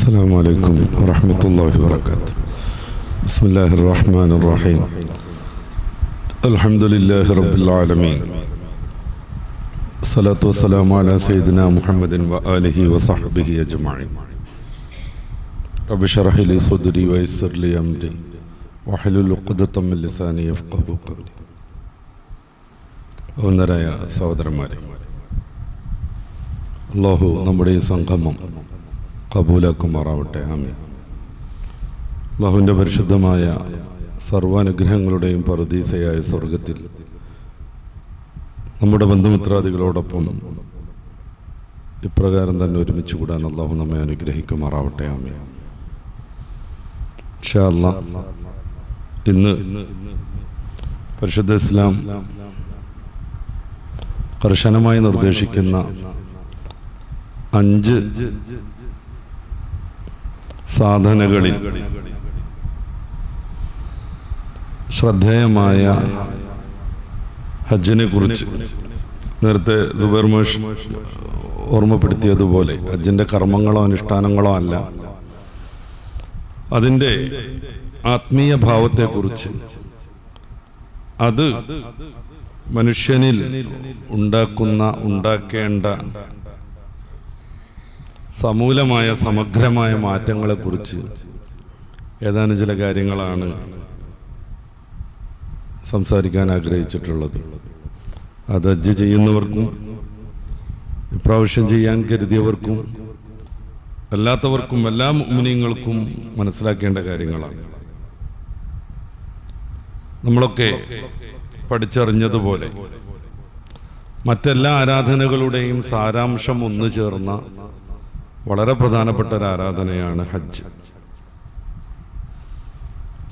السلام عليكم ورحمة الله وبركاته. بسم الله الرحمن الرحيم. الحمد لله رب العالمين. الصلاة والسلام على سيدنا محمد وآله وصحبه أجمعين. رب اشرح لي صدري ويسر لي أمري واحلل عقدة من لساني يفقهوا قولي. ഒന്നരായ സഹോദരന്മാരെ, അല്ലാഹു നമ്മുടെ ഈ സംഗമം കബൂലാക്കുമാറാവട്ടെ. ആമീൻ. അല്ലാഹുവിൻ്റെ പരിശുദ്ധമായ സർവാനുഗ്രഹങ്ങളുടെയും പറുദീസയായ സ്വർഗത്തിൽ നമ്മുടെ ബന്ധുമിത്രാദികളോടൊപ്പം ഇപ്രകാരം തന്നെ ഒരുമിച്ച് കൂടാൻ അല്ലാഹു നമ്മെ അനുഗ്രഹിക്കുമാറാവട്ടെ. ആമീൻ. ഇൻഷാ അല്ലാഹ് ഇന്ന് പരിശുദ്ധ ഇസ്ലാം കർശനമായി നിർദ്ദേശിക്കുന്ന 5 സാധനകളിൽ ശ്രദ്ധേയമായ ഹജ്ജിനെ കുറിച്ച് നേരത്തെ സുബൈർ മാഷ് ഓർമ്മപ്പെടുത്തിയതുപോലെ ഹജ്ജിൻ്റെ കർമ്മങ്ങളോ അനുഷ്ഠാനങ്ങളോ അല്ല, അതിൻ്റെ ആത്മീയ ഭാവത്തെക്കുറിച്ച്, അത് മനുഷ്യനിൽ ഉണ്ടാക്കേണ്ട സമൂലമായ സമഗ്രമായ മാറ്റങ്ങളെക്കുറിച്ച് ഏതാനും ചില കാര്യങ്ങളാണ് സംസാരിക്കാൻ ആഗ്രഹിച്ചിട്ടുള്ളത്. അത് ഹജ്ജ് ചെയ്യുന്നവർക്കും ഇപ്രാവശ്യം ചെയ്യാൻ കരുതിയവർക്കും അല്ലാത്തവർക്കും എല്ലാ മുഅ്മിനീങ്ങൾക്കും മനസ്സിലാക്കേണ്ട കാര്യങ്ങളാണ്. നമ്മളൊക്കെ പഠിച്ചറിഞ്ഞതുപോലെ മറ്റെല്ലാ ആരാധനകളുടെയും സാരാംശം ഒന്നു ചേർന്ന വളരെ പ്രധാനപ്പെട്ട ഒരു ആരാധനയാണ് ഹജ്ജ്.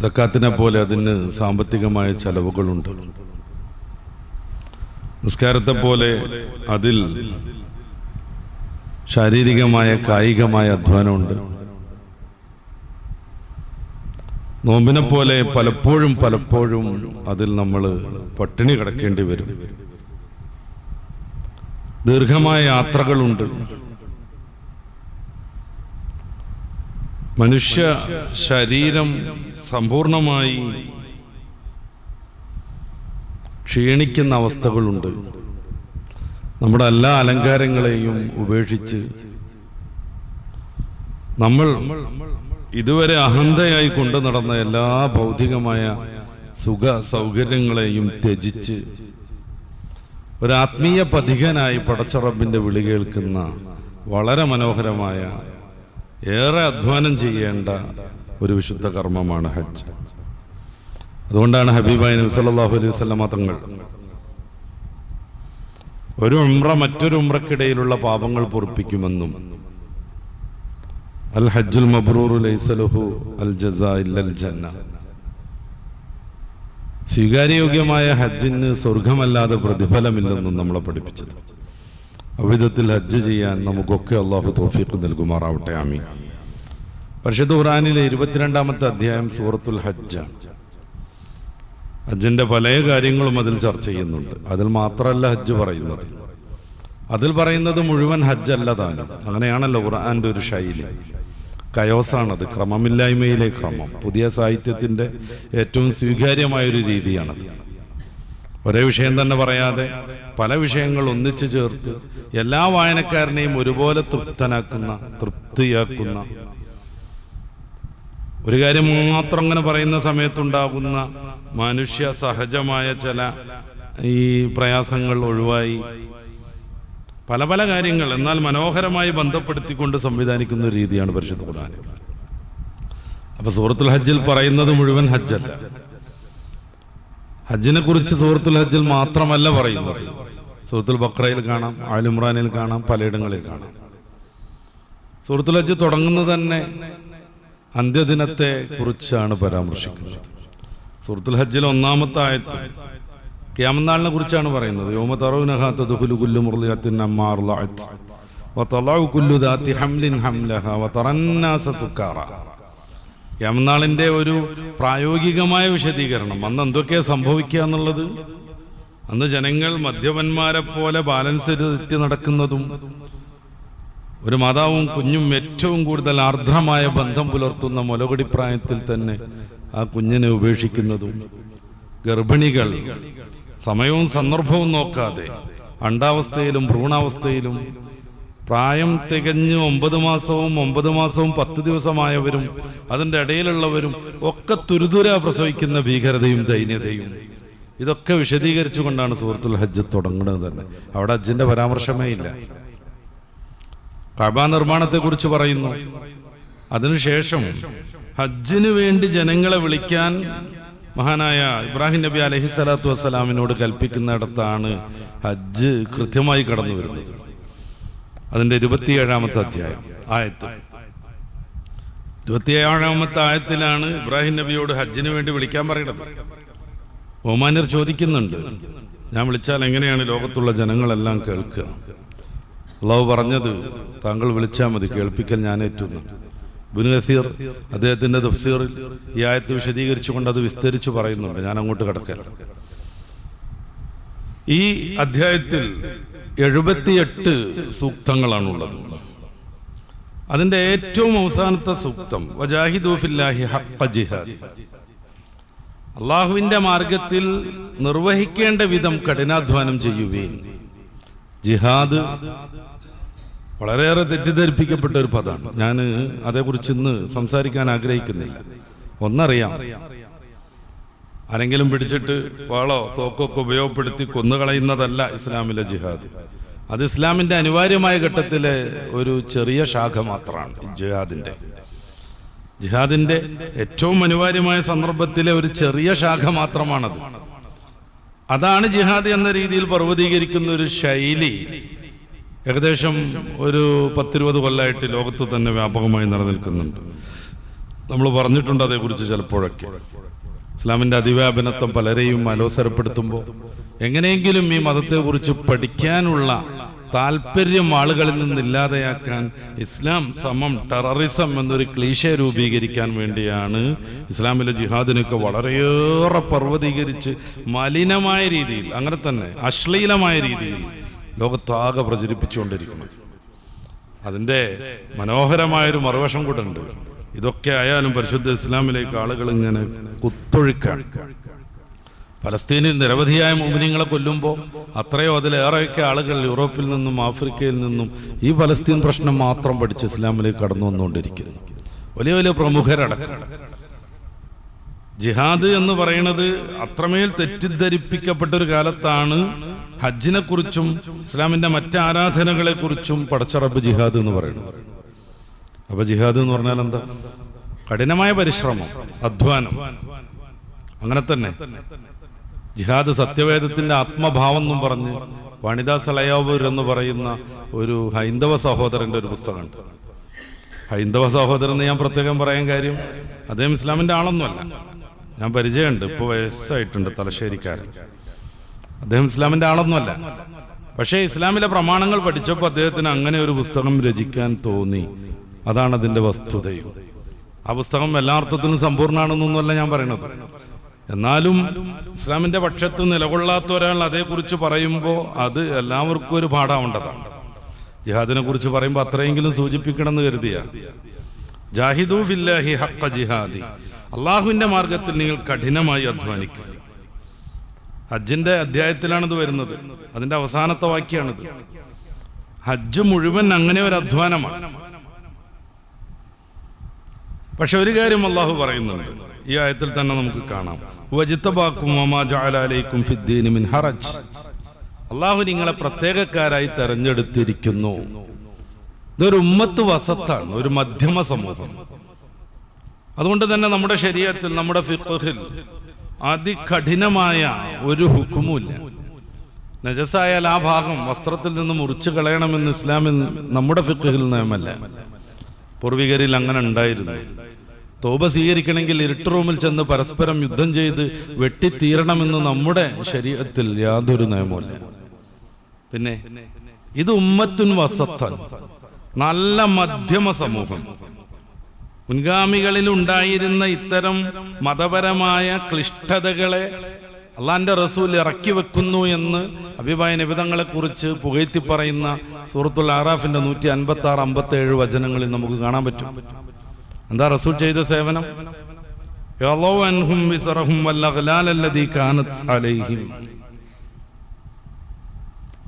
സക്കാത്തിനെ പോലെ അതിന് സാമ്പത്തികമായ ചെലവുകളുണ്ട്. നിസ്കാരത്തെ പോലെ അതിൽ ശാരീരികമായ കായികമായ അധ്വാനമുണ്ട്. നോമ്പിനെ പോലെ പലപ്പോഴും അതിൽ നമ്മൾ പട്ടിണി കിടക്കേണ്ടി വരും. ദീർഘമായ യാത്രകളുണ്ട്. മനുഷ്യ ശരീരം സമ്പൂർണമായി ക്ഷീണിക്കുന്ന അവസ്ഥകളുണ്ട്. നമ്മുടെ എല്ലാ അലങ്കാരങ്ങളെയും ഉപേക്ഷിച്ച് നമ്മൾ ഇതുവരെ അഹന്തയായി കൊണ്ടു നടന്ന എല്ലാ ഭൗതികമായ സുഖ സൗകര്യങ്ങളെയും ത്യജിച്ച് ഒരാത്മീയ പഥികനായി പടച്ച റബ്ബിൻ്റെ വിളി കേൾക്കുന്ന വളരെ മനോഹരമായ, ഏറെ അധ്വാനം ചെയ്യേണ്ട ഒരു വിശുദ്ധ കർമ്മമാണ് ഹജ്ജ്. അതുകൊണ്ടാണ് ഹബീബായ നബി സല്ലല്ലാഹു അലൈഹി വസല്ലമ തങ്ങൾ ഒരു ഉംറ മറ്റൊരു ഉംറക്കിടയിലുള്ള പാപങ്ങൾ പൊറുപ്പിക്കുമെന്നും അൽ ഹജ്ജുൽ മബ്റൂറു ലൈസ ലഹു അൽ ജസാ ഇല്ലൽ ജന്ന, സ്വീകാര്യയോഗ്യമായ ഹജ്ജിന് സ്വർഗമല്ലാതെ പ്രതിഫലമില്ലെന്നും നമ്മളെ പഠിപ്പിച്ചത്. അവിധത്തിൽ ഹജ്ജ് ചെയ്യാൻ നമുക്കൊക്കെ അള്ളാഹു തൗഫീഖ് നൽകുമാറാവട്ടെ. ആമീൻ. പരിശുദ്ധ ഖുർആനിലെ 22-ാമത്തെ അധ്യായം സൂറത്തുൽ ഹജ്ജ്. ഹജ്ജിൻ്റെ പല കാര്യങ്ങളും അതിൽ ചർച്ച ചെയ്യുന്നുണ്ട്. അതിൽ മാത്രമല്ല ഹജ്ജ് പറയുന്നത്. അതിൽ പറയുന്നത് മുഴുവൻ ഹജ്ജ് അല്ല താനും. അങ്ങനെയാണല്ലോ ഖുർആന്റെ ഒരു ശൈലി. കയോസാണത്, ക്രമമില്ലായ്മയിലെ ക്രമം. പുതിയ സാഹിത്യത്തിൻ്റെ ഏറ്റവും സ്വീകാര്യമായൊരു രീതിയാണത്. ഒരേ വിഷയം തന്നെ പറയാതെ പല വിഷയങ്ങൾ ഒന്നിച്ചു ചേർത്ത് എല്ലാ വായനക്കാരനെയും ഒരുപോലെ തൃപ്തിയാക്കുന്ന ഒരു കാര്യം മാത്രം അങ്ങനെ പറയുന്ന സമയത്തുണ്ടാകുന്ന മനുഷ്യ സഹജമായ ചില ഈ പ്രയാസങ്ങൾ ഒഴിവായി പല പല കാര്യങ്ങൾ എന്നാൽ മനോഹരമായി ബന്ധപ്പെടുത്തിക്കൊണ്ട് സംവിധാനിക്കുന്ന ഒരു രീതിയാണ് പരിശുദ്ധ ഖുർആൻ. അപ്പൊ സൂറത്തുൽ ഹജ്ജിൽ പറയുന്നത് മുഴുവൻ ഹജ്ജല്ല. ഹജ്ജിനെ കുറിച്ച് സൂറത്തുൽ ഹജ്ജിൽ മാത്രമല്ല പറയുന്നത്. സൂറത്തുൽ ബഖറയിൽ കാണാം, ആൽ ഇംറാനിൽ കാണാം, പലയിടങ്ങളിൽ കാണാം. സൂറത്തുൽ ഹജ്ജ് തുടങ്ങുന്നത് തന്നെ അന്ത്യദിനത്തെ കുറിച്ചാണ് പരാമർശിക്കുന്നത്. സൂറത്തുൽ ഹജ്ജിൽ 1-ാമത്തെ ആയത്ത് ഖിയാമത്ത് നാളിനെ കുറിച്ചാണ് പറയുന്നത്. യൗമ തറൗനഹാ തദ്ഖുലു കുല്ലു മുർളിയത്തിൻ അമ്മാ അർളഅത് വതളഉ കുല്ലു ദാതി ഹംലിൻ ഹംലഹാ വതറന്നാസ സുക്കാറാ. ഖിയാമത്ത് നാളിന്റെ ഒരു പ്രായോഗികമായ വിശദീകരണം. അന്ന് എന്തൊക്കെയാണ് സംഭവിക്കുക എന്നുള്ളത്, അന്ന് ജനങ്ങൾ മദ്യപന്മാരെ പോലെ ബാലൻസ് തെറ്റി നടക്കുന്നതും ഒരു മാതാവും കുഞ്ഞും ഏറ്റവും കൂടുതൽ ആർദ്രമായ ബന്ധം പുലർത്തുന്ന മുലകുടി പ്രായത്തിൽ തന്നെ ആ കുഞ്ഞിനെ ഉപേക്ഷിക്കുന്നതും, ഗർഭിണികൾ സമയവും സന്ദർഭവും നോക്കാതെ അണ്ടാവസ്ഥയിലും ഭ്രൂണാവസ്ഥയിലും പ്രായം തികഞ്ഞ് 9 മാസവും 10 ദിവസമായവരും അതിൻ്റെ ഇടയിലുള്ളവരും ഒക്കെ തുരുതുര പ്രസവിക്കുന്ന ഭീകരതയും ദൈന്യതയും, ഇതൊക്കെ വിശദീകരിച്ചുകൊണ്ടാണ് സൂറത്തുൽ ഹജ്ജ് തുടങ്ങുന്നത് തന്നെ. അവിടെ ഹജ്ജിന്റെ പരാമർശമേ ഇല്ല. കഅബ നിർമ്മാണത്തെക്കുറിച്ച് പറയുന്നു. അതിനുശേഷം ഹജ്ജിന് വേണ്ടി ജനങ്ങളെ വിളിക്കാൻ മഹാനായ ഇബ്രാഹിം നബി അലൈഹിസ്സലാത്തു വസ്സലാമിനോട് കൽപ്പിക്കുന്നിടത്താണ് ഹജ്ജ് കൃത്യമായി കടന്നു വരുന്നത്. അതിന്റെ 27-ാമത്തെ അധ്യായം ആയത്ത്, 27-ാമത്തെ ആയത്തിലാണ് ഇബ്രാഹിം നബിയോട് ഹജ്ജിന് വേണ്ടി വിളിക്കാൻ പറയുന്നത്. ഓമാന്യർ ചോദിക്കുന്നുണ്ട്, ഞാൻ വിളിച്ചാൽ എങ്ങനെയാണ് ലോകത്തുള്ള ജനങ്ങളെല്ലാം കേൾക്കുക? അള്ളാഹു പറഞ്ഞത്, താങ്കൾ വിളിച്ചാൽ മതി, കേൾപ്പിക്കൽ ഞാൻ ഏറ്റുന്നു. ഇബ്നു കസീർ അദ്ദേഹത്തിന്റെ തഫ്സീറിൽ ഈ ആയത്ത് വിശദീകരിച്ചുകൊണ്ട് അത് വിസ്തരിച്ചു പറയുന്നുണ്ട്. ഞാൻ അങ്ങോട്ട് കടക്കല്ല. ഈ അധ്യായത്തിൽ 78 സൂക്തങ്ങളാണുള്ളത്. അതിന്റെ ഏറ്റവും അവസാനത്തെ സൂക്തം വജാഹിദു ഫില്ലാഹി ഹഖ്ഖ ജിഹാദി, അള്ളാഹുവിന്റെ മാർഗത്തിൽ നിർവഹിക്കേണ്ട വിധം കഠിനാധ്വാനം ചെയ്യുവീൻ. ജിഹാദ് വളരെയേറെ തെറ്റിദ്ധരിപ്പിക്കപ്പെട്ട ഒരു പദമാണ്. ഞാൻ അതേക്കുറിച്ച് ഇന്ന് സംസാരിക്കാൻ ആഗ്രഹിക്കുന്നില്ല. ഒന്നറിയാം, ആരെങ്കിലും പിടിച്ചിട്ട് വാളോ തോക്കൊക്കെ ഉപയോഗപ്പെടുത്തി കൊന്നുകളയുന്നതല്ല ഇസ്ലാമിലെ ജിഹാദ്. അത് ഇസ്ലാമിന്റെ അനിവാര്യമായ ഘട്ടത്തിലെ ഒരു ചെറിയ ശാഖ മാത്രമാണ്. ജിഹാദിന്റെ ഏറ്റവും അനിവാര്യമായ സന്ദർഭത്തിലെ ഒരു ചെറിയ ശാഖ മാത്രമാണത്. അതാണ് ജിഹാദ് എന്ന രീതിയിൽ പർവ്വതീകരിക്കുന്ന ഒരു ശൈലി ഏകദേശം ഒരു 10-20 കൊല്ലമായിട്ട് ലോകത്ത് തന്നെ വ്യാപകമായി നിലനിൽക്കുന്നുണ്ട്. നമ്മൾ പറഞ്ഞിട്ടുണ്ട് അതേക്കുറിച്ച് ചിലപ്പോഴൊക്കെ. ഇസ്ലാമിന്റെ അതിവ്യാപനത്വം പലരെയും അലോസരപ്പെടുത്തുമ്പോൾ എങ്ങനെയെങ്കിലും ഈ മതത്തെക്കുറിച്ച് പഠിക്കാനുള്ള താല്പര്യം ആളുകളിൽ നിന്നില്ലാതെയാക്കാൻ ഇസ്ലാം സമം ടെററിസം എന്നൊരു ക്ലീശേ രൂപീകരിക്കാൻ വേണ്ടിയാണ് ഇസ്ലാമിലെ ജിഹാദിനൊക്കെ വളരെയേറെ പർവ്വതീകരിച്ച് മലിനമായ രീതിയിൽ, അങ്ങനെ തന്നെ അശ്ലീലമായ രീതിയിൽ ലോകത്താകെ പ്രചരിപ്പിച്ചുകൊണ്ടിരിക്കുന്നത്. അതിൻ്റെ മനോഹരമായൊരു മറുവശം കൂടെ ഉണ്ട്. ഇതൊക്കെ ആയാലും പരിശുദ്ധ ഇസ്ലാമിലേക്ക് ആളുകൾ ഇങ്ങനെ കുത്തൊഴുക്കാണ്. ഫലസ്തീനിൽ നിരവധിയായ മുഅ്മിനീങ്ങളെ കൊല്ലുമ്പോൾ അത്രയോ അതിലേറെയൊക്കെ ആളുകൾ യൂറോപ്പിൽ നിന്നും ആഫ്രിക്കയിൽ നിന്നും ഈ ഫലസ്തീൻ പ്രശ്നം മാത്രം പഠിച്ച് ഇസ്ലാമിലേക്ക് കടന്നു വന്നുകൊണ്ടിരിക്കുന്നു. വലിയ വലിയ പ്രമുഖരടക്കം. ജിഹാദ് എന്ന് പറയുന്നത് അത്രമേൽ തെറ്റിദ്ധരിപ്പിക്കപ്പെട്ട ഒരു കാലത്താണ് ഹജ്ജിനെ കുറിച്ചും ഇസ്ലാമിന്റെ മറ്റ് ആരാധനകളെ കുറിച്ചും പടച്ച റബ്ബ് ജിഹാദ് എന്ന് പറയുന്നത്. അപ്പൊ ജിഹാദ് എന്ന് പറഞ്ഞാൽ എന്താ? കഠിനമായ പരിശ്രമം, അധ്വാനം. അങ്ങനെ തന്നെ ജിഹാദ് സത്യവേദത്തിന്റെ ആത്മഭാവം എന്നും പറഞ്ഞ് വാണിദാസ് അലയാവൂർ എന്ന് പറയുന്ന ഒരു ഹൈന്ദവ സഹോദരന്റെ ഒരു പുസ്തകമുണ്ട്. ഹൈന്ദവ സഹോദരൻ എന്ന് ഞാൻ പ്രത്യേകം പറയാൻ കാര്യം, അദ്ദേഹം ഇസ്ലാമിന്റെ ആളൊന്നുമല്ല. ഞാൻ പരിചയമുണ്ട്, ഇപ്പോൾ വയസ്സായിട്ടുണ്ട്, തലശ്ശേരിക്കാരൻ. അദ്ദേഹം ഇസ്ലാമിന്റെ ആളൊന്നുമല്ല. പക്ഷേ ഇസ്ലാമിലെ പ്രമാണങ്ങൾ പഠിച്ചപ്പോൾ അദ്ദേഹത്തിന് അങ്ങനെ ഒരു പുസ്തകം രചിക്കാൻ തോന്നി. അതാണ് അതിന്റെ വസ്തുതയും. ആ പുസ്തകം എല്ലാ അർത്ഥത്തിനും സമ്പൂർണ്ണമാണെന്നൊന്നുമല്ല ഞാൻ പറയണത്. എന്നാലും ഇസ്ലാമിന്റെ പക്ഷത്ത് നിലകൊള്ളാത്ത ഒരാൾ അതേക്കുറിച്ച് പറയുമ്പോൾ അത് എല്ലാവർക്കും ഒരു പാഠാവേണ്ടതാണ്. ജിഹാദിനെ കുറിച്ച് പറയുമ്പോൾ അത്രയെങ്കിലും സൂചിപ്പിക്കണം എന്ന് കരുതിയ ജാഹിദു ഫില്ലാഹി ഹഖ്ഖ ജിഹാദി, അള്ളാഹുവിന്റെ മാർഗത്തിൽ നിങ്ങൾ കഠിനമായി അധ്വാനിക്കുക. ഹജ്ജിന്റെ അധ്യായത്തിലാണിത് വരുന്നത്. അതിന്റെ അവസാനത്തെ വാക്യാണിത്. ഹജ്ജ് മുഴുവൻ അങ്ങനെ ഒരു അധ്വാനമാണ്. പക്ഷെ ഒരു കാര്യം അള്ളാഹു പറയുന്നുണ്ട്, ഈ ആയത്തിൽ തന്നെ നമുക്ക് കാണാം, വജ്തബാക്കും വമാ ജഅല അലൈക്കും ഫിദ്ദീനി മിൻ ഹറജ്, അള്ളാഹു നിങ്ങളെ പ്രത്യേകക്കാരായി തെരഞ്ഞെടുത്തിരിക്കുന്നു. ഇതൊരു ഉമ്മത്ത് വസത്താണ്, ഒരു മധ്യമ സമൂഹം. അതുകൊണ്ട് തന്നെ നമ്മുടെ ശരീഅത്തിൽ, നമ്മുടെ ഫിഖ്ഹിൽ അതികഠിനമായ ഒരു ഹുക്കുമുമില്ല. നജസായാൽ ആ ഭാഗം വസ്ത്രത്തിൽ നിന്ന് മുറിച്ചു കളയണമെന്ന് ഇസ്ലാമിൽ നമ്മുടെ ഫിഖ്ഹിൽ നിയമമല്ല. പൂർവികരിൽ അങ്ങനെ ഉണ്ടായിരുന്നു. തൗബ സ്വീകരിക്കണമെങ്കിൽ ഇരുട്ട് റൂമിൽ ചെന്ന് പരസ്പരം യുദ്ധം ചെയ്ത് വെട്ടിത്തീരണമെന്ന് നമ്മുടെ ശരീഅത്തിൽ യാതൊരു നിയമവുമില്ല. പിന്നെ ഇത് ഉമ്മത്തുൻ വസത്തൻ, നല്ല മധ്യമ സമൂഹം. മുൻഗാമികളിൽ ഉണ്ടായിരുന്ന ഇത്തരം മതപരമായ ക്ലിഷ്ടതകളെ അള്ളാന്റെ റസൂൽ ഇറക്കി വെക്കുന്നു എന്ന് അബീബായ നബിതങ്ങളെ കുറിച്ച് പുകഴ്ത്തി പറയുന്ന സൂറത്തുൽ അറാഫിന്റെ 156, 57 വചനങ്ങളിൽ നമുക്ക് കാണാൻ പറ്റും. എന്താ റസൂൽ ചെയ്ത സേവനം?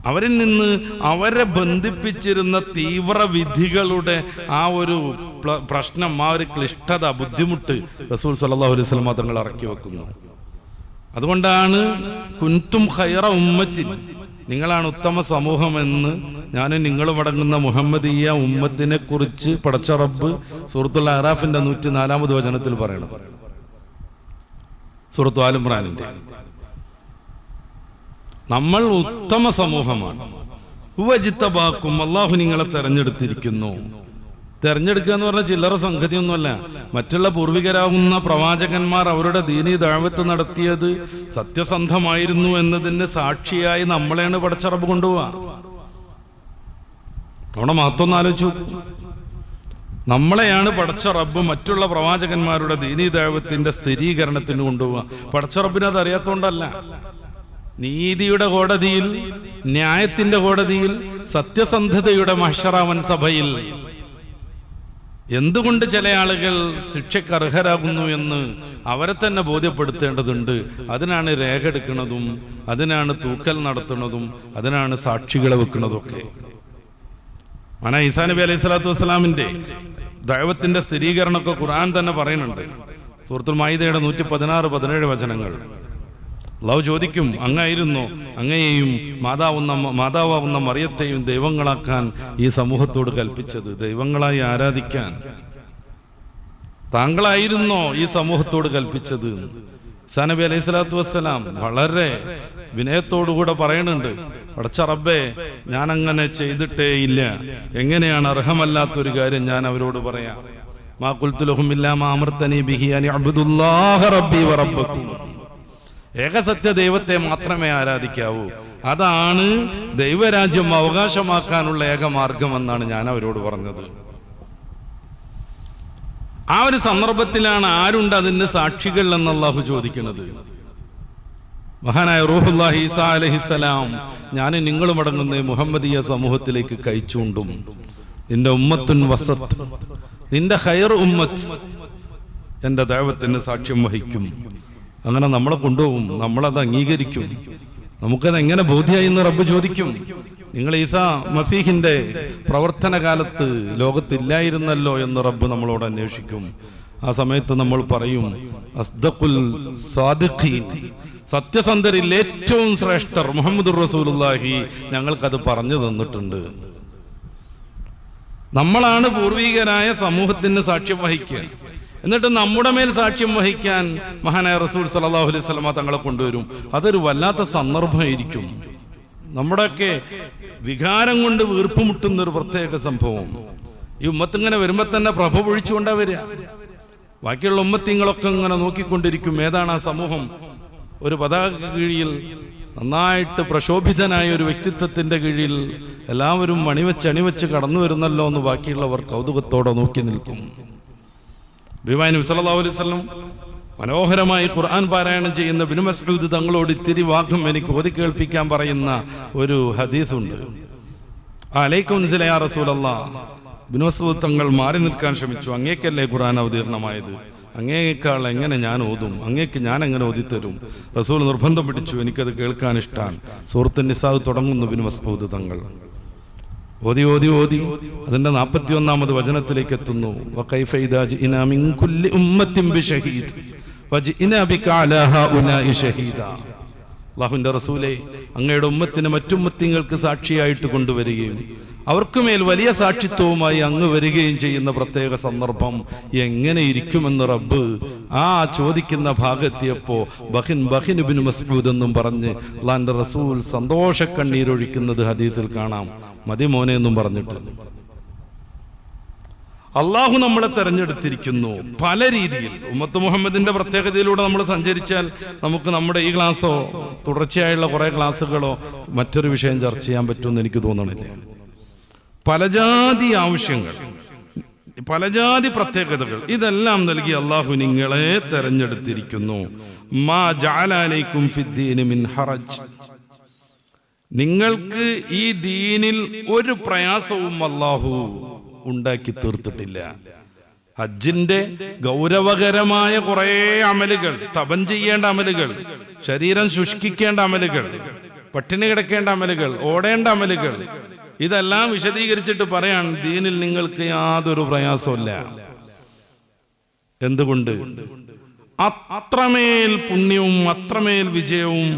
അവരിൽ നിന്ന് അവരെ ബന്ധിപ്പിച്ചിരുന്ന തീവ്ര വിധികളുടെ ആ ഒരു പ്രശ്നം, ആ ഒരു ക്ലിഷ്ടത, ബുദ്ധിമുട്ട് റസൂൽ സല്ലല്ലാഹു അലൈഹി വസല്ലം തങ്ങൾ ഇറക്കി വെക്കുന്നു. അതുകൊണ്ടാണ് കുൻതും ഖൈറ ഉമ്മത്തിൻ, നിങ്ങളാണ് ഉത്തമ സമൂഹമെന്ന് ഞാനും നിങ്ങളും അടങ്ങുന്ന മുഹമ്മദീയ ഉമ്മത്തിനെ കുറിച്ച് പടച്ച റബ്ബ് സൂറത്തുൽ അറാഫിന്റെ 104 വചനത്തിൽ പറയണത്, സൂറത്തു ആൽ ഇംറാനിന്റെ. നമ്മൾ ഉത്തമ സമൂഹമാണ്. ഹുവജിത്തബാക്കും, അല്ലാഹു നിങ്ങളെ തെരഞ്ഞെടുത്തിരിക്കുന്നു. തെരഞ്ഞെടുക്കുക എന്ന് പറഞ്ഞാൽ ചില്ലറ സംഗതിയൊന്നുമല്ല. മറ്റുള്ള പൂർവികരാകുന്ന പ്രവാചകന്മാർ അവരുടെ ദീനീ ദഅവത്ത് നടത്തിയത് സത്യസന്ധമായിരുന്നു എന്നതിന് സാക്ഷിയായി നമ്മളെയാണ് പടച്ച റബ്ബ് കൊണ്ടുപോവാ. നമ്മുടെ മഹത്വം ഒന്ന് ആലോചിച്ചു. നമ്മളെയാണ് പടച്ച റബ്ബ് മറ്റുള്ള പ്രവാചകന്മാരുടെ ദീനീ ദഅവത്തിന്റെ സ്ഥിരീകരണത്തിന് കൊണ്ടുപോവാ. പടച്ച റബ്ബിന് അത് അറിയാത്തോണ്ടല്ല. നീതിയുടെ കോടതിയിൽ, ന്യായത്തിന്റെ കോടതിയിൽ, സത്യസന്ധതയുടെ മഹ്ശറാവൻ സഭയിൽ എന്തുകൊണ്ട് ചില ആളുകൾ ശിക്ഷയ്ക്ക് അർഹരാകുന്നു എന്ന് അവരെ തന്നെ ബോധ്യപ്പെടുത്തേണ്ടതുണ്ട്. അതിനാണ് രേഖ എടുക്കുന്നതും, അതിനാണ് തൂക്കൽ നടത്തുന്നതും, അതിനാണ് സാക്ഷികളെ വെക്കുന്നതും ഒക്കെ. ഈസാ നബി അലൈഹി സ്വലാത്തു വസ്സലാമിന്റെ ദഅവത്തിന്റെ സ്ഥിരീകരണമൊക്കെ ഖുർആൻ തന്നെ പറയുന്നുണ്ട്. സൂറത്തുൽ മാഇദയുടെ 116, 17 വചനങ്ങൾ. അല്ലാഹു ചോദിക്കും, അങ്ങായിരുന്നു അങ്ങയെയും മാതാവാവുന്ന മറിയത്തെയും ദൈവങ്ങളാക്കാൻ ഈ സമൂഹത്തോട് കൽപ്പിച്ചത്? ദൈവങ്ങളായി ആരാധിക്കാൻ താങ്കളായിരുന്നോ ഈ സമൂഹത്തോട് കൽപ്പിച്ചത്? ഈസാ നബി അലൈഹി സ്വലാത്തു വസ്സലാം വളരെ വിനയത്തോടുകൂടെ പറയുന്നുണ്ട്, പടച്ച റബ്ബേ, ഞാൻ അങ്ങനെ ചെയ്തിട്ടേ ഇല്ല. എങ്ങനെയാണ് അർഹമല്ലാത്തൊരു കാര്യം ഞാൻ അവരോട് പറയാം? മാ ഖുൽതു ലഹും ഇല്ലാ മാ അമർതനി ബിഹി അൻ അബ്ദുല്ലാഹ റബ്ബി വ റബ്ബക്കും. ഏകസത്യ ദൈവത്തെ മാത്രമേ ആരാധിക്കാവൂ. അതാണ് ദൈവരാജ്യം അവകാശമാക്കാനുള്ള ഏകമാർഗമെന്നാണ് ഞാൻ അവരോട് പറഞ്ഞത്. ആ ഒരു സന്ദർഭത്തിലാണ് ആരുണ്ട് അതിന് സാക്ഷികൾ എന്ന് അല്ലാഹു ചോദിക്കുന്നത്. മഹാനായ റൂഹുല്ലാഹി ഈസാ അലൈഹിസ്സലാം, ഞാൻ നിങ്ങളും അടങ്ങുന്ന മുഹമ്മദീയ സമൂഹത്തിലേക്ക് കൈച്ചൂണ്ടും. നിന്റെ ഉമ്മത്തുൻ വസത്ത്, നിന്റെ ഖൈർ ഉമ്മത്ത് എന്റെ ദഅവത്തിന് സാക്ഷ്യം വഹിക്കും. അങ്ങനെ നമ്മളെ കൊണ്ടുപോകും, നമ്മളത് അംഗീകരിക്കും. നമുക്കത് എങ്ങനെ ബോധ്യമായി എന്ന് റബ്ബ് ചോദിക്കും. നിങ്ങൾ ഈസാ മസീഹിന്റെ പ്രവർത്തന കാലത്ത് ലോകത്തില്ലായിരുന്നല്ലോ എന്ന് റബ്ബ് നമ്മളോട് അന്വേഷിക്കും. ആ സമയത്ത് നമ്മൾ പറയും, അസ്ദഖുൽ സാദിഖീൻ, സത്യസന്ധരിൽ ഏറ്റവും ശ്രേഷ്ഠർ മുഹമ്മദുർ റസൂലുള്ളാഹി ഞങ്ങൾക്കത് പറഞ്ഞു തന്നിട്ടുണ്ട്. നമ്മളാണ് പൂർവികരായ സമൂഹത്തിന് സാക്ഷ്യം വഹിക്കുക. എന്നിട്ട് നമ്മുടെ മേൽ സാക്ഷ്യം വഹിക്കാൻ മഹാനായ റസൂൽ സല്ലല്ലാഹു അലൈഹി വസല്ലം തങ്ങളെ കൊണ്ടുവരും. അതൊരു വല്ലാത്ത സന്ദർഭമായിരിക്കും. നമ്മുടെയൊക്കെ വികാരം കൊണ്ട് വീർപ്പുമുട്ടുന്ന ഒരു പ്രത്യേക സംഭവം. ഈ ഉമ്മത്തിങ്ങനെ വരുമ്പോ തന്നെ പ്രഭ പൊഴിച്ചുകൊണ്ടാ വരിക. ബാക്കിയുള്ള ഉമ്മത്തിങ്ങളൊക്കെ ഇങ്ങനെ നോക്കിക്കൊണ്ടിരിക്കും, ഏതാണ് ആ സമൂഹം. ഒരു പതാക കീഴിൽ നന്നായിട്ട് പ്രശോഭിതനായ ഒരു വ്യക്തിത്വത്തിന്റെ കീഴിൽ എല്ലാവരും അണിവച്ച് കടന്നു വരുന്നല്ലോ എന്ന് ബാക്കിയുള്ളവർ കൗതുകത്തോടെ നോക്കി നിൽക്കും. നബി സല്ലല്ലാഹു അലൈഹി വസല്ലം മനോഹരമായി ഖുർആൻ പാരായണം ചെയ്യുന്ന ഇബ്നു മസ്ഊദ് തങ്ങളോട് ഇത്തിരി വാക്കും എനിക്ക് ഓതി കേൾപ്പിക്കാൻ പറയുന്ന ഒരു ഹദീസുണ്ട്. അലൈക്കും യാ റസൂലല്ലാഹ്. ഇബ്നു മസ്ഊദ് തങ്ങൾ മാറി നിൽക്കാൻ ശ്രമിച്ചു. അങ്ങേക്കല്ലേ ഖുർആൻ അവതീർണമായത്, അങ്ങേക്കാൾ എങ്ങനെ ഞാൻ ഓതും, അങ്ങേക്ക് ഞാൻ എങ്ങനെ ഓതിത്തരും? റസൂൽ നിർബന്ധം പിടിച്ചു, എനിക്കത് കേൾക്കാൻ ഇഷ്ടമാണ്. സൂറത്തുൻ നിസാ തുടങ്ങുന്നു ഇബ്നു മസ്ഊദ് തങ്ങൾ. ഓതി ഓതി ഓതി അതിന്റെ 41ാമത് വചനത്തിലേക്ക് എത്തുന്നു. വകൈഫ ഇദാ ജിനാ മിൻ കുല്ലി ഉമ്മത്തിൻ ബിശഹീദ് വജിനാ ബിക അലാ ഹഉലാഇ ഷഹീദാ. അല്ലാഹുവിന്റെ റസൂലേ, അങ്ങയുടെ ഉമ്മത്തിനെ മറ്റുമ്മത്തിങ്ങൾക്ക് സാക്ഷിയായിട്ട് കൊണ്ടുവരികയും അവർക്കുമേൽ വലിയ സാക്ഷിത്വവുമായി അങ്ങ് വരികയും ചെയ്യുന്ന പ്രത്യേക സന്ദർഭം എങ്ങനെ ഇരിക്കുമെന്ന് റബ്ബ് ആ ചോദിക്കുന്ന ഭാഗത്തിയപ്പോ ബഹിൻ ഇബ്നു മസ്ഊദ് എന്നും പറഞ്ഞ് അല്ലാഹുവിന്റെ റസൂൽ സന്തോഷക്കണ്ണീരൊഴിക്കുന്നത് ഹദീസിൽ കാണാം. മതി മോനെ എന്നും പറഞ്ഞിട്ട്. അള്ളാഹു നമ്മളെ തെരഞ്ഞെടുത്തിരിക്കുന്നു പല രീതിയിൽ. ഉമ്മത്ത് മുഹമ്മദിന്റെ പ്രത്യേകതയിലൂടെ നമ്മൾ സഞ്ചരിച്ചാൽ നമുക്ക് നമ്മുടെ ഈ ക്ലാസ്സോ തുടർച്ചയായുള്ള കുറെ ക്ലാസ്സുകളോ മറ്റൊരു വിഷയം ചർച്ച ചെയ്യാൻ പറ്റുമെന്ന് എനിക്ക് തോന്നണില്ല. പലജാതി ആവശ്യങ്ങൾ, പലജാതി പ്രത്യേകതകൾ, ഇതെല്ലാം നൽകി അള്ളാഹു നിങ്ങളെ തെരഞ്ഞെടുത്തിരിക്കുന്നു. മാ ജഅല അലൈക്കും ഫിദ്ദീനി മിൻ ഹറജ്, നിങ്ങൾക്ക് ഈ ദീനിൽ ഒരു പ്രയാസവും അല്ലാഹു ഉണ്ടാക്കി തീർത്തിട്ടില്ല. ഹജ്ജിന്റെ ഗൗരവകരമായ കുറെ അമലുകൾ, തപം ചെയ്യേണ്ട അമലുകൾ, ശരീരം ശുഷ്കിക്കേണ്ട അമലുകൾ, പട്ടിണി കിടക്കേണ്ട അമലുകൾ, ഓടേണ്ട അമലുകൾ, ഇതെല്ലാം വിശദീകരിച്ചിട്ട് പറയാൻ ദീനിൽ നിങ്ങൾക്ക് യാതൊരു പ്രയാസമില്ല. എന്തുകൊണ്ട്? അത്രമേൽ പുണ്യവും അത്രമേൽ വിജയവും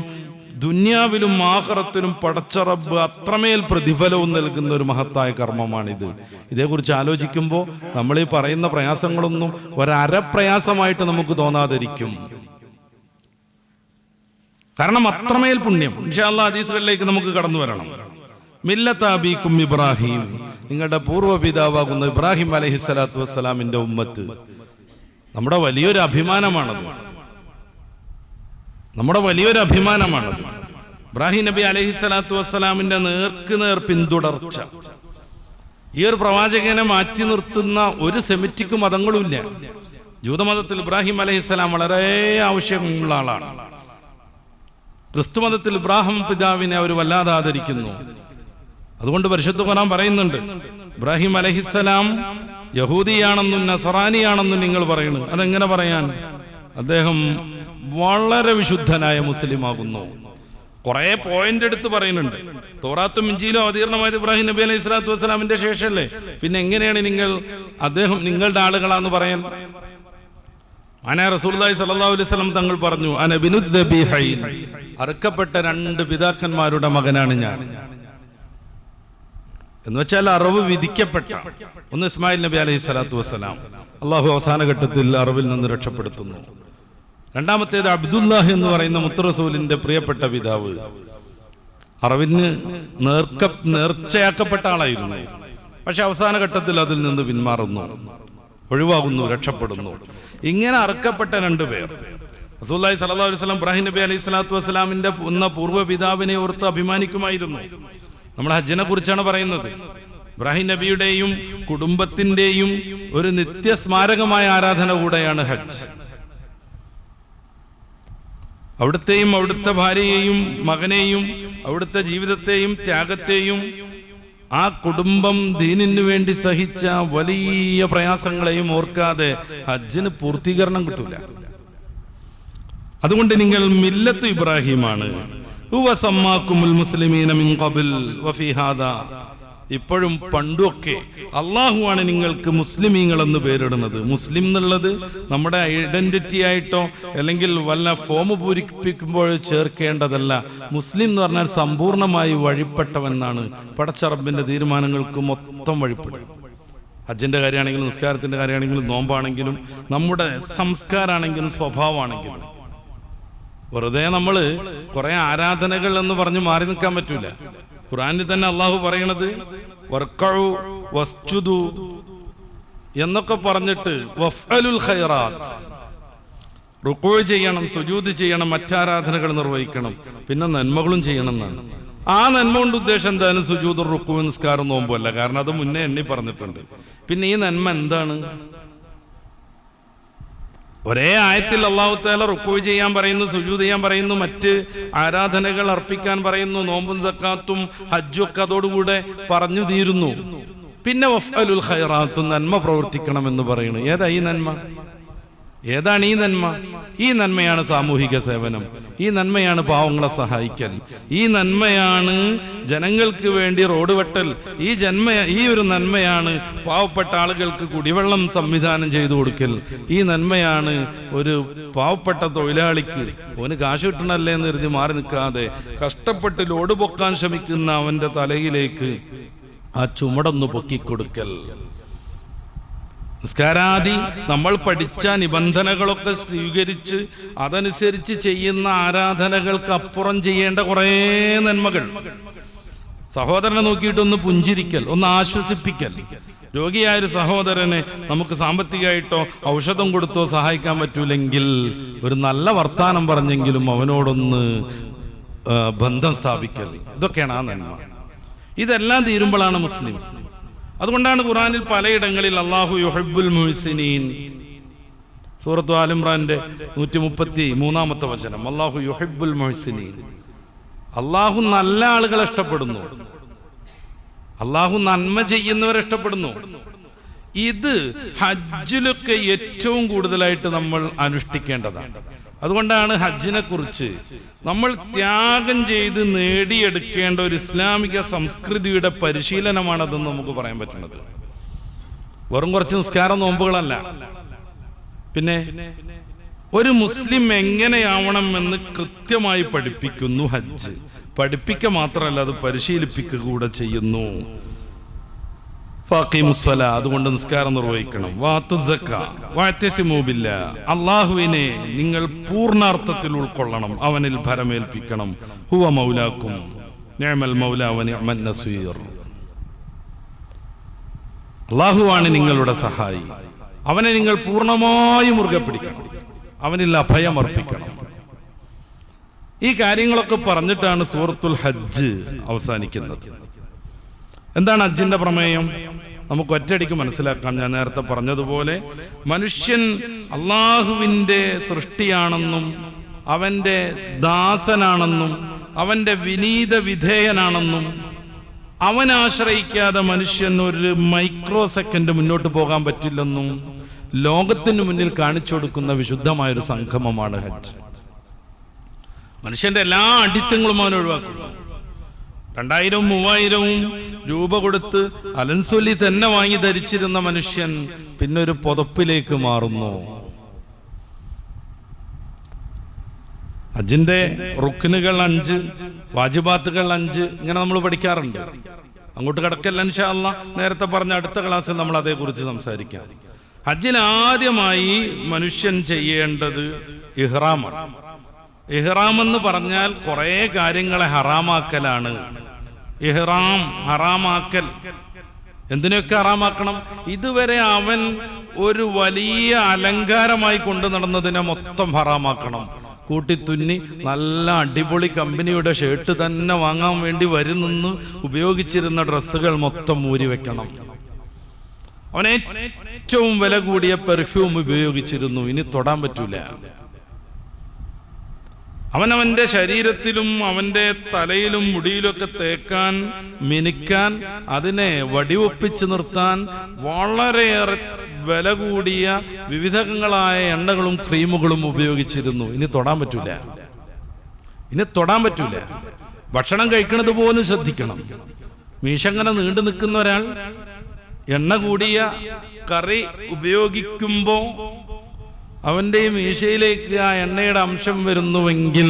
ദുന്യാവിലും ആഖിറത്തിലും പടച്ച റബ്ബ് അത്രമേൽ പ്രതിഫലവും നൽകുന്ന ഒരു മഹത്തായ കർമ്മമാണിത്. ഇതേക്കുറിച്ച് ആലോചിക്കുമ്പോൾ നമ്മൾ ഈ പറയുന്ന പ്രയാസങ്ങളൊന്നും ഒരപ്രയാസമായിട്ട് നമുക്ക് തോന്നാതിരിക്കും. കാരണം അത്രമേൽ പുണ്യം. ഇൻഷാ അല്ലാഹ് ഹദീസുകളിലേക്ക് നമുക്ക് കടന്നു വരണം. മില്ലത അബീക്കും ഇബ്രാഹിം, നിങ്ങളുടെ പൂർവ്വപിതാവാകുന്ന ഇബ്രാഹിം അലൈഹിസ്സലാത്തു വസ്സലാമിന്റെ ഉമ്മത്ത്. നമ്മുടെ വലിയൊരു അഭിമാനമാണത്. ഇബ്രാഹിം നബി അലൈഹിസ്സലാത്തു വസ്സലാമിന്റെ നേർക്കുനേർ പിന്തുടർച്ച. ഈ ഒരു പ്രവാചകനെ മാറ്റി നിർത്തുന്ന ഒരു സെമിറ്റിക് മതങ്ങളുമില്ല. ജൂതമതത്തിൽ ഇബ്രാഹിം അലൈഹിസ്സലാം വളരെ ആവശ്യമുള്ള ആളാണ്. ക്രിസ്തു മതത്തിൽ ഇബ്രാഹിം പിതാവിനെ അവർ വല്ലാതെ ആദരിക്കുന്നു. അതുകൊണ്ട് പരിശുദ്ധ ഖുർആൻ പറയുന്നുണ്ട്, ഇബ്രാഹിം അലൈഹിസ്സലാം യഹൂദിയാണെന്നും നസറാനിയാണെന്നും നിങ്ങൾ പറയുന്നു. അതെങ്ങനെ പറയാൻ? അദ്ദേഹം വളരെ വിശുദ്ധനായ മുസ്ലിം ആകുന്നു. കുറെ പോയിന്റ് എടുത്ത് പറയുന്നുണ്ട്. തൗറാത്തും ഇഞ്ചീലും അവതീർണമായത് ഇബ്രാഹിം നബി അലൈഹി സ്വലാത്തു വസ്സലാമിന്റെ ശേഷമല്ലേ? പിന്നെ എങ്ങനെയാണ് അദ്ദേഹം നിങ്ങളുടെ ആളുകളാന്ന് പറയാൻ? റസൂലുള്ളാഹി സ്വല്ലല്ലാഹു അലൈഹി വസല്ലം തങ്ങൾ പറഞ്ഞു, അന ബിനുദ് ദബീഹൈൻ, അറുക്കപ്പെട്ട 2 പിതാക്കന്മാരുടെ മകനാണ് ഞാൻ. എന്ന് വെച്ചാൽ അറിവ് വിധിക്കപ്പെട്ട ഒന്ന് ഇസ്മായിൽ നബി അലൈഹി സ്വലാത്തു വസ്സലാം, അള്ളാഹു അവസാന ഘട്ടത്തിൽ അറിവിൽ നിന്ന് രക്ഷപ്പെടുത്തുന്നു. രണ്ടാമത്തേത് അബ്ദുല്ലാഹ് എന്ന് പറയുന്ന മുത്തറസൂലിന്റെ പ്രിയപ്പെട്ട പിതാവ്, അറിവിന് നേർച്ചയാക്കപ്പെട്ട ആളായിരുന്നു. പക്ഷെ അവസാന ഘട്ടത്തിൽ അതിൽ നിന്ന് പിന്മാറുന്നു, ഒഴിവാകുന്നു, രക്ഷപ്പെടുന്നു. ഇങ്ങനെ അറുക്കപ്പെട്ട 2 പേർ. റസൂലുള്ളാഹി സ്വല്ലല്ലാഹു അലൈഹി വസല്ലം ഇബ്രാഹിം നബി അലൈഹി സ്വലാത്തു വസ്സലാമിന്റെ പൂർവ്വ പിതാവിനെ ഓർത്ത് അഭിമാനിക്കുമായിരുന്നു. നമ്മൾ ഹജ്ജിനെ കുറിച്ചാണ് പറയുന്നത്. ഇബ്രാഹിം നബിയുടെയും കുടുംബത്തിന്റെയും ഒരു നിത്യസ്മാരകമായ ആരാധന കൂടെയാണ് ഹജ്ജ്. അവിടുത്തെയും അവിടുത്തെ ഭാര്യയെയും മകനെയും അവിടുത്തെ ജീവിതത്തെയും ത്യാഗത്തെയും ആ കുടുംബം ദീനിനു വേണ്ടി സഹിച്ച വലിയ പ്രയാസങ്ങളെയും ഓർക്കാതെ ഹജ്ജിന് പൂർത്തീകരണം കിട്ടൂല. അതുകൊണ്ട് നിങ്ങൾ മില്ലത്ത് ഇബ്രാഹിമാണ്. ഹുവ സമ്മാക്കുമുൽ മുസ്ലിമീന മിൻ ഖബൽ വഫീ ഹാദാ, ഇപ്പോഴും പണ്ടുമൊക്കെ അള്ളാഹുവാണ് നിങ്ങൾക്ക് മുസ്ലിമീങ്ങൾ എന്ന് പേരിടുന്നത്. മുസ്ലിം എന്നുള്ളത് നമ്മുടെ ഐഡന്റിറ്റി ആയിട്ടോ അല്ലെങ്കിൽ വല്ല ഫോം പൂരിപ്പിക്കുമ്പോൾ ചേർക്കേണ്ടതല്ല. മുസ്ലിം എന്ന് പറഞ്ഞാൽ സമ്പൂർണമായി വഴിപ്പെട്ടവനാണ്. പടച്ച റബ്ബിന്റെ തീരുമാനങ്ങൾക്ക് മൊത്തം വഴിപ്പെടുക. ഹജ്ജിന്റെ കാര്യമാണെങ്കിലും നിസ്കാരത്തിന്റെ കാര്യമാണെങ്കിലും നോമ്പാണെങ്കിലും നമ്മുടെ സംസ്കാരമാണെങ്കിലും സ്വഭാവമാണെങ്കിലും വെറുതെ നമ്മൾ കുറെ ആരാധനകൾ എന്ന് പറഞ്ഞ് മാറി നിൽക്കാൻ പറ്റൂല. ഖുർആനിൽ തന്നെ അള്ളാഹു പറയണത് വർക്കഉ വസ്ജുദു എന്നൊക്കെ പറഞ്ഞിട്ട് വഫ്അലുൽ ഖൈറാത്ത്, റുക്കൂ ചെയ്യണം, സുജൂദ് ചെയ്യണം, മറ്റാരാധനകൾ നിർവഹിക്കണം, പിന്നെ നന്മകളും ചെയ്യണം എന്നാണ്. ആ നന്മ കൊണ്ട് ഉദ്ദേശം എന്തായാലും സുജൂദ്, റുക്കൂ, നിസ്കാരം, നോമ്പല്ല. കാരണം അത് മുന്നേ എണ്ണി പറഞ്ഞിട്ടുണ്ട്. പിന്നെ ഈ നന്മ എന്താണ്? ഒരേ ആയത്തിൽ അല്ലാഹു തആല റുക്കൂ ചെയ്യാൻ പറയുന്നു, സുജൂദ് ചെയ്യാൻ പറയുന്നു, മറ്റ് ആരാധനകൾ അർപ്പിക്കാൻ പറയുന്നു, നോമ്പും സക്കാത്തും ഹജ്ജും ഒക്കെ അതോടുകൂടെ പറഞ്ഞു തീരുന്നു. പിന്നെ വഫ്അലുൽ ഖൈറാത്ത്, നന്മ പ്രവർത്തിക്കണമെന്ന് പറയുന്നു. ഏതാ ഈ നന്മ? ഏതാണ് ഈ നന്മ? ഈ നന്മയാണ് സാമൂഹിക സേവനം. ഈ നന്മയാണ് പാവങ്ങളെ സഹായിക്കൽ. ഈ നന്മയാണ് ജനങ്ങൾക്ക് വേണ്ടി റോഡ് വെട്ടൽ. ഈ ഒരു നന്മയാണ് പാവപ്പെട്ട ആളുകൾക്ക് കുടിവെള്ളം സംവിധാനം ചെയ്തു കൊടുക്കൽ. ഈ നന്മയാണ് ഒരു പാവപ്പെട്ട തൊഴിലാളിക്ക് അവന് കാശ് കിട്ടണല്ലേ എന്ന് കരുതി മാറി നിൽക്കാതെ കഷ്ടപ്പെട്ട് ലോഡ് പൊക്കാൻ ശ്രമിക്കുന്ന അവന്റെ തലയിലേക്ക് ആ ചുമടൊന്ന് പൊക്കിക്കൊടുക്കൽ. നിസ്കാരാദി നമ്മൾ പഠിച്ച നിബന്ധനകളൊക്കെ സ്വീകരിച്ച് അതനുസരിച്ച് ചെയ്യുന്ന ആരാധനകൾക്ക് അപ്പുറം ചെയ്യേണ്ട കുറേ നന്മകൾ. സഹോദരനെ നോക്കിയിട്ടൊന്ന് പുഞ്ചിരിക്കൽ, ഒന്ന് ആശ്വസിപ്പിക്കൽ. രോഗിയായൊരു സഹോദരനെ നമുക്ക് സാമ്പത്തികമായിട്ടോ ഔഷധം കൊടുത്തോ സഹായിക്കാൻ പറ്റൂലെങ്കിൽ ഒരു നല്ല വർത്താനം പറഞ്ഞെങ്കിലും അവനോടൊന്ന് ബന്ധം സ്ഥാപിക്കൽ. ഇതൊക്കെയാണ് ആ നന്മ. ഇതെല്ലാം തീരുമ്പോഴാണ് മുസ്ലിം. അതുകൊണ്ടാണ് ഖുർആനിൽ പലയിടങ്ങളിൽ അല്ലാഹു യുഹിബ്ബുൽ മുഹ്സിനീൻ, സൂറത്ത് ആൽ ഇംറാന്റെ 133-ാമത്തെ വചനം, അല്ലാഹു യുഹിബ്ബുൽ മുഹ്സിനീൻ. അള്ളാഹു നല്ല ആളുകളെ ഇഷ്ടപ്പെടുന്നു, അള്ളാഹു നന്മ ചെയ്യുന്നവരെ ഇഷ്ടപ്പെടുന്നു. ഇത് ഹജ്ജിലൊക്കെ ഏറ്റവും കൂടുതലായിട്ട് നമ്മൾ അനുഷ്ഠിക്കേണ്ടതാണ്. അതുകൊണ്ടാണ് ഹജ്ജിനെ കുറിച്ച് നമ്മൾ ത്യാഗം ചെയ്ത് നേടിയെടുക്കേണ്ട ഒരു ഇസ്ലാമിക സംസ്കൃതിയുടെ പരിശീലനമാണതെന്ന് നമുക്ക് പറയാൻ പറ്റുന്നത്. വെറും കുറച്ച് നിസ്കാരം നോമ്പുകളല്ല. പിന്നെ ഒരു മുസ്ലിം എങ്ങനെയാവണമെന്ന് കൃത്യമായി പഠിപ്പിക്കുന്നു ഹജ്ജ്. പഠിപ്പിക്കുക മാത്രമല്ല, അത് പരിശീലിപ്പിക്കുക കൂടെ ചെയ്യുന്നു. ഫാഖിമുസ്സലാ, അതുകൊണ്ട് നിസ്കാരം നിർവഹിക്കണം. വാത്തുസക്ക വഅ്തസിമൂ ബില്ലാഹ്, അല്ലാഹുവിനെ നിങ്ങൾ പൂർണ്ണാർത്ഥത്തിൽ ഉൾക്കൊള്ളണം, അവനിൽ ഭരമേൽപ്പിക്കണം. ഹുവ മൗലാക്കും നിഅമൽ മൗലാ വ നിഅമൻ നസീർ. അല്ലാഹുവാണ് നിങ്ങളുടെ സഹായി, അവനെ നിങ്ങൾ പൂർണ്ണമായും മുറുകെ പിടിക്കണം, അവനിൽ അഭയം അർപ്പിക്കണം. ഈ കാര്യങ്ങളൊക്കെ പറഞ്ഞിട്ടാണ് സൂറത്തുൽ ഹജ്ജ് അവസാനിക്കുന്നത്. എന്താണ് ഹജ്ജിന്റെ പ്രമേയം? നമുക്ക് ഒറ്റയടിക്ക് മനസ്സിലാക്കാം. ഞാൻ നേരത്തെ പറഞ്ഞതുപോലെ മനുഷ്യൻ അള്ളാഹുവിൻ്റെ സൃഷ്ടിയാണെന്നും അവൻ്റെ ദാസനാണെന്നും അവൻ്റെ വിനീത വിധേയനാണെന്നും അവൻ ആശ്രയിക്കാതെ മനുഷ്യൻ ഒരു മൈക്രോ സെക്കൻഡ് മുന്നോട്ട് പോകാൻ പറ്റില്ലെന്നും ലോകത്തിന് മുന്നിൽ കാണിച്ചു കൊടുക്കുന്ന വിശുദ്ധമായൊരു സംഗമമാണ് ഹജ്ജ്. മനുഷ്യന്റെ എല്ലാ അടിത്തങ്ങളും അവൻ ഒഴിവാക്കുന്നു. 2000-3000 രൂപ കൊടുത്ത് അലൻസൊല്ലി തന്നെ വാങ്ങി ധരിച്ചിരുന്ന മനുഷ്യൻ പിന്നെ ഒരു പുതപ്പിലേക്ക് മാറുന്നു. ഹജ്ജിന്റെ റുക്നുകൾ 5, വാജിബാത്തുകൾ 5, ഇങ്ങനെ നമ്മൾ പഠിക്കാറുണ്ട്. അങ്ങോട്ട് കിടക്കല്ല, ഇൻഷാ അല്ലാഹ് നേരത്തെ പറഞ്ഞ അടുത്ത ക്ലാസ്സിൽ നമ്മൾ അതേക്കുറിച്ച് സംസാരിക്കാം. ഹജ്ജിൽ ആദ്യമായി മനുഷ്യൻ ചെയ്യേണ്ടത് ഇഹ്റാമാണ്. ഇഹ്റാം എന്ന് പറഞ്ഞാൽ കുറെ കാര്യങ്ങളെ ഹറാമാക്കലാണ്. ഇഹ്റാം ഹറാമാക്കൽ. എന്തിനൊക്കെ ഹറാമാക്കണം? ഇതുവരെ അവൻ ഒരു വലിയ അലങ്കാരമായി കൊണ്ടു നടന്നതിനെ മൊത്തം ഹറാമാക്കണം. കൂട്ടിത്തുന്നി നല്ല അടിപൊളി കമ്പനിയുടെ ഷർട്ട് തന്നെ വാങ്ങാൻ വേണ്ടി വരുന്നെന്ന് ഉപയോഗിച്ചിരുന്ന ഡ്രസ്സുകൾ മൊത്തം ഊരി വെക്കണം. അവൻ ഏറ്റവും വില കൂടിയ പെർഫ്യൂം ഉപയോഗിച്ചിരുന്നു, ഇനി തൊടാൻ പറ്റൂല. അവനവന്റെ ശരീരത്തിലും അവന്റെ തലയിലും മുടിയിലൊക്കെ തേക്കാൻ, മിനുക്കാൻ, അതിനെ വടിവൊപ്പിച്ച് നിർത്താൻ വളരെയേറെ വില കൂടിയ വിവിധങ്ങളായ എണ്ണകളും ക്രീമുകളും ഉപയോഗിച്ചിരുന്നു. ഇനി തൊടാൻ പറ്റൂല, ഇനി തൊടാൻ പറ്റൂല. ഭക്ഷണം കഴിക്കുന്നത് പോലും ശ്രദ്ധിക്കണം. മീശങ്ങനെ നീണ്ടു നിൽക്കുന്ന ഒരാൾ എണ്ണ കൂടിയ കറി ഉപയോഗിക്കുമ്പോ അവന്റെ മീശയിലേക്ക് ആ എണ്ണയുടെ അംശം വരുന്നുവെങ്കിൽ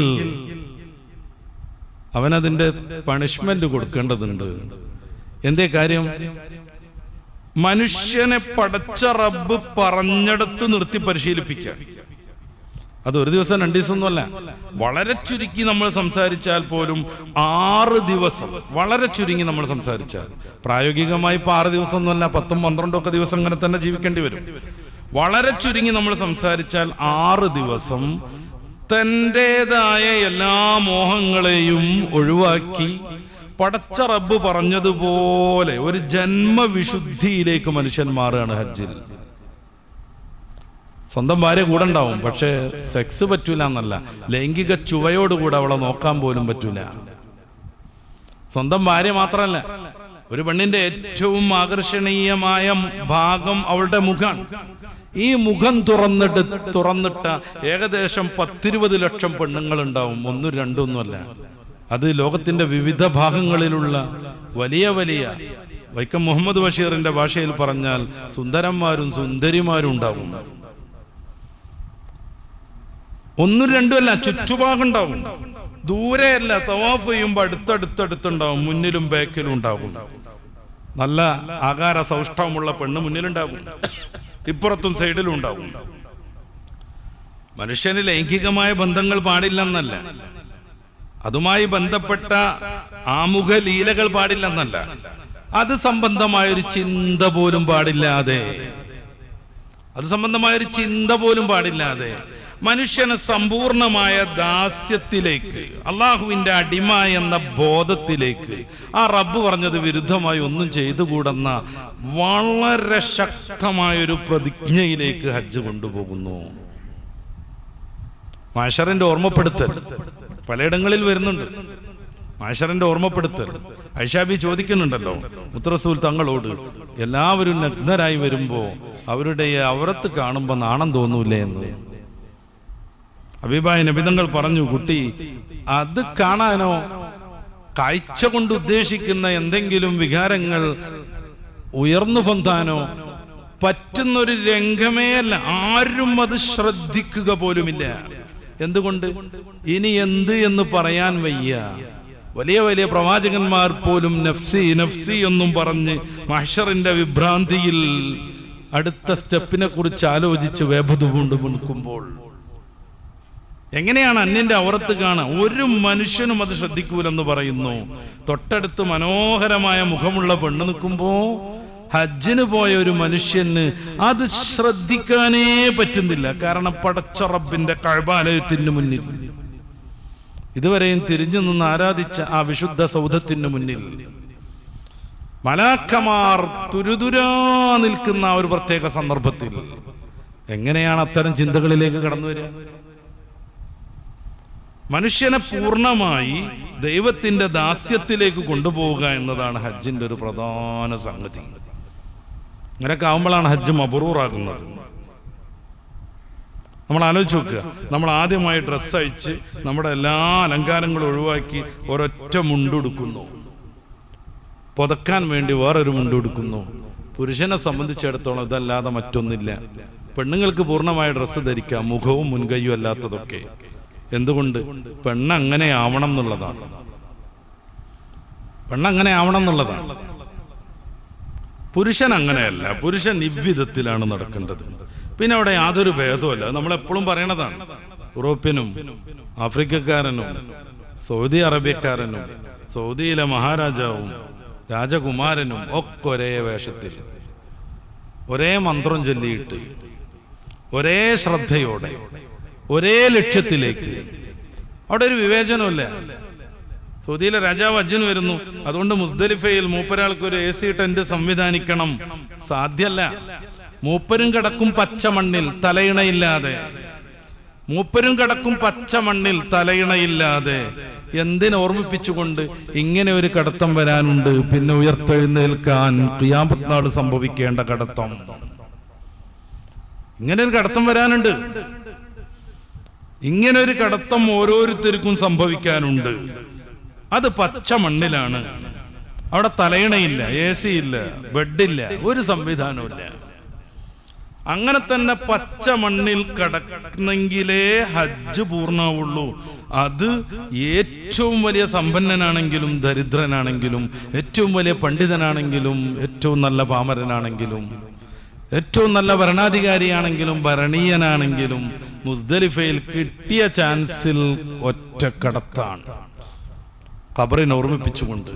അവനതിന്റെ പണിഷ്മെന്റ് കൊടുക്കേണ്ടതുണ്ട്. എന്തേ കാര്യം? മനുഷ്യനെ പടച്ച റബ്ബ് പറഞ്ഞെടുത്ത് നിർത്തി പരിശീലിപ്പിക്കുക. അത് ഒരു ദിവസം 2 ദിവസം ഒന്നുമല്ല. വളരെ ചുരുക്കി നമ്മൾ സംസാരിച്ചാൽ പോലും 6 ദിവസം, വളരെ ചുരുങ്ങി നമ്മൾ സംസാരിച്ചാൽ, പ്രായോഗികമായി ഇപ്പൊ 6 ദിവസം ഒന്നുമല്ല, 10-12 ദിവസം അങ്ങനെ തന്നെ ജീവിക്കേണ്ടി വരും. വളരെ ചുരുങ്ങി നമ്മൾ സംസാരിച്ചാൽ 6 ദിവസം തൻ്റെതായ എല്ലാ മോഹങ്ങളെയും ഒഴിവാക്കി പടച്ച റബ്ബ് പറഞ്ഞതുപോലെ ഒരു ജന്മവിശുദ്ധിയിലേക്ക് മനുഷ്യൻ മാറുകയാണ് ഹജ്ജിൽ. സ്വന്തം ഭാര്യ കൂടെ ഉണ്ടാവും, പക്ഷെ സെക്സ് പറ്റൂല എന്നല്ല, ലൈംഗിക ചുവയോടുകൂടെ അവളെ നോക്കാൻ പോലും പറ്റൂല. സ്വന്തം ഭാര്യ മാത്രമല്ല, ഒരു പെണ്ണിന്റെ ഏറ്റവും ആകർഷണീയമായ ഭാഗം അവളുടെ മുഖമാണ്. ഈ മുഖം തുറന്നിട്ട ഏകദേശം 10-20 ലക്ഷം പെണ്ണുങ്ങൾ ഉണ്ടാവും, 1-2 ഒന്നുമല്ല. അത് ലോകത്തിന്റെ വിവിധ ഭാഗങ്ങളിലുള്ള വലിയ വലിയ, വൈക്കം മുഹമ്മദ് ബഷീറിന്റെ ഭാഷയിൽ പറഞ്ഞാൽ സുന്ദരന്മാരും സുന്ദരിമാരും ഉണ്ടാവും. 1-2 അല്ല, ചുറ്റുഭാഗം ഉണ്ടാവും. ദൂരെയല്ല, തവാഫ് ചെയ്യുമ്പോൾ അടുത്തടുത്തടുത്തുണ്ടാവും, മുന്നിലും ബാക്കിലും ഉണ്ടാവും. നല്ല ആകാര സൗഷ്ഠവമുള്ള പെണ്ണ് മുന്നിലുണ്ടാവും, ഇപ്പുറത്തും സൈഡിലും ഉണ്ടാവും. മനുഷ്യന് ലൈംഗികമായ ബന്ധങ്ങൾ പാടില്ലെന്നല്ല, അതുമായി ബന്ധപ്പെട്ട ആമുഖ ലീലകൾ പാടില്ലെന്നല്ല, അത് സംബന്ധമായൊരു ചിന്ത പോലും പാടില്ലാതെ മനുഷ്യനെ സമ്പൂർണമായ ദാസ്യത്തിലേക്ക്, അള്ളാഹുവിൻ്റെ അടിമ എന്ന ബോധത്തിലേക്ക് ആ റബ്ബ് പറഞ്ഞത് വിരുദ്ധമായി ഒന്നും ചെയ്തുകൂടെന്ന വളരെ ശക്തമായൊരു പ്രതിജ്ഞയിലേക്ക് ഹജ്ജ് കൊണ്ടുപോകുന്നു. മഹ്ശറിന്റെ ഓർമ്മപ്പെടുത്തൽ പലയിടങ്ങളിൽ വരുന്നുണ്ട്. മഹ്ശറിന്റെ ഓർമ്മപ്പെടുത്തൽ. ഐഷാബി ചോദിക്കുന്നുണ്ടല്ലോ മുത്തറസൂൽ തങ്ങളോട്, എല്ലാവരും നഗ്നരായി വരുമ്പോ അവരുടെ ഔറത്ത് കാണുമ്പോ നാണം തോന്നൂലേ എന്ന്. ഹബീബായ നബി തങ്ങൾ പറഞ്ഞു, കുട്ടി, അത് കാണാനോ കാഴ്ച കൊണ്ട് ഉദ്ദേശിക്കുന്ന എന്തെങ്കിലും വികാരങ്ങൾ ഉയർന്നു പൊന്താനോ പറ്റുന്നൊരു രംഗമേ അല്ല. ആരും അത് ശ്രദ്ധിക്കുക പോലുമില്ല. എന്തുകൊണ്ട്? ഇനി എന്ത് എന്ന് പറയാൻ വയ്യ. വലിയ വലിയ പ്രവാചകന്മാർ പോലും നഫ്സി നഫ്സി എന്നും പറഞ്ഞ് മഹ്ശറിന്റെ വിഭ്രാന്തിയിൽ അടുത്ത സ്റ്റെപ്പിനെ കുറിച്ച് ആലോചിച്ച് വേപതു കൊണ്ട് നിൽക്കുമ്പോൾ എങ്ങനെയാണ് അന്യന്റെ ഔറത്ത് കാണാൻ? ഒരു മനുഷ്യനും അത് ശ്രദ്ധിക്കൂലെന്ന് പറയുന്നു. തൊട്ടടുത്ത് മനോഹരമായ മുഖമുള്ള പെണ്ണ് നിൽക്കുമ്പോ ഹജ്ജിന് പോയ ഒരു മനുഷ്യന് അത് ശ്രദ്ധിക്കാനേ പറ്റുന്നില്ല. കാരണം പടച്ച റബ്ബിന്റെ കഅബാലയത്തിന് മുന്നിൽ ഇതുവരെയും തിരിഞ്ഞു നിന്ന് ആരാധിച്ച ആ വിശുദ്ധ സൗധത്തിന് മുന്നിൽ മലാക്കമാർ തുരുതുരാ നിൽക്കുന്ന ഒരു പ്രത്യേക സന്ദർഭത്തിൽ എങ്ങനെയാണ് അത്തരം ചിന്തകളിലേക്ക് കടന്നു വരിക? മനുഷ്യനെ പൂർണ്ണമായി ദൈവത്തിന്റെ ദാസ്യത്തിലേക്ക് കൊണ്ടുപോവുക എന്നതാണ് ഹജ്ജിന്റെ ഒരു പ്രധാന സംഗതി. അങ്ങനെയൊക്കെ ആവുമ്പോഴാണ് ഹജ്ജ് മബ്റൂറാകുന്നത്. നമ്മൾ ആലോചിച്ച് നോക്കുക. നമ്മൾ ആദ്യമായി ഡ്രസ്സ് അഴിച്ച് നമ്മുടെ എല്ലാ അലങ്കാരങ്ങളും ഒഴിവാക്കി ഒരൊറ്റ മുണ്ടെടുക്കുന്നു. പുതക്കാൻ വേണ്ടി വേറൊരു മുണ്ടെടുക്കുന്നു. പുരുഷനെ സംബന്ധിച്ചിടത്തോളം ഇതല്ലാതെ മറ്റൊന്നില്ല. പെണ്ണുങ്ങൾക്ക് പൂർണ്ണമായ ഡ്രസ്സ് ധരിക്കാം, മുഖവും മുൻകൈയും അല്ലാത്തതൊക്കെ. എന്തുകൊണ്ട്? പെണ്ണങ്ങനെ ആവണം എന്നുള്ളതാണ്. പെണ്ണങ്ങനെ ആവണം എന്നുള്ളതാണ്. പുരുഷൻ അങ്ങനെയല്ല. പുരുഷൻ ഇவ்விധത്തിലാണ് നടക്കേണ്ടത്. പിന്നെ അവിടെ യാതൊരു ഭേദവുമല്ല. നമ്മളെപ്പോഴും പറയണതാണ്. യൂറോപ്യനും ആഫ്രിക്കക്കാരനും സൗദി അറേബ്യക്കാരനും സൗദിയിലെ മഹാരാജാവും രാജകുമാരനും ഒക്കെ ഒരേ വേഷത്തിൽ, ഒരേ മന്ത്രം ചൊല്ലിയിട്ട്, ഒരേ ശ്രദ്ധയോടെ, ഒരേ ലക്ഷ്യത്തിലേക്ക്. അവിടെ ഒരു വിവേചനമില്ല. സൗദിയിലെ രാജാവ് ഹജ്ജിന് വരുന്നു, അതുകൊണ്ട് മുസ്ദലിഫയിൽ മൂപ്പരാൾക്ക് ഒരു AC ടെന്റ് സംവിധാനിക്കണം. സാധ്യല്ല. മൂപ്പരും കിടക്കും പച്ചമണ്ണിൽ തലയിണയില്ലാതെ. മൂപ്പരും കിടക്കും പച്ചമണ്ണിൽ തലയിണയില്ലാതെ. എന്തിനോർമ്മിപ്പിച്ചുകൊണ്ട് ഇങ്ങനെ ഒരു കടത്തം വരാനുണ്ട്. പിന്നെ ഉയർത്തെഴുന്നേൽക്കാൻ ഖിയാമത്ത് നാൾ സംഭവിക്കേണ്ട കടത്തം. ഇങ്ങനെ ഒരു കടത്തം വരാനുണ്ട്. ഇങ്ങനെ ഒരു കടത്തം ഓരോരുത്തർക്കും സംഭവിക്കാനുണ്ട്. അത് പച്ച മണ്ണിലാണ്. അവിടെ തലയിണയില്ല, AC ഇല്ല, ബെഡില്ല, ഒരു സംവിധാനവും ഇല്ല. അങ്ങനെ തന്നെ പച്ച മണ്ണിൽ കിടക്കുന്നെങ്കിലേ ഹജ്ജ് പൂർണ്ണമാവുള്ളൂ. അത് ഏറ്റവും വലിയ സമ്പന്നനാണെങ്കിലും ദരിദ്രനാണെങ്കിലും, ഏറ്റവും വലിയ പണ്ഡിതനാണെങ്കിലും, ഏറ്റവും നല്ല പാമരനാണെങ്കിലും, ഏറ്റവും നല്ല ഭരണാധികാരിയാണെങ്കിലും ഭരണീയനാണെങ്കിലും മുസ്ദലിഫയിൽ കിട്ടിയ ചാൻസിൽ ഒറ്റ കടത്താണ്. ഖബറിനെ ഓർമ്മിപ്പിച്ചുകൊണ്ട്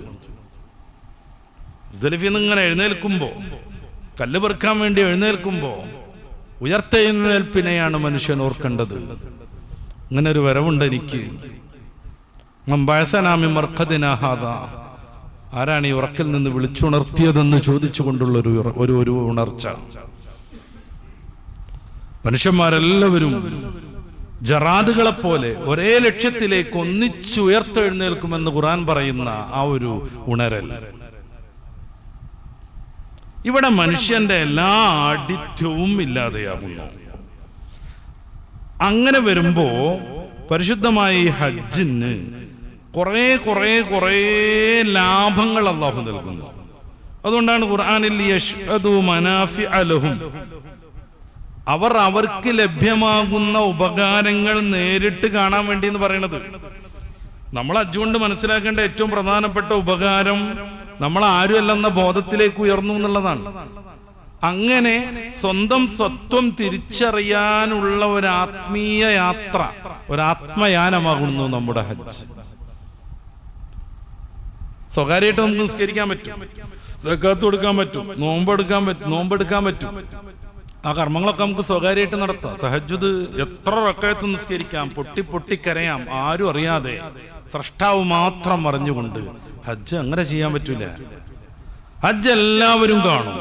മുസ്ദലിഫിൽ നിന്ന് ഇങ്ങനെ എഴുന്നേൽക്കുമ്പോ, കല്ല് പെറുക്കാൻ വേണ്ടി എഴുന്നേൽക്കുമ്പോ ഉയർത്തെഴുന്നേൽപ്പിനെയാണ് മനുഷ്യൻ ഓർക്കേണ്ടത്. ഇങ്ങനെ ഒരു വരവുണ്ട് എനിക്ക്. ആരാണ് ഈ ഉറക്കിൽ നിന്ന് വിളിച്ചുണർത്തിയതെന്ന് ചോദിച്ചുകൊണ്ടുള്ള ഒരു ഉണർച്ച. മനുഷ്യന്മാരെല്ലാവരും ജറാദുകളെപ്പോലെ ഒരേ ലക്ഷ്യത്തിലേക്ക് ഒന്നിച്ചുയർത്തെഴുന്നേൽക്കുമെന്ന് ഖുർആൻ പറയുന്ന ആ ഒരു ഉണരൽ. ഇവിടെ മനുഷ്യന്റെ എല്ലാ ആഢ്യത്വവും ഇല്ലാതെയാകുന്നു. അങ്ങനെ വരുമ്പോ പരിശുദ്ധമായ ഹജ്ജിന് കുറേ കുറേ കുറേ ലാഭങ്ങൾ അല്ലാഹു നൽകുന്നു. അതുകൊണ്ടാണ് ഖുർആനിൽ യശ്ഹദു മനാഫിഅ ലഹും, അവർ അവർക്ക് ലഭ്യമാകുന്ന ഉപകാരങ്ങൾ നേരിട്ട് കാണാൻ വേണ്ടി എന്ന് പറയുന്നത്. നമ്മൾ ഹജ്ജ് കൊണ്ട് മനസ്സിലാക്കേണ്ട ഏറ്റവും പ്രധാനപ്പെട്ട ഉപകാരം നമ്മൾ ആരുമല്ലെന്ന ബോധത്തിലേക്ക് ഉയർന്നു എന്നുള്ളതാണ്. അങ്ങനെ സ്വന്തം സ്വത്വം തിരിച്ചറിയാനുള്ള ഒരു ആത്മീയ യാത്ര, ഒരാത്മയാനമാകുന്നു നമ്മുടെ ഹജ്ജ്. സ്വകാര്യമായിട്ട് നമുക്ക് നിസ്കരിക്കാൻ പറ്റും, സക്കാത്ത് കൊടുക്കാൻ പറ്റും, നോമ്പെടുക്കാൻ പറ്റും, ആ കർമ്മങ്ങളൊക്കെ നമുക്ക് സ്വകാര്യമായിട്ട് നടത്താം. തഹജ്ജുദ് എത്ര റക്അത്ത് നിസ്കരിക്കാം, പൊട്ടിക്കരയാം, ആരും അറിയാതെ, സ്രഷ്ടാവ് മാത്രം അറിഞ്ഞുകൊണ്ട്. ഹജ്ജ് അങ്ങനെ ചെയ്യാൻ പറ്റൂല. ഹജ്ജ് എല്ലാവരും കാണും.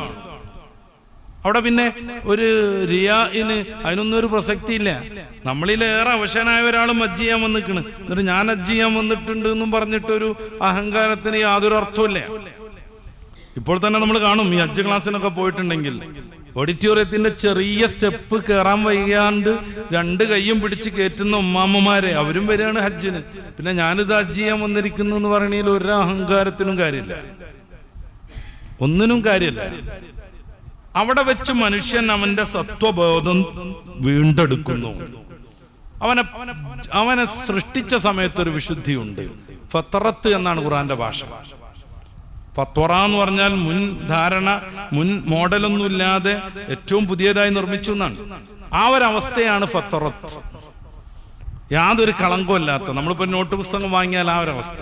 അവിടെ പിന്നെ ഒരു റിയാഇന് അതിനൊന്നും ഒരു പ്രസക്തിയില്ല. നമ്മളിലേറെ അവശനായ ഒരാളും ഹജ്ജ് ചെയ്യാൻ വന്നിക്കണ്, എന്നിട്ട് ഞാൻ ഹജ്ജ് ചെയ്യാൻ വന്നിട്ടുണ്ട് എന്നും പറഞ്ഞിട്ടൊരു അഹങ്കാരത്തിന് യാതൊരു അർത്ഥമില്ല. ഇപ്പോൾ തന്നെ നമ്മൾ കാണും, ഈ ഹജ്ജ് ക്ലാസ്സിനൊക്കെ പോയിട്ടുണ്ടെങ്കിൽ ഓഡിറ്റോറിയത്തിന്റെ ചെറിയ സ്റ്റെപ്പ് കയറാൻ വയ്യാണ്ട് 2 കൈയും പിടിച്ച് കയറ്റുന്ന ഉമ്മാമ്മമാരെ, അവരും വരികയാണ് ഹജ്ജിന്. പിന്നെ ഞാനിത് ഹജ്ജ് ചെയ്യാൻ വന്നിരിക്കുന്നു എന്ന് പറയണതിൽ ഒരു അഹങ്കാരത്തിനും കാര്യമില്ല, ഒന്നിനും കാര്യമില്ല. അവിടെ വെച്ച് മനുഷ്യൻ അവന്റെ സത്വബോധം വീണ്ടെടുക്കുന്നു. അവനെ സൃഷ്ടിച്ച സമയത്തൊരു വിശുദ്ധിയുണ്ട്. ഫത്രത്ത് എന്നാണ് ഖുർആന്റെ ഭാഷ. ഫത്വറ എന്ന് പറഞ്ഞാൽ മുൻ ധാരണ, മുൻ മോഡലൊന്നും ഇല്ലാതെ ഏറ്റവും പുതിയതായി നിർമ്മിച്ചു എന്നാണ്. ആ ഒരവസ്ഥയാണ് ഫത്രത്ത്. യാതൊരു കളങ്കമില്ലാത്ത. നമ്മളിപ്പോൾ നോട്ട് പുസ്തകം വാങ്ങിയാൽ ആ ഒരവസ്ഥ.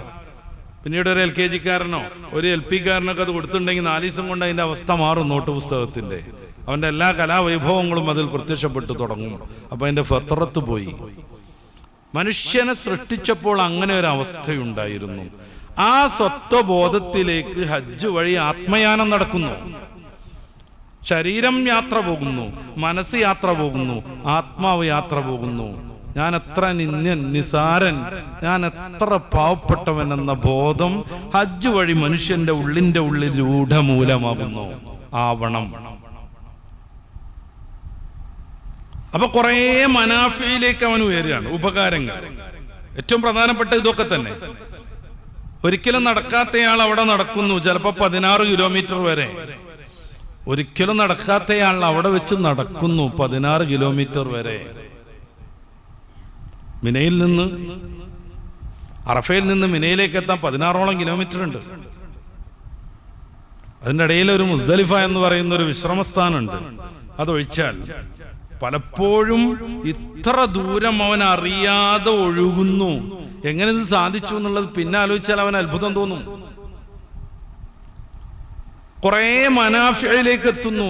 പിന്നീട് ഒരു LKG-കാരനോ ഒരു LP-കാരനൊക്കെ അത് കൊടുത്തിട്ടുണ്ടെങ്കിൽ 4 ദിവസം കൊണ്ട് അതിൻ്റെ അവസ്ഥ മാറും. നോട്ട് പുസ്തകത്തിൻ്റെ അവൻ്റെ എല്ലാ കലാവൈഭവങ്ങളും അതിൽ പ്രത്യക്ഷപ്പെട്ടു തുടങ്ങും. അപ്പം അതിൻ്റെ ഫത്രത്ത് പോയി. മനുഷ്യനെ സൃഷ്ടിച്ചപ്പോൾ അങ്ങനെ ഒരു അവസ്ഥയുണ്ടായിരുന്നു. ആ സ്വത്വബോധത്തിലേക്ക് ഹജ്ജ് വഴി ആത്മയാനം നടക്കുന്നു. ശരീരം യാത്ര പോകുന്നു, മനസ്സ് യാത്ര പോകുന്നു, ആത്മാവ് യാത്ര പോകുന്നു. ഞാൻ എത്ര നിസാരൻ, ഞാൻ എത്ര പാവപ്പെട്ടവൻ എന്ന ബോധം ഹജ്ജ് വഴി മനുഷ്യന്റെ ഉള്ളിന്റെ ഉള്ളിൽ രൂഢമൂലമാകുന്നു. ആവണം. അപ്പൊ കുറേ മനാഫിയിലേക്ക് അവൻ ഉയരുകയാണ്. ഉപകാരങ്ങൾ ഏറ്റവും പ്രധാനപ്പെട്ട ഇതൊക്കെ തന്നെ. ഒരിക്കലും നടക്കാത്തയാൾ അവിടെ നടക്കുന്നു, ചിലപ്പോൾ 16 കിലോമീറ്റർ വരെ. ഒരിക്കലും നടക്കാത്തയാൾ അവിടെ വെച്ച് നടക്കുന്നു 16 കിലോമീറ്റർ വരെ. മിനയിൽ നിന്ന്, അറഫയിൽ നിന്ന് മിനയിലേക്ക് എത്താൻ 16ഓളം കിലോമീറ്റർ ഉണ്ട്. അതിൻ്റെ ഇടയിൽ ഒരു മുസ്ദലിഫ എന്ന് പറയുന്ന ഒരു വിശ്രമസ്ഥാനുണ്ട്. അതൊഴിച്ചാൽ പലപ്പോഴും ഇത്ര ദൂരം അവൻ അറിയാതെ ഒഴുകുന്നു. എങ്ങനെ ഇത് സാധിച്ചു എന്നുള്ളത് പിന്നെ ആലോചിച്ചാൽ അവൻ അത്ഭുതം തോന്നും. കുറേ മനാഫിയിലേക്ക് എത്തുന്നു.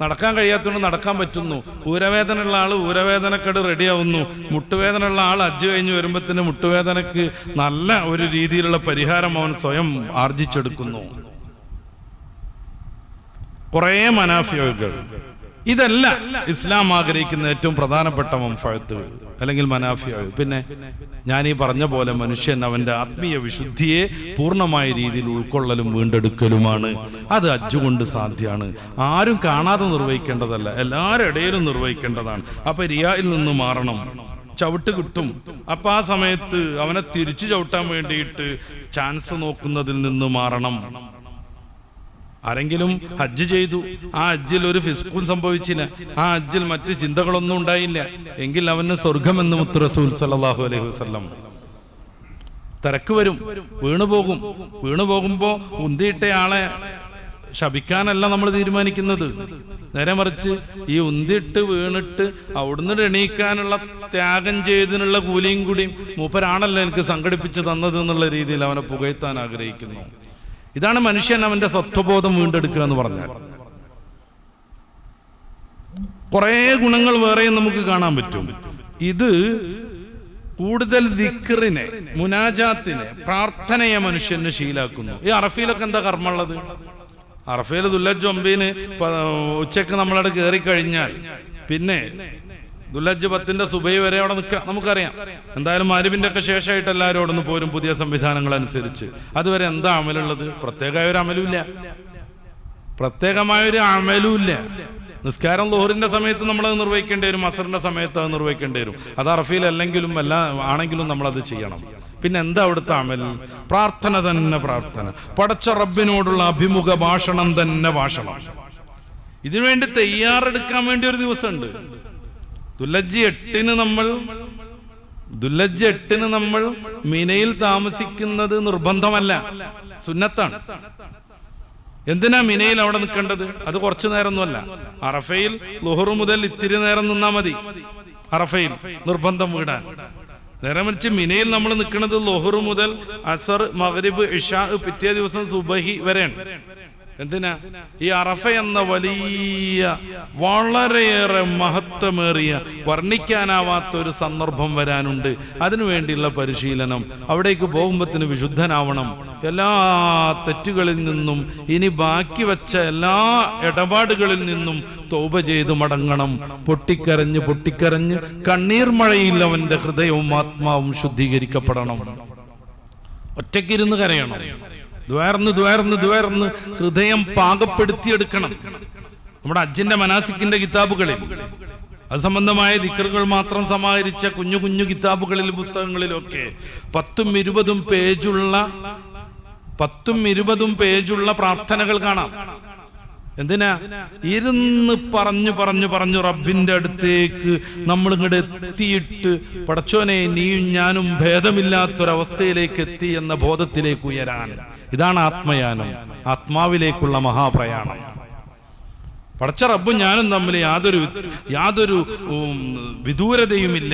നടക്കാൻ കഴിയാത്തതുകൊണ്ട് നടക്കാൻ പറ്റുന്നു. ഊരവേദന ഉള്ള ആൾ ഊരവേദനക്കട് റെഡിയാവുന്നു. മുട്ടുവേദന ഉള്ള ആൾ ഹജ്ജ് കഴിഞ്ഞ് വരുമ്പോഴത്തേന് മുട്ടുവേദനക്ക് നല്ല ഒരു രീതിയിലുള്ള പരിഹാരം അവൻ സ്വയം ആർജിച്ചെടുക്കുന്നു. കുറേ മനാഫികൾ. ഇതല്ല ഇസ്ലാം ആഗ്രഹിക്കുന്ന ഏറ്റവും പ്രധാനപ്പെട്ട മൻഫഅത്ത് അല്ലെങ്കിൽ മനാഫിയ. പിന്നെ ഞാൻ ഈ പറഞ്ഞ പോലെ മനുഷ്യൻ അവന്റെ ആത്മീയ വിശുദ്ധിയെ പൂർണ്ണമായ രീതിയിൽ ഉൾക്കൊള്ളലും വീണ്ടെടുക്കലുമാണ്. അത് ഹജ്ജ് കൊണ്ട് സാധ്യമാണ്. ആരും കാണാതെ നിർവഹിക്കേണ്ടതല്ല, എല്ലാവരുടെ ഇടയിലും നിർവഹിക്കേണ്ടതാണ്. അപ്പൊ റിയായിൽ നിന്ന് മാറണം. ചവിട്ട് കിട്ടും. അപ്പൊ ആ സമയത്ത് അവനെ തിരിച്ചു ചവിട്ടാൻ വേണ്ടിയിട്ട് ചാൻസ് നോക്കുന്നതിൽ നിന്ന് മാറണം. ആരെങ്കിലും ഹജ്ജ് ചെയ്തു, ആ ഹജ്ജിൽ ഒരു ഫിസ്കും സംഭവിച്ചില്ല, ആ ഹജ്ജിൽ മറ്റ് ചിന്തകളൊന്നും ഉണ്ടായില്ല എങ്കിൽ അവന് സ്വർഗമെന്ന് മുത്ത് റസൂൽ സല്ലല്ലാഹു അലൈഹി വസല്ലം. തിരക്ക് വരും, വീണുപോകും. വീണുപോകുമ്പോ ഉന്തിയിട്ടയാളെ ശപിക്കാനല്ല നമ്മൾ തീരുമാനിക്കുന്നത്. നേരെ മറിച്ച് ഈ ഉന്തിട്ട് വീണിട്ട് അവിടുന്ന് എണീക്കാനുള്ള ത്യാഗം ചെയ്തതിനുള്ള കൂലിയും കൂടിയും മൂപ്പരാണല്ലോ എനിക്ക് സംഘടിപ്പിച്ച് തന്നത് എന്നുള്ള രീതിയിൽ അവനെ പുകഴ്ത്താൻ ആഗ്രഹിക്കുന്നു. ഇതാണ് മനുഷ്യൻ അവന്റെ സത്വബോധം വീണ്ടെടുക്കുക എന്ന് പറഞ്ഞാൽ. കുറേ ഗുണങ്ങൾ വേറെയും നമുക്ക് കാണാൻ പറ്റും. ഇത് കൂടുതൽ ദിക്റിനെ, മുനാജാത്തിനെ, പ്രാർത്ഥനയെ മനുഷ്യന് ശീലാക്കുന്നു. ഈ അറഫയിലൊക്കെ എന്താ കർമ്മമുള്ളത്? അറഫയിൽ ദുൽഹജ്ജ് 9 ഉച്ചക്ക് നമ്മളവിടെ കയറി കഴിഞ്ഞാൽ പിന്നെ ദുൽഹജ്ജ് 10 സുബഹി വരെ അവിടെ നിൽക്കാം. നമുക്കറിയാം എന്തായാലും മഗ്‌രിബിന്റെ ഒക്കെ ശേഷമായിട്ട് എല്ലാവരും അവിടെ നിന്ന് പോരും, പുതിയ സംവിധാനങ്ങൾ അനുസരിച്ച്. അതുവരെ എന്താ അമലുള്ളത്? പ്രത്യേകമായൊരു അമലുമില്ല. പ്രത്യേകമായൊരു അമലുമില്ല. നിസ്കാരം ളുഹറിന്റെ സമയത്ത് നമ്മളത് നിർവഹിക്കേണ്ടി വരും, അസറിന്റെ സമയത്ത് അത് നിർവഹിക്കേണ്ടി വരും. അത് അറഫയിൽ അല്ലെങ്കിലും ആണെങ്കിലും നമ്മളത് ചെയ്യണം. പിന്നെ എന്താ അവിടുത്തെ അമൽ? പ്രാർത്ഥന തന്നെ പ്രാർത്ഥന. പടച്ച റബ്ബിനോടുള്ള അഭിമുഖ ഭാഷണം തന്നെ ഭാഷണം. ഇതിനുവേണ്ടി തയ്യാറെടുക്കാൻ വേണ്ടി ഒരു ദിവസമുണ്ട്. ദുൽഹജ്ജ് 8 നമ്മൾ മിനയിൽ താമസിക്കുന്നത് നിർബന്ധമല്ല, സുന്നത്താണ്. എന്തിനാ മിനയിൽ അവിടെ നിൽക്കേണ്ടത്? അത് കുറച്ചു നേരമൊന്നുമല്ല. അറഫയിൽ ളുഹർ മുതൽ ഇത്തിരി നേരം നിന്നാ മതി. അറഫയിൽ നിർബന്ധം വീടാൻ. നേരെ മറിച്ച് മിനയിൽ നമ്മൾ നിൽക്കുന്നത് ളുഹർ മുതൽ അസർ, മഗ്രിബ്, ഇശാ, പിറ്റേ ദിവസം സുബഹി വരെയാണ്. എന്തിനാ? ഈ അറഫ എന്ന വലിയ വളരെയേറെ മഹത്വമേറിയ വർണ്ണിക്കാനാവാത്ത ഒരു സന്ദർഭം വരാനുണ്ട്. അതിനുവേണ്ടിയുള്ള പരിശീലനം. അവിടേക്ക് പോകുമ്പത്തിന് വിശുദ്ധനാവണം. എല്ലാ തെറ്റുകളിൽ നിന്നും, ഇനി ബാക്കി വെച്ച എല്ലാ ഇടപാടുകളിൽ നിന്നും തൗബ ചെയ്ത് മടങ്ങണം. പൊട്ടിക്കരഞ്ഞ് കണ്ണീർ മഴയിൽ അവന്റെ ഹൃദയവും ആത്മാവും ശുദ്ധീകരിക്കപ്പെടണം. ഒറ്റയ്ക്കിരുന്ന് കരയണം. ദ്വാർന്ന് ഹൃദയം പാകപ്പെടുത്തിയെടുക്കണം. നമ്മുടെ ഹജ്ജിന്റെ മനാസിക്കിന്റെ കിതാബുകളിൽ അത് സംബന്ധമായ ദിക്റുകൾ മാത്രം സമാഹരിച്ച കുഞ്ഞു കുഞ്ഞു കിതാബുകളിൽ, പുസ്തകങ്ങളിലൊക്കെ 10-20 പേജുള്ള പ്രാർത്ഥനകൾ കാണാം. എന്തിനാ? ഇരുന്ന് പറഞ്ഞു റബ്ബിന്റെ അടുത്തേക്ക് നമ്മൾ ഇങ്ങോട്ട് എത്തിയിട്ട്, പടച്ചോനെ നീയും ഞാനും ഭേദമില്ലാത്തൊരവസ്ഥയിലേക്ക് എത്തി എന്ന ബോധത്തിലേക്ക് ഉയരാൻ. ഇതാണ് ആത്മയാനം, ആത്മാവിലേക്കുള്ള മഹാപ്രയാണം. പടച്ച റബ്ബും ഞാനും തമ്മിൽ യാതൊരു വിദൂരതയുമില്ല.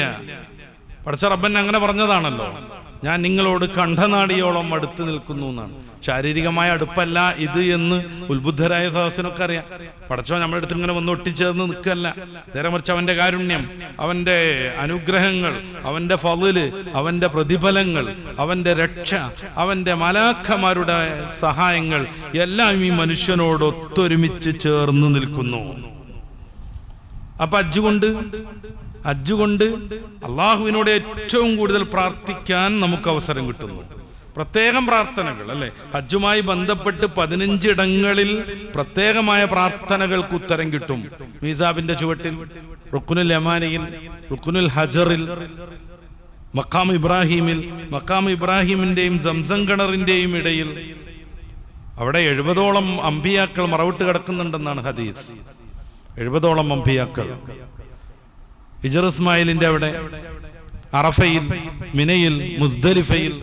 പടച്ച റബ്ബൻ അങ്ങനെ പറഞ്ഞതാണല്ലോ, ഞാൻ നിങ്ങളോട് കണ്ഠനാടിയോളം അടുത്ത് നിൽക്കുന്നു എന്നാണ്. ശാരീരികമായ അടുപ്പല്ല ഇത് എന്ന് ഉത്ബുദ്ധരായ സദസ്സിനൊക്കെ അറിയാം. പടച്ചോ നമ്മുടെ അടുത്ത് ഇങ്ങനെ വന്ന് ഒട്ടിച്ചേർന്ന് നിൽക്കല്ല. നേരെ മറിച്ച് അവന്റെ കാരുണ്യം, അവന്റെ അനുഗ്രഹങ്ങൾ, അവന്റെ ഫളില്, അവന്റെ പ്രതിഫലങ്ങൾ, അവന്റെ രക്ഷ, അവന്റെ മലാഖമാരുടെ സഹായങ്ങൾ എല്ലാം ഈ മനുഷ്യനോട് ഒത്തൊരുമിച്ച് ചേർന്ന് നിൽക്കുന്നു. അപ്പൊ ഹജ്ജ് കൊണ്ട് അള്ളാഹുവിനോട് ഏറ്റവും കൂടുതൽ പ്രാർത്ഥിക്കാൻ നമുക്ക് അവസരം കിട്ടുന്നു. പ്രത്യേകം പ്രാർത്ഥനകൾ അല്ലെ? ഹജ്ജുമായി ബന്ധപ്പെട്ട് 15 ഇടങ്ങളിൽ പ്രത്യേകമായ പ്രാർത്ഥനകൾക്ക് ഉത്തരം കിട്ടും. മീസാബിന്റെ ചുവട്ടിൽ, റുക്നുൽ യമാനിയിൽ, റുക്നുൽ ഹജറിൽ, മഖാം ഇബ്രാഹിമിന്റെയും സംസം കിണറിന്റെയും ഇടയിൽ. അവിടെ 70ഓളം അമ്പിയാക്കൾ മറവിട്ട് കിടക്കുന്നുണ്ടെന്നാണ് ഹദീസ്. 70ഓളം അമ്പിയാക്കൾ. ഹിജർ ഇസ്മായിലിന്റെ അവിടെ, അറഫയിൽ, മിനയിൽ, മുസ്ദലിഫയിൽ,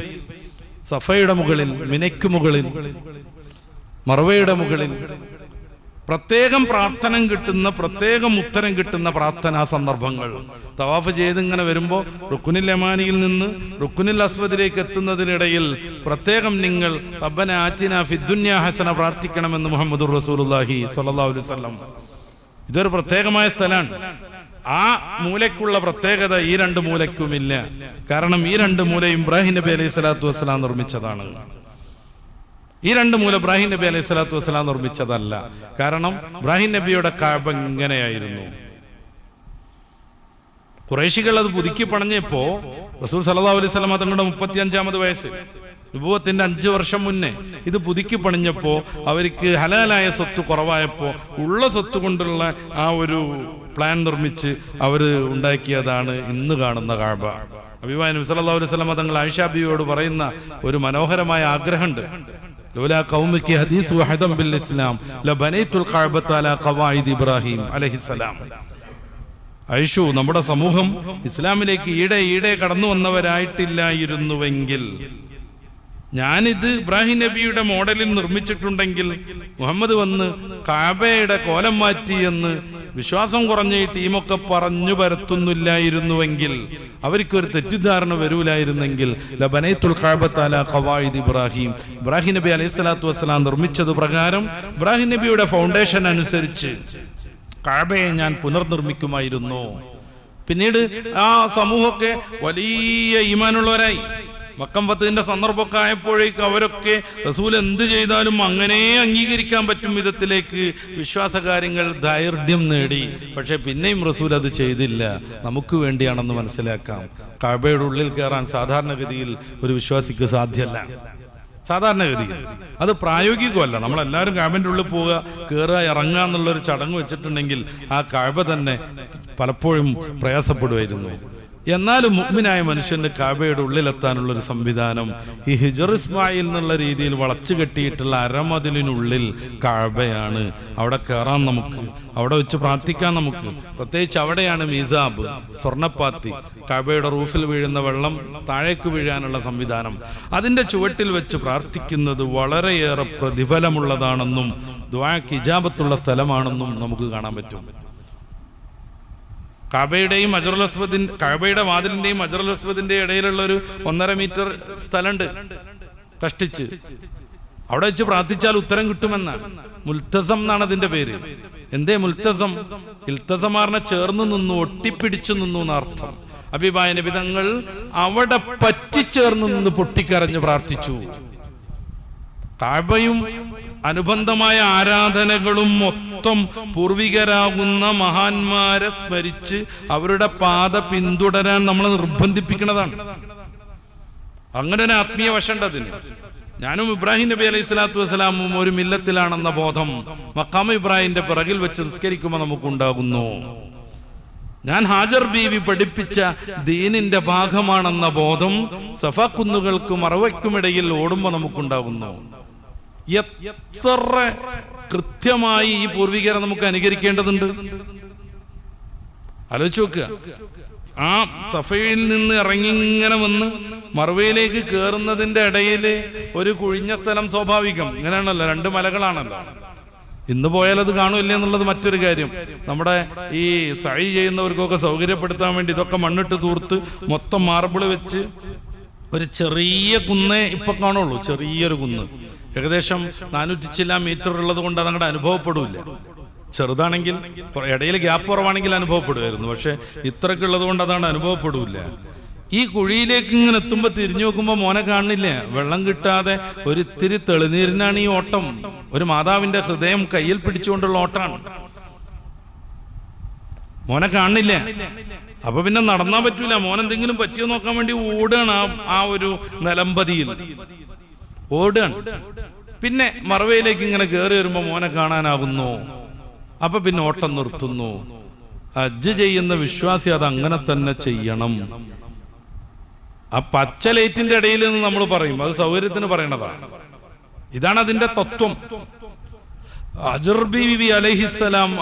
സഫയുടെ മുകളിൽ, മിനയ്ക്ക് മുകളിൽ, മർവയുടെ മുകളിൽ പ്രത്യേകം പ്രത്യേകം ഉത്തരം കിട്ടുന്ന പ്രാർത്ഥനാ സന്ദർഭങ്ങൾ. തവാഫ് ചെയ്ത് ഇങ്ങനെ വരുമ്പോൾ റുക്നുൽ യമാനിയിൽ നിന്ന് റുക്നുൽ അസ്വദിലേക്ക് എത്തുന്നതിനിടയിൽ പ്രത്യേകം നിങ്ങൾ റബ്ബന ആതിനാ ഫിദ്ദുനിയ ഹസന പ്രാർത്ഥിക്കണമെന്ന് മുഹമ്മദുർ റസൂലുള്ളാഹി സ്വല്ലല്ലാഹു അലൈഹി വസല്ലം. ഇതൊരു പ്രത്യേകമായ സ്ഥലമാണ്. ആ മൂലയ്ക്കുള്ള പ്രത്യേകത ഈ 2 മൂലയ്ക്കുമില്ല. കാരണം ഈ 2 മൂലയും ഇബ്രാഹിം നബി അലൈഹി സ്വലാത്തു വസ്സലാം നിർമ്മിച്ചതാണ്. ഈ 2 മൂല ഇബ്രാഹിം നബി അലൈഹി സ്വലാത്തു വസ്സലാം നിർമ്മിച്ചതല്ല. കാരണം ഇബ്രാഹിം നബിയുടെ കഅബ ഇങ്ങനെയായിരുന്നു. ഖുറൈശികൾ അത് പുതുക്കി പണിഞ്ഞപ്പോ റസൂൽ സല്ലല്ലാഹു അലൈഹി വസല്ലം തങ്ങളുടെ 35ാമത് വയസ്സിൽ, നുബുവത്തിന്റെ 5 വർഷം മുന്നേ ഇത് പുതുക്കി പണിഞ്ഞപ്പോ അവർക്ക് ഹലാലായ സ്വത്ത് കുറവായപ്പോ ഉള്ള സ്വത്ത് കൊണ്ടുള്ള ആ ഒരു പ്ലാൻ നിർമ്മിച്ച് അവര് ഉണ്ടാക്കിയതാണ് ഇന്ന് കാണുന്ന കഅബ. നബി സല്ലല്ലാഹു അലൈഹി വസല്ലം തങ്ങൾ ആയിഷ ബിവിയോട് പറയുന്ന ഒരു മനോഹരമായ ആഗ്രഹമുണ്ട്. ലൗലാ ഖൗമികി ഹദീസു വഹദം ബിൽ ഇസ്ലാം ലബനൈതുൽ കഅബത അലാ ഖവാഇദ് ഇബ്രാഹിം അലൈഹിസ്സലാം. ആയിഷു, നമ്മുടെ സമൂഹം ഇസ്ലാമിലേക്ക് ഈടെ കടന്നു വന്നവരായിട്ടില്ലായിരുന്നുവെങ്കിൽ, ഞാനിത് ഇബ്രാഹിം നബിയുടെ മോഡലിൽ നിർമ്മിച്ചിട്ടുണ്ടെങ്കിൽ മുഹമ്മദ് വന്ന് കഅബയുടെ കോലം മാറ്റി എന്ന് വിശ്വാസം കുറഞ്ഞ ഈ ടീമൊക്കെ പറഞ്ഞു പരത്തുന്നില്ലായിരുന്നുവെങ്കിൽ, അവർക്കൊരു തെറ്റിദ്ധാരണ വരൂലായിരുന്നെങ്കിൽ, ലബനൈതുൽ കഅബത അലാ ഖവാഇദ് ഇബ്രാഹിം, ഇബ്രാഹിം നബി അലൈഹി സ്വലാത്തു വസ്സലാം നിർമ്മിച്ചത് പ്രകാരം ഇബ്രാഹിം നബിയുടെ ഫൗണ്ടേഷൻ അനുസരിച്ച് കഅബയെ ഞാൻ പുനർനിർമ്മിക്കുമായിരുന്നു. പിന്നീട് ആ സമൂഹമൊക്കെ വലിയ ഈമാനുള്ളവരായി. മക്കം ഫത്ഹിന്റെ സന്ദർഭമൊക്കെ ആയപ്പോഴേക്ക് അവരൊക്കെ റസൂൽ എന്ത് ചെയ്താലും അങ്ങനെ അംഗീകരിക്കാൻ പറ്റും വിധത്തിലേക്ക് വിശ്വാസകാര്യങ്ങൾ ദൈർഘ്യം നേടി. പക്ഷെ പിന്നെയും റസൂൽ അത് ചെയ്തില്ല. നമുക്ക് വേണ്ടിയാണെന്ന് മനസ്സിലാക്കാം. കഅബയുടെ ഉള്ളിൽ കയറാൻ സാധാരണഗതിയിൽ ഒരു വിശ്വാസിക്ക് സാധ്യമല്ല. സാധാരണഗതിയിൽ അത് പ്രായോഗികമല്ല. നമ്മളെല്ലാവരും കഅബയുടെ ഉള്ളിൽ പോവുക, കയറുക, ഇറങ്ങുക എന്നുള്ളൊരു ചടങ്ങ് വെച്ചിട്ടുണ്ടെങ്കിൽ ആ കഅബ തന്നെ പലപ്പോഴും പ്രയാസപ്പെടുമായിരുന്നു. എന്നാലും മുഅ്മിനായ മനുഷ്യന് കഅബയുടെ ഉള്ളിലെത്താനുള്ളൊരു സംവിധാനം ഈ ഹിജർ ഇസ്മായിൽ എന്നുള്ള രീതിയിൽ വളച്ചു കെട്ടിയിട്ടുള്ള അരമതിലിനുള്ളിൽ കഅബയാണ്. അവിടെ കയറാൻ നമുക്ക്, അവിടെ വെച്ച് പ്രാർത്ഥിക്കാൻ നമുക്ക്. പ്രത്യേകിച്ച് അവിടെയാണ് മീസാബ്, സ്വർണ്ണപ്പാത്തി, കഅബയുടെ റൂഫിൽ വീഴുന്ന വെള്ളം താഴേക്ക് വീഴാനുള്ള സംവിധാനം. അതിൻ്റെ ചുവട്ടിൽ വെച്ച് പ്രാർത്ഥിക്കുന്നത് വളരെയേറെ പ്രതിഫലമുള്ളതാണെന്നും ദുആക്ക് ഇജാബത്തുള്ള സ്ഥലമാണെന്നും നമുക്ക് കാണാൻ പറ്റും. കഅബയുടെയും ഹജറുൽ അസ്വദിൻ, കഅബയുടെ വാതിലിന്റെയും ഹജറുൽ അസ്വദിന്റെ ഇടയിലുള്ള ഒരു 1.5 മീറ്റർ സ്ഥലമുണ്ട്. കഷ്ടിച്ച് അവിടെ വെച്ച് പ്രാർത്ഥിച്ചാൽ ഉത്തരം കിട്ടുമെന്നാണ്. മുൽത്തസം എന്നാണ് അതിന്റെ പേര്. എന്തേ മുൽത്തസം? ഇൽത്തസമാറിനെ ചേർന്ന് നിന്നു, ഒട്ടിപ്പിടിച്ചു നിന്നു എന്നർത്ഥം. ഹബീബായ നബി തങ്ങൾ അവിടെ പറ്റിച്ചേർന്ന് നിന്ന് പൊട്ടിക്കരഞ്ഞ് പ്രാർത്ഥിച്ചു. കഅബയും അനുബന്ധമായ ആരാധനകളും മൊത്തം പൂർവികരാകുന്ന മഹാന്മാരെ സ്മരിച്ച് അവരുടെ പാത പിന്തുടരാൻ നമ്മളെ നിർബന്ധിപ്പിക്കുന്നതാണ്. അങ്ങനെ ഒരു ആത്മീയ വശമുണ്ട് അതിന്. ഞാനും ഇബ്രാഹിം നബി അലൈഹി സ്വലാത്തു വസ്സലാമും ഒരു മില്ലത്തിലാണെന്ന ബോധം മഖാം ഇബ്രാഹിമിന്റെ പിറകിൽ വെച്ച് നിസ്കരിക്കുമ്പോൾ നമുക്കുണ്ടാകുന്നു. ഞാൻ ഹാജർ ബീവി പഠിപ്പിച്ച ദീനിന്റെ ഭാഗമാണെന്ന ബോധം സഫാ കുന്നുകൾക്കും മറവയ്ക്കുമിടയിൽ ഓടുമ്പോൾ നമുക്കുണ്ടാകുന്നു. എത്ര കൃത്യമായി ഈ പൂർവികരെ നമുക്ക് അനുകരിക്കേണ്ടതുണ്ട്. ആലോചിച്ച് നോക്കുക. ആ സഫയിൽ നിന്ന് ഇറങ്ങി ഇങ്ങനെ വന്ന് മറുവയിലേക്ക് കയറുന്നതിന്റെ ഇടയിൽ ഒരു കുഴിഞ്ഞ സ്ഥലം സ്വാഭാവികം. ഇങ്ങനെയാണല്ലോ, 2 മലകളാണല്ലോ. ഇന്ന് പോയാൽ അത് കാണില്ല എന്നുള്ളത് മറ്റൊരു കാര്യം. നമ്മുടെ ഈ സഈ ചെയ്യുന്നവർക്കൊക്കെ സൗകര്യപ്പെടുത്താൻ വേണ്ടി ഇതൊക്കെ മണ്ണിട്ട് തൂർത്ത് മൊത്തം മാർബിള് വെച്ച് ഒരു ചെറിയ കുന്നേ ഇപ്പൊ കാണുള്ളൂ. ചെറിയൊരു കുന്ന്, ഏകദേശം 400 ചില മീറ്റർ ഉള്ളത് കൊണ്ട് അതങ്ങോട്ട് അനുഭവപ്പെടില്ല. ചെറുതാണെങ്കിൽ ഇടയിൽ ഗ്യാപ്പ് കുറവാണെങ്കിൽ അനുഭവപ്പെടുമായിരുന്നു. പക്ഷെ ഇത്രക്കുള്ളത് കൊണ്ട് അതാണ് അനുഭവപ്പെടില്ല. ഈ കുഴിയിലേക്ക് ഇങ്ങനെ എത്തുമ്പോൾ തിരിഞ്ഞു നോക്കുമ്പോൾ മോനെ കാണില്ല. വെള്ളം കിട്ടാതെ ഒരിത്തിരി തെളിനീരിനാണ് ഈ ഓട്ടം. ഒരു മാതാവിന്റെ ഹൃദയം കയ്യിൽ പിടിച്ചുകൊണ്ടുള്ള ഓട്ടാണ്. മോനെ കാണില്ല. അപ്പൊ പിന്നെ നടന്നാൻ പറ്റൂല. മോനെന്തെങ്കിലും പറ്റിയോ നോക്കാൻ വേണ്ടി ഓടുകയാണ്. ആ ഒരു നിലമ്പതിയിൽ ഓടുകയാണ്. പിന്നെ മറവയിലേക്ക് ഇങ്ങനെ കയറി വരുമ്പോ മോനെ കാണാനാകുന്നു. അപ്പൊ പിന്നെ ഓട്ടം നിർത്തുന്നു. ഹജ്ജ് ചെയ്യുന്ന വിശ്വാസി അത് അങ്ങനെ തന്നെ ചെയ്യണം. ആ പച്ച ലൈറ്റിന്റെ ഇടയിൽ നിന്ന് നമ്മൾ പറയും, അത് സൗകര്യത്തിന് പറയണതാണ്. ഇതാണ് അതിന്റെ തത്വം. ഹജർ ബീവി അലൈഹിസ്സലാം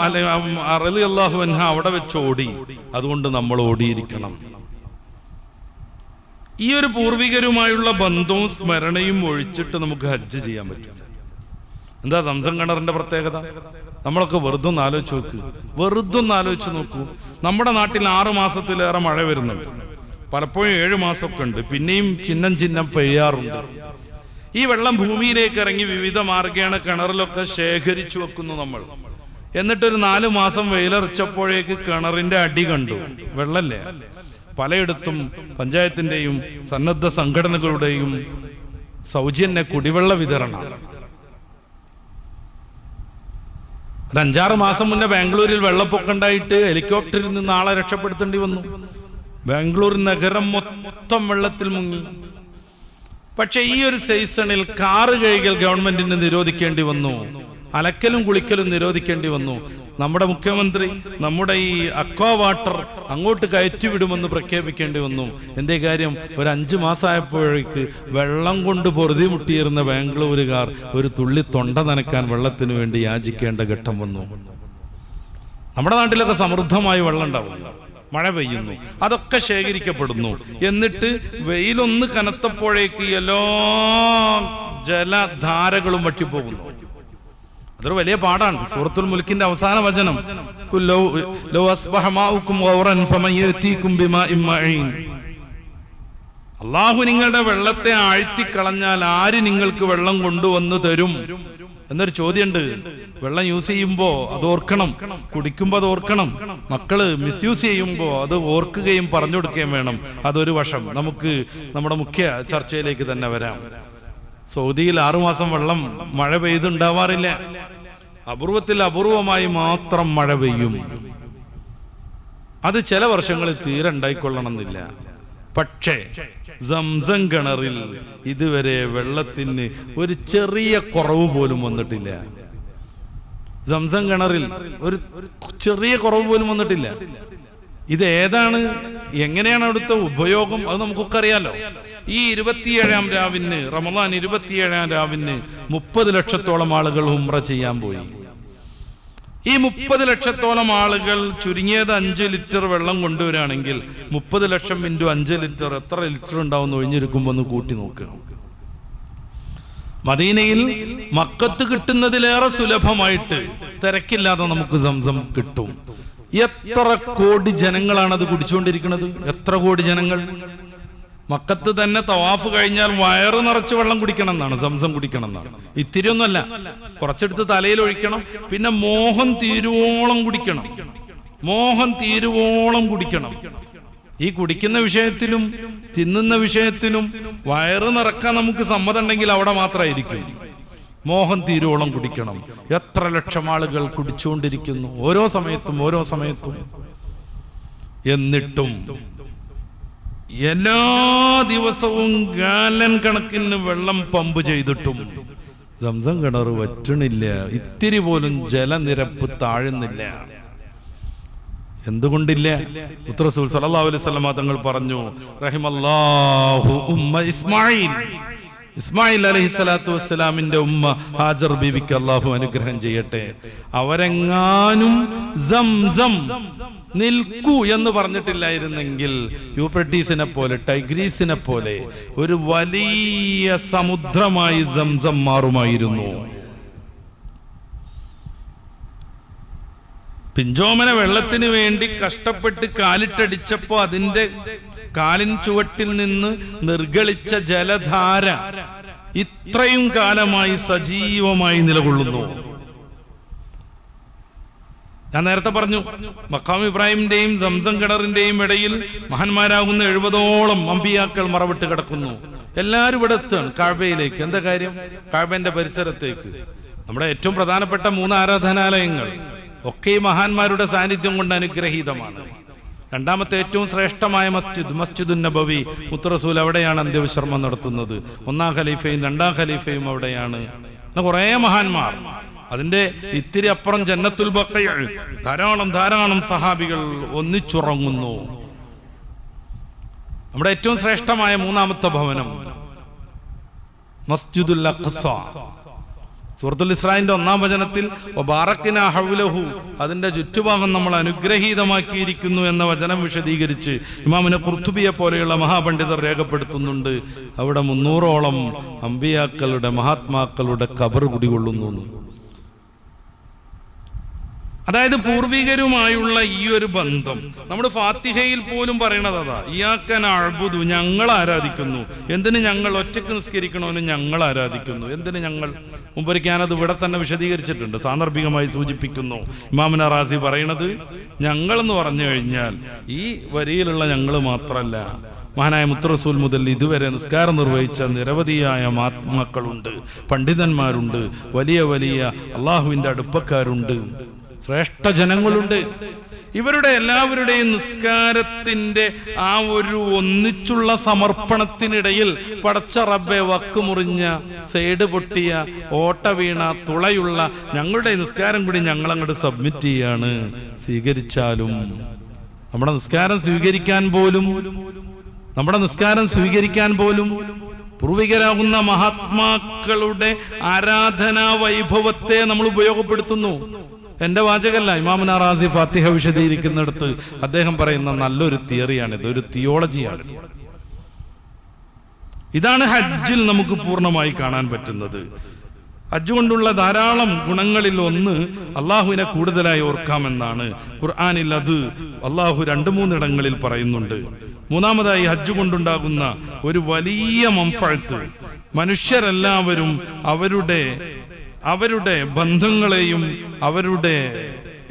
റളിയല്ലാഹു അൻഹ അവിടെ വെച്ച് ഓടി. അതുകൊണ്ട് നമ്മൾ ഓടിയിരിക്കണം. ഈ ഒരു പൂർവികരുമായുള്ള ബന്ധവും സ്മരണയും ഒഴിച്ചിട്ട് നമുക്ക് ഹജ്ജ് ചെയ്യാൻ പറ്റില്ല. എന്താ സംസം കിണറിന്റെ പ്രത്യേകത? നമ്മളൊക്കെ വെറുതെ ഒന്ന് ആലോചിച്ച് നോക്ക്. വെറുതെ ഒന്ന് ആലോചിച്ച് നോക്കൂ. നമ്മുടെ നാട്ടിൽ 6 മാസത്തിലേറെ മഴ വരുന്നുണ്ട്. പലപ്പോഴും 7 മാസമൊക്കെ ഉണ്ട്. പിന്നെയും ചിഹ്നം പെയ്യാറുണ്ട്. ഈ വെള്ളം ഭൂമിയിലേക്ക് ഇറങ്ങി വിവിധ മാർഗേണ കിണറിലൊക്കെ ശേഖരിച്ചു വെക്കുന്നു നമ്മൾ. എന്നിട്ടൊരു 4 മാസം വെയിലറിച്ചപ്പോഴേക്ക് കിണറിന്റെ അടി കണ്ടു. വെള്ളല്ലേ? പലയിടത്തും പഞ്ചായത്തിന്റെയും സന്നദ്ധ സംഘടനകളുടെയും സൗജന്യ കുടിവെള്ള വിതരണം. ഒരു 5-6 മാസം മുന്നേ ബാംഗ്ലൂരിൽ വെള്ളപ്പൊക്കം ഉണ്ടായിട്ട് ഹെലികോപ്റ്ററിൽ നിന്ന് ആളെ രക്ഷപ്പെടുത്തേണ്ടി വന്നു. ബാംഗ്ലൂർ നഗരം മൊത്തം വെള്ളത്തിൽ മുങ്ങി. പക്ഷെ ഈ ഒരു സീസണിൽ കാറ് കഴുകൽ ഗവൺമെന്റിന് നിരോധിക്കേണ്ടി വന്നു. അലക്കലും കുളിക്കലും നിരോധിക്കേണ്ടി വന്നു. നമ്മുടെ മുഖ്യമന്ത്രി നമ്മുടെ ഈ അക്വാ വാട്ടർ അങ്ങോട്ട് കയറ്റിവിടുമെന്ന് പ്രഖ്യാപിക്കേണ്ടി വന്നു. എന്തേ കാര്യം? ഒരു 5 മാസമായപ്പോഴേക്ക് വെള്ളം കൊണ്ട് പൊറുതി മുട്ടിയിരുന്ന ബാംഗ്ലൂരുകാർ ഒരു തുള്ളി തൊണ്ട നനക്കാൻ വെള്ളത്തിന് വേണ്ടി യാചിക്കേണ്ട ഘട്ടം വന്നു. നമ്മുടെ നാട്ടിലൊക്കെ സമൃദ്ധമായി വെള്ളം ഉണ്ടാവുന്നു. മഴ പെയ്യുന്നു, അതൊക്കെ ശേഖരിക്കപ്പെടുന്നു. എന്നിട്ട് വെയിലൊന്ന് കനത്തപ്പോഴേക്ക് എല്ലാ ജലധാരകളും വറ്റിപ്പോകുന്നു. അതൊരു വലിയ പാടാണ്. സൂറത്തുൽ മുൽക്കിന്റെ അവസാന വചനം, അള്ളാഹു നിങ്ങളുടെ വെള്ളത്തെ ആഴ്ത്തിക്കളഞ്ഞാൽ ആര് നിങ്ങൾക്ക് വെള്ളം കൊണ്ടുവന്ന് തരും എന്നൊരു ചോദ്യമുണ്ട്. വെള്ളം യൂസ് ചെയ്യുമ്പോ അത് ഓർക്കണം, കുടിക്കുമ്പോ അത് ഓർക്കണം, മക്കള് മിസ്യൂസ് ചെയ്യുമ്പോ അത് ഓർക്കുകയും പറഞ്ഞു കൊടുക്കുകയും വേണം. അതൊരു വശം. നമുക്ക് നമ്മുടെ മുഖ്യ ചർച്ചയിലേക്ക് തന്നെ വരാം. സൗദിയിൽ 6 മാസം വെള്ളം മഴ പെയ്തുണ്ടാവാറില്ല. അപൂർവമായി മാത്രം മഴ പെയ്യും. അത് ചില വർഷങ്ങളിൽ തീരെ ഉണ്ടായിക്കൊള്ളണമെന്നില്ല. പക്ഷേ സംസം കിണറിൽ ഇതുവരെ വെള്ളത്തിന് ഒരു ചെറിയ കുറവ് പോലും വന്നിട്ടില്ല. സംസം കിണറിൽ ഒരു ചെറിയ കുറവ് പോലും വന്നിട്ടില്ല. ഇത് ഏതാണ്, എങ്ങനെയാണ് അവിടുത്തെ ഉപയോഗം, അത് നമുക്കൊക്കെ അറിയാലോ. ഈ 27-ാം രാവിന്, റമദാൻ 27-ാം രാവിന് 30 ലക്ഷത്തോളം ആളുകൾ ഉംറ ചെയ്യാൻ പോയി. ഈ 30 ലക്ഷത്തോളം ആളുകൾ ചുരുങ്ങിയത് 5 ലിറ്റർ വെള്ളം കൊണ്ടുവരികയാണെങ്കിൽ 30 ലക്ഷം ഇൻറ്റു 5 ലിറ്റർ എത്ര ലിറ്റർ ഉണ്ടാവും ഒഴിഞ്ഞിരിക്കുമ്പോൾ ഒന്ന് കൂട്ടി നോക്കുക. മദീനയിൽ മക്കത്ത് കിട്ടുന്നതിലേറെ സുലഭമായിട്ട് തിരക്കില്ലാതെ നമുക്ക് സംസം കിട്ടും. എത്ര കോടി ജനങ്ങളാണ് അത് കുടിച്ചുകൊണ്ടിരിക്കുന്നത്? എത്ര കോടി ജനങ്ങൾ! മക്കത്ത് തന്നെ തവാഫ് കഴിഞ്ഞാൽ വയറ് നിറച്ച് വെള്ളം കുടിക്കണം എന്നാണ്, സംസം കുടിക്കണം എന്നാണ്. ഇത്തിരി ഒന്നുമല്ല, കുറച്ചെടുത്ത് തലയിൽ ഒഴിക്കണം. പിന്നെ മോഹം തീരുവോളം കുടിക്കണം, മോഹം തീരുവോളം കുടിക്കണം. ഈ കുടിക്കുന്ന വിഷയത്തിലും തിന്നുന്ന വിഷയത്തിലും വയറ് നിറക്കാൻ നമുക്ക് സമ്മതം ഉണ്ടെങ്കിൽ അവിടെ മാത്രമായിരിക്കും. മോഹം തീരുവോളം കുടിക്കണം. എത്ര ലക്ഷം ആളുകൾ കുടിച്ചുകൊണ്ടിരിക്കുന്നു ഓരോ സമയത്തും. എന്നിട്ടും എല്ലാ ദിവസവും ഗാലൻ കണക്കിന് വെള്ളം പമ്പ് ചെയ്തിട്ടും സംസം കിണർ വറ്റണില്ല, ഇത്തിരി പോലും ജലനിരപ്പ് താഴുന്നില്ല. എന്തുകൊണ്ടില്ല? റസൂൽ സല്ലല്ലാഹു അലൈഹി വസല്ലം തങ്ങൾ പറഞ്ഞു, റഹിമല്ലാഹു ഉമ്മ ഇസ്മായിൽ അലൈഹിസ്സലാത്തു വസ്സലാമിന്റെ ഉമ്മ ഹാജർ ബീവിക്ക് അല്ലാഹു അനുഗ്രഹം ചെയ്യട്ടെ. അവരെങ്ങാനും സംസം നിൽക്കൂ എന്ന് പറഞ്ഞിട്ടില്ലായിരുന്നെങ്കിൽ യൂഫ്രട്ടീസിനെ പോലെ, ടൈഗ്രീസിനെ പോലെ ഒരു വലിയ സമുദ്രമായി സംസം മാറുമായിരുന്നു. പിഞ്ചോമന വെള്ളത്തിന് വേണ്ടി കഷ്ടപ്പെട്ട് കാലിട്ടടിച്ചപ്പോ അതിന്റെ കാലിൻ ചുവട്ടിൽ നിന്ന് നിർഗളിച്ച ജലധാര ഇത്രയും കാലമായി സജീവമായി നിലകൊള്ളുന്നു. ഞാൻ നേരത്തെ പറഞ്ഞു, മഖാം ഇബ്രാഹിമിന്റെയും സംസം കിണറിന്റെയും ഇടയിൽ മഹാന്മാരാകുന്ന 70ഓളം അമ്പിയാക്കൾ മറവിട്ട് കിടക്കുന്നു. എല്ലാവരും ഇവിടെ എത്തുകയാണ് കഅബയിലേക്ക്. എന്താ കാര്യം? കഅബന്റെ പരിസരത്തേക്ക്. നമ്മുടെ ഏറ്റവും പ്രധാനപ്പെട്ട 3 ആരാധനാലയങ്ങൾ ഒക്കെ ഈ മഹാന്മാരുടെ സാന്നിധ്യം കൊണ്ട് അനുഗ്രഹീതമാണ്. രണ്ടാമത്തെ ഏറ്റവും ശ്രേഷ്ഠമായ മസ്ജിദുൻ നബവി, റസൂൽ അവിടെയാണ് അന്ത്യവിശ്രമം നടത്തുന്നത്. 1-ാം ഖലീഫയും 2-ാം ഖലീഫയും അവിടെയാണ്. കുറേ മഹാന്മാർ. അതിന്റെ ഇത്തിരി അപ്പുറം ജന്നത്തുൽ ബഖീ ധാരാളം സഹാബികൾ ഒന്നിച്ചുറങ്ങുന്നു. നമ്മുടെ ഏറ്റവും ശ്രേഷ്ഠമായ 3-ാമത്തെ ഭവനം മസ്ജിദുൽ അഖ്സ. സൂറത്തുൽ ഇസ്രായിന്റെ 1-ാം വചനത്തിൽ വബാറക്നാ ഹൗലഹു, അതിന്റെ ചുറ്റുഭാഗം നമ്മൾ അനുഗ്രഹീതമാക്കിയിരിക്കുന്നു എന്ന വചനം വിശദീകരിച്ച് ഇമാമിനെ ഖുർത്തുബിയെ പോലെയുള്ള മഹാപണ്ഡിതർ രേഖപ്പെടുത്തുന്നുണ്ട്. അവിടെ 300ഓളം അമ്പിയാക്കളുടെ മഹാത്മാക്കളുടെ ഖബർ കുടികൊള്ളുന്നു. അതായത് പൂർവികരുമായുള്ള ഈ ഒരു ബന്ധം നമ്മൾ ഫാത്തിഹയിൽ പോലും പറയണത് അതാ, ഇയ്യാക നഅ്ബുദു, ഞങ്ങൾ ആരാധിക്കുന്നു. എന്തിന്? ഞങ്ങൾ ഒറ്റയ്ക്ക് നിസ്കരിക്കണമെന്ന് ഞങ്ങൾ ആരാധിക്കുന്നു. എന്തിന് ഞങ്ങൾ? മുമ്പൊരിക്കൽ ഞാനത് ഇവിടെ തന്നെ വിശദീകരിച്ചിട്ടുണ്ട്, സാന്ദർഭികമായി സൂചിപ്പിക്കുന്നു. ഇമാമുന റാസി പറയണത്, ഞങ്ങൾ എന്ന് പറഞ്ഞു കഴിഞ്ഞാൽ ഈ വരിയിലുള്ള ഞങ്ങൾ മാത്രമല്ല, മഹാനായ റസൂൽ മുതൽ ഇതുവരെ നിസ്കാരം നിർവഹിച്ച നിരവധിയായ മഹാത്മാക്കളുണ്ട്, പണ്ഡിതന്മാരുണ്ട്, വലിയ വലിയ അള്ളാഹുവിന്റെ അടുപ്പക്കാരുണ്ട്, ശ്രേഷ്ഠ ജനങ്ങളുണ്ട്. ഇവരുടെ എല്ലാവരുടെയും നിസ്കാരത്തിന്റെ ആ ഒരു ഒന്നിച്ചുള്ള സമർപ്പണത്തിനിടയിൽ പടച്ച റബ്ബെ വക്കുമുറിഞ്ഞ, സൈഡ് പൊട്ടിയ, ഓട്ട വീണ, തുളയുള്ള ഞങ്ങളുടെ നിസ്കാരം കൂടി ഞങ്ങളങ്ങോട്ട് സബ്മിറ്റ് ചെയ്യാണ്. സ്വീകരിച്ചാലും നമ്മുടെ നിസ്കാരം സ്വീകരിക്കാൻ പോലും പൂർവികരാകുന്ന മഹാത്മാക്കളുടെ ആരാധനാ വൈഭവത്തെ നമ്മൾ ഉപയോഗപ്പെടുത്തുന്നു. എന്റെ വാചകല്ല, ഇമാമുന റാസി ഫാത്തിഹ വിശദീകരിക്കുന്നിടത്ത് അദ്ദേഹം പറയുന്ന നല്ലൊരു തിയറിയാണിത്, ഒരു തിയോളജിയാണ്. ഇതാണ് ഹജ്ജിൽ നമുക്ക് പൂർണ്ണമായി കാണാൻ പറ്റുന്നത്. ഹജ്ജ് കൊണ്ടുള്ള ധാരാളം ഗുണങ്ങളിൽ ഒന്ന് അള്ളാഹുവിനെ കൂടുതലായി ഓർക്കാമെന്നാണ്. ഖുർആനിൽ അത് അള്ളാഹു 2-3 ഇടങ്ങളിൽ പറയുന്നുണ്ട്. മൂന്നാമതായി ഹജ്ജ് കൊണ്ടുണ്ടാകുന്ന ഒരു വലിയ മംഫഅത്ത്, മനുഷ്യരെല്ലാവരും അവരുടെ ബന്ധങ്ങളെയും അവരുടെ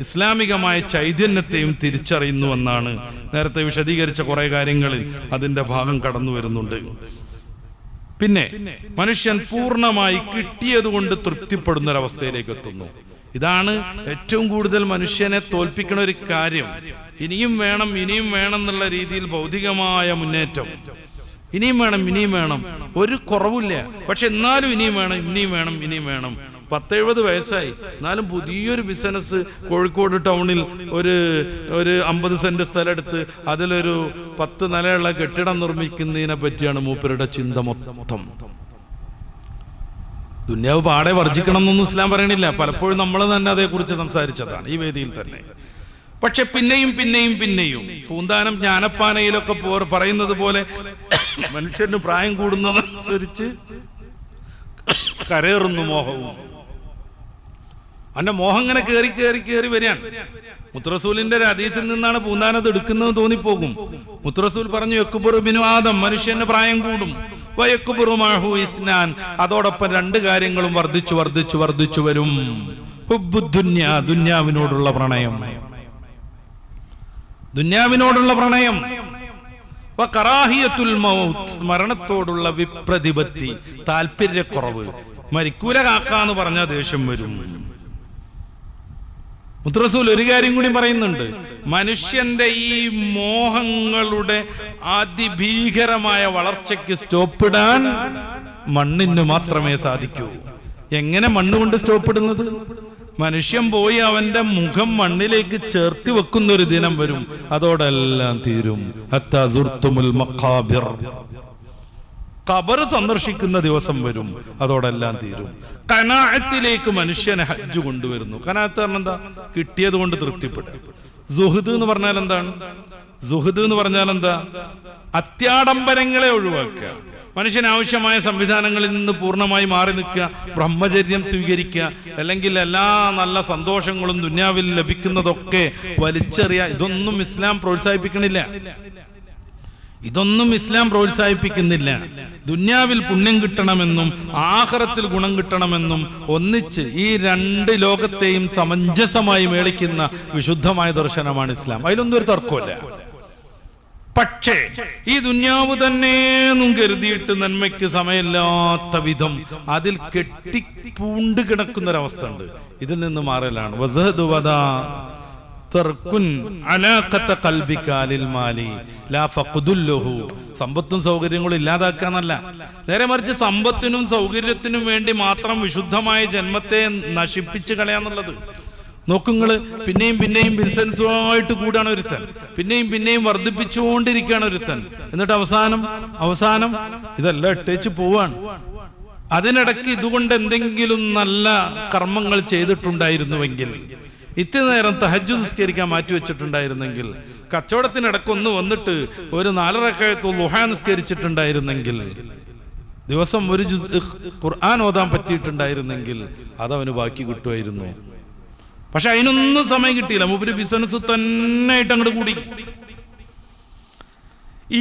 ഇസ്ലാമികമായ ചൈതന്യത്തെയും തിരിച്ചറിയുന്നു എന്നാണ്. നേരത്തെ വിശദീകരിച്ച കുറെ കാര്യങ്ങളിൽ അതിന്റെ ഭാഗം കടന്നു വരുന്നുണ്ട്. പിന്നെ മനുഷ്യൻ പൂർണ്ണമായി കിട്ടിയതുകൊണ്ട് തൃപ്തിപ്പെടുന്ന ഒരവസ്ഥയിലേക്ക് എത്തുന്നു. ഇതാണ് ഏറ്റവും കൂടുതൽ മനുഷ്യനെ തോൽപ്പിക്കുന്ന ഒരു കാര്യം. ഇനിയും വേണം എന്നുള്ള രീതിയിൽ ഭൗതികമായ മുന്നേറ്റം, ഇനിയും വേണം, ഒരു കുറവില്ല. പക്ഷെ എന്നാലും ഇനിയും വേണം. 10-70 വയസ്സായി, എന്നാലും പുതിയൊരു ബിസിനസ് കോഴിക്കോട് ടൗണിൽ ഒരു 50 സെന്റ് സ്ഥലം എടുത്ത് അതിലൊരു 10 നിലയുള്ള കെട്ടിടം നിർമ്മിക്കുന്നതിനെ പറ്റിയാണ് മൂപ്പരുടെ ചിന്ത മൊത്തം. ദുന്യാവ് പാടെ വർജിക്കണം എന്നൊന്നും ഇസ്ലാം പറയണില്ല. പലപ്പോഴും നമ്മൾ തന്നെ അതേക്കുറിച്ച് സംസാരിച്ചതാണ് ഈ വേദിയിൽ തന്നെ. പക്ഷെ പിന്നെയും പൂന്താനം ജ്ഞാനപ്പാനയിലൊക്കെ പറയുന്നത് പോലെ മനുഷ്യന് പ്രായം കൂടുന്നതനുസരിച്ച് കരയേറുന്നു മോഹവും. അവന്റെ മോഹം ഇങ്ങനെ കയറി കയറി കയറി വരികയാണ്. മുത്തറസൂലിന്റെ ഒരു ഹദീസിൽ നിന്നാണ് പൂന്താനത് എടുക്കുന്നത് തോന്നിപ്പോകും. മുത്തറസൂൽ പറഞ്ഞു, യക്ബുറു ബിനു ആദം, മനുഷ്യന്റെ പ്രായം കൂടും, വയക്ബുറു മഅഹു ഇസ്നാൻ, അതോടൊപ്പം രണ്ട് കാര്യങ്ങളും വർദ്ധിച്ചു വർദ്ധിച്ചു വർദ്ധിച്ചു വരും. ഹുബ്ബുദ്ദുന്യ, ദുന്യാവിനോടുള്ള പ്രണയം, ദുന്യാവിനോടുള്ള പ്രണയം, വകറാഹിയത്തുൽ മൗത്ത്, മരണത്തോടുള്ള വിപ്രതിപത്തി, താല്പര്യക്കുറവ്. മരിക്കൂല കാക്കാന്ന് പറഞ്ഞാൽ ദേഷ്യം വരും. മുത്തറസൂൽ ഒരു കാര്യം കൂടി പറയുന്നുണ്ട്, മനുഷ്യന്റെ ഈ മോഹങ്ങളുടെ അതിഭീകരമായ വളർച്ചയ്ക്ക് സ്റ്റോപ്പിടാൻ മണ്ണിന് മാത്രമേ സാധിക്കൂ. എങ്ങനെ മണ്ണുകൊണ്ട് സ്റ്റോപ്പിടുന്നത്? മനുഷ്യൻ പോയി അവന്റെ മുഖം മണ്ണിലേക്ക് ചേർത്തി വെക്കുന്ന ഒരു ദിനം വരും, അതോടെല്ലാം തീരും. ഹത്താ സുർത്തുമുൽ മഖാബിർ, ഖബർ സന്ദർശിക്കുന്ന ദിവസം വരും, അതോടെല്ലാം തീരും. ഖനാഅത്തിലേക്ക് മനുഷ്യനെ ഹജ്ജ് കൊണ്ടുവരുന്നു. ഖനാഅത്ത് പറഞ്ഞാൽ എന്താ? കിട്ടിയത് കൊണ്ട് തൃപ്തിപ്പെടുക. സുഹദ് എന്ന് പറഞ്ഞാൽ എന്താണ്? സുഹദ് എന്ന് പറഞ്ഞാൽ എന്താ? അത്യാഡംബരങ്ങളെ ഒഴിവാക്കുക, മനുഷ്യന് ആവശ്യമായ സംവിധാനങ്ങളിൽ നിന്ന് പൂർണ്ണമായി മാറി നിൽക്കുക, ബ്രഹ്മചര്യം സ്വീകരിക്കുക, അല്ലെങ്കിൽ എല്ലാ നല്ല സന്തോഷങ്ങളും ദുന്യാവിൽ ലഭിക്കുന്നതൊക്കെ വലിച്ചെറിയുക. ഇതൊന്നും ഇസ്ലാം പ്രോത്സാഹിപ്പിക്കണില്ല. ഇതൊന്നും ഇസ്ലാം പ്രോത്സാഹിപ്പിക്കുന്നില്ല. ദുന്യാവിൽ പുണ്യം കിട്ടണമെന്നും ആഖിറത്തിൽ ഗുണം കിട്ടണമെന്നും ഒന്നിച്ച് ഈ രണ്ട് ലോകത്തെയും സമഞ്ജസമായി മേളിക്കുന്ന വിശുദ്ധമായ ദർശനമാണ് ഇസ്ലാം. അതിലൊന്നും ഒരു തർക്കമില്ല. പക്ഷേ ഈ ദുന്യാവ് തന്നെയെന്നും കരുതിയിട്ട് നന്മയ്ക്ക് സമയമില്ലാത്ത വിധം അതിൽ കെട്ടിപ്പൂണ്ട് കിടക്കുന്നൊരവസ്ഥ ഉണ്ട്. ഇതിൽ നിന്ന് മാറലാണ് സമ്പത്തും സൗകര്യങ്ങളും ഇല്ലാതാക്കാന്നല്ല, നേരെ മറിച്ച് സമ്പത്തിനും സൗകര്യത്തിനും വേണ്ടി മാത്രം വിശുദ്ധമായ ജന്മത്തെ നശിപ്പിച്ച് കളയാന്നുള്ളത്. നോക്കുങ്ങള്, പിന്നെയും പിന്നെയും ബിസിനസ്സുമായിട്ട് കൂടാണ് ഒരുത്തൻ, പിന്നെയും പിന്നെയും വർദ്ധിപ്പിച്ചുകൊണ്ടിരിക്കുകയാണ് ഒരുത്തൻ. എന്നിട്ട് അവസാനം ഇതെല്ലാം ഇട്ടേച്ച് പോവാണ്. അതിനിടയ്ക്ക് ഇതുകൊണ്ട് എന്തെങ്കിലും നല്ല കർമ്മങ്ങൾ ചെയ്തിട്ടുണ്ടായിരുന്നുവെങ്കിൽ, ഇത്തിരി നേരം തഹജ്ജുദ് നിസ്കരിക്കാൻ മാറ്റിവെച്ചിട്ടുണ്ടായിരുന്നെങ്കിൽ, കച്ചവടത്തിനിടക്കൊന്ന് വന്നിട്ട് ഒരു 4 റക്അത്ത് ളുഹാ നിസ്കരിച്ചിട്ടുണ്ടായിരുന്നെങ്കിൽ, ദിവസം ഒരു ജുസ് ഖുർആൻ ഓതാൻ പറ്റിയിട്ടുണ്ടായിരുന്നെങ്കിൽ അതവന് ബാക്കി കിട്ടുമായിരുന്നു. പക്ഷെ അതിനൊന്നും സമയം കിട്ടിയില്ല. മൂപ്പര് ബിസിനസ് തന്നെ ആയിട്ട് അങ്ങോട്ട് കൂടി.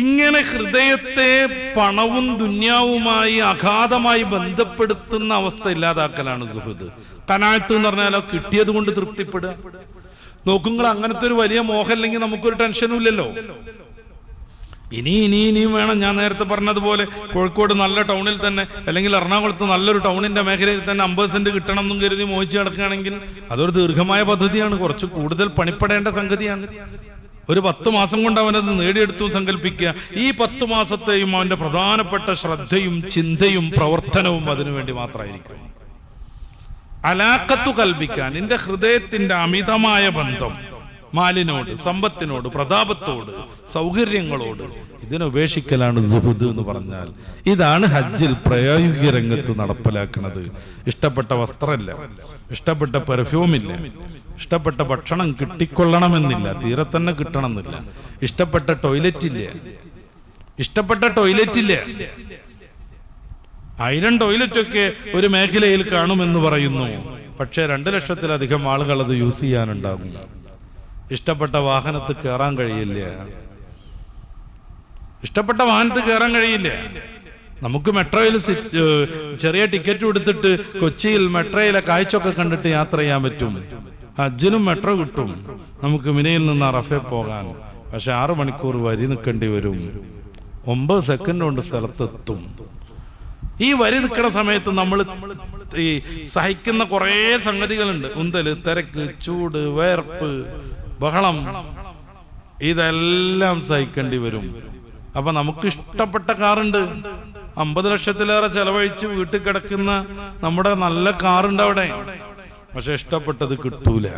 ഇങ്ങനെ ഹൃദയത്തെ പണവും ദുന്യാവുമായി അഗാധമായി ബന്ധപ്പെടുത്തുന്ന അവസ്ഥ ഇല്ലാതാക്കലാണ് സുഹൃത്ത്. ഖനാഅത്ത് എന്ന് പറഞ്ഞാലോ, കിട്ടിയത് കൊണ്ട് തൃപ്തിപ്പെടുക. നോക്കുങ്ങൾ, അങ്ങനത്തെ ഒരു വലിയ മോഹം ഇല്ലെങ്കിൽ നമുക്കൊരു ടെൻഷനും ഇല്ലല്ലോ. ഇനിയും വേണം. ഞാൻ നേരത്തെ പറഞ്ഞതുപോലെ കോഴിക്കോട് നല്ല ടൗണിൽ തന്നെ, അല്ലെങ്കിൽ എറണാകുളത്ത് നല്ലൊരു ടൗണിന്റെ മേഖലയിൽ തന്നെ 50 സെന്റ് കിട്ടണം എന്നും കരുതി മോഹിച്ച് കിടക്കുകയാണെങ്കിൽ അതൊരു ദീർഘമായ പദ്ധതിയാണ്, കുറച്ച് കൂടുതൽ പണിപ്പെടേണ്ട സംഗതിയാണ്. ഒരു 10 മാസം കൊണ്ട് അവനത് നേടിയെടുത്തു സങ്കല്പിക്കുക. ഈ 10 മാസത്തെയും അവന്റെ പ്രധാനപ്പെട്ട ശ്രദ്ധയും ചിന്തയും പ്രവർത്തനവും അതിനുവേണ്ടി മാത്രമായിരിക്കും. അലാഖത്തു കൽബിക്കാൻ, നിന്റെ ഹൃദയത്തിന്റെ അമിതമായ ബന്ധം മാലിനോട്, സമ്പത്തിനോട്, പ്രതാപത്തോട്, സൗകര്യങ്ങളോട്, ഇതിനുപേക്ഷിക്കലാണ് സുഹുദ് എന്ന് പറഞ്ഞാൽ. ഇതാണ് ഹജ്ജിൽ പ്രായോഗിക രംഗത്ത് നടപ്പിലാക്കുന്നത്. ഇഷ്ടപ്പെട്ട വസ്ത്രമില്ല, ഇഷ്ടപ്പെട്ട പെർഫ്യൂമില്ല, ഇഷ്ടപ്പെട്ട ഭക്ഷണം കിട്ടിക്കൊള്ളണമെന്നില്ല, തീരെ തന്നെ കിട്ടണമെന്നില്ല, ഇഷ്ടപ്പെട്ട ടോയ്ലറ്റ് ഇല്ല. 1000 ടോയ്ലറ്റൊക്കെ ഒരു മേഖലയിൽ കാണുമെന്ന് പറയുന്നു. പക്ഷെ 2 ലക്ഷത്തിലധികം ആളുകൾ അത് യൂസ് ചെയ്യാനുണ്ടാകും. ഇഷ്ടപ്പെട്ട വാഹനത്തിൽ കയറാൻ കഴിയില്ല. നമുക്ക് മെട്രോയിൽ ചെറിയ ടിക്കറ്റ് എടുത്തിട്ട് കൊച്ചിയിൽ മെട്രോയിലെ കാഴ്ചയൊക്കെ കണ്ടിട്ട് യാത്ര ചെയ്യാൻ പറ്റും. ഹജ്ജിനും മെട്രോ കിട്ടും. നമുക്ക് മിനയിൽ നിന്ന് അറഫയിൽ പോകാൻ. പക്ഷെ 6 മണിക്കൂർ വരി നിൽക്കേണ്ടി വരും. 9 സെക്കൻഡ് കൊണ്ട് സ്ഥലത്തെത്തും. ഈ വരി നിൽക്കുന്ന സമയത്ത് നമ്മൾ ഈ സഹിക്കുന്ന കുറേ സംഗതികളുണ്ട്. ഉന്തല്, തിരക്ക്, ചൂട്, വേർപ്പ്, ബഹളം, ഇതെല്ലാം സഹിക്കേണ്ടി വരും. അപ്പൊ നമുക്ക് ഇഷ്ടപ്പെട്ട കാറുണ്ട്, 50 ലക്ഷത്തിലേറെ ചെലവഴിച്ച് വീട്ടിൽ കിടക്കുന്ന നമ്മുടെ നല്ല കാറുണ്ട് അവിടെ. പക്ഷെ ഇഷ്ടപ്പെട്ടത് കിട്ടൂല.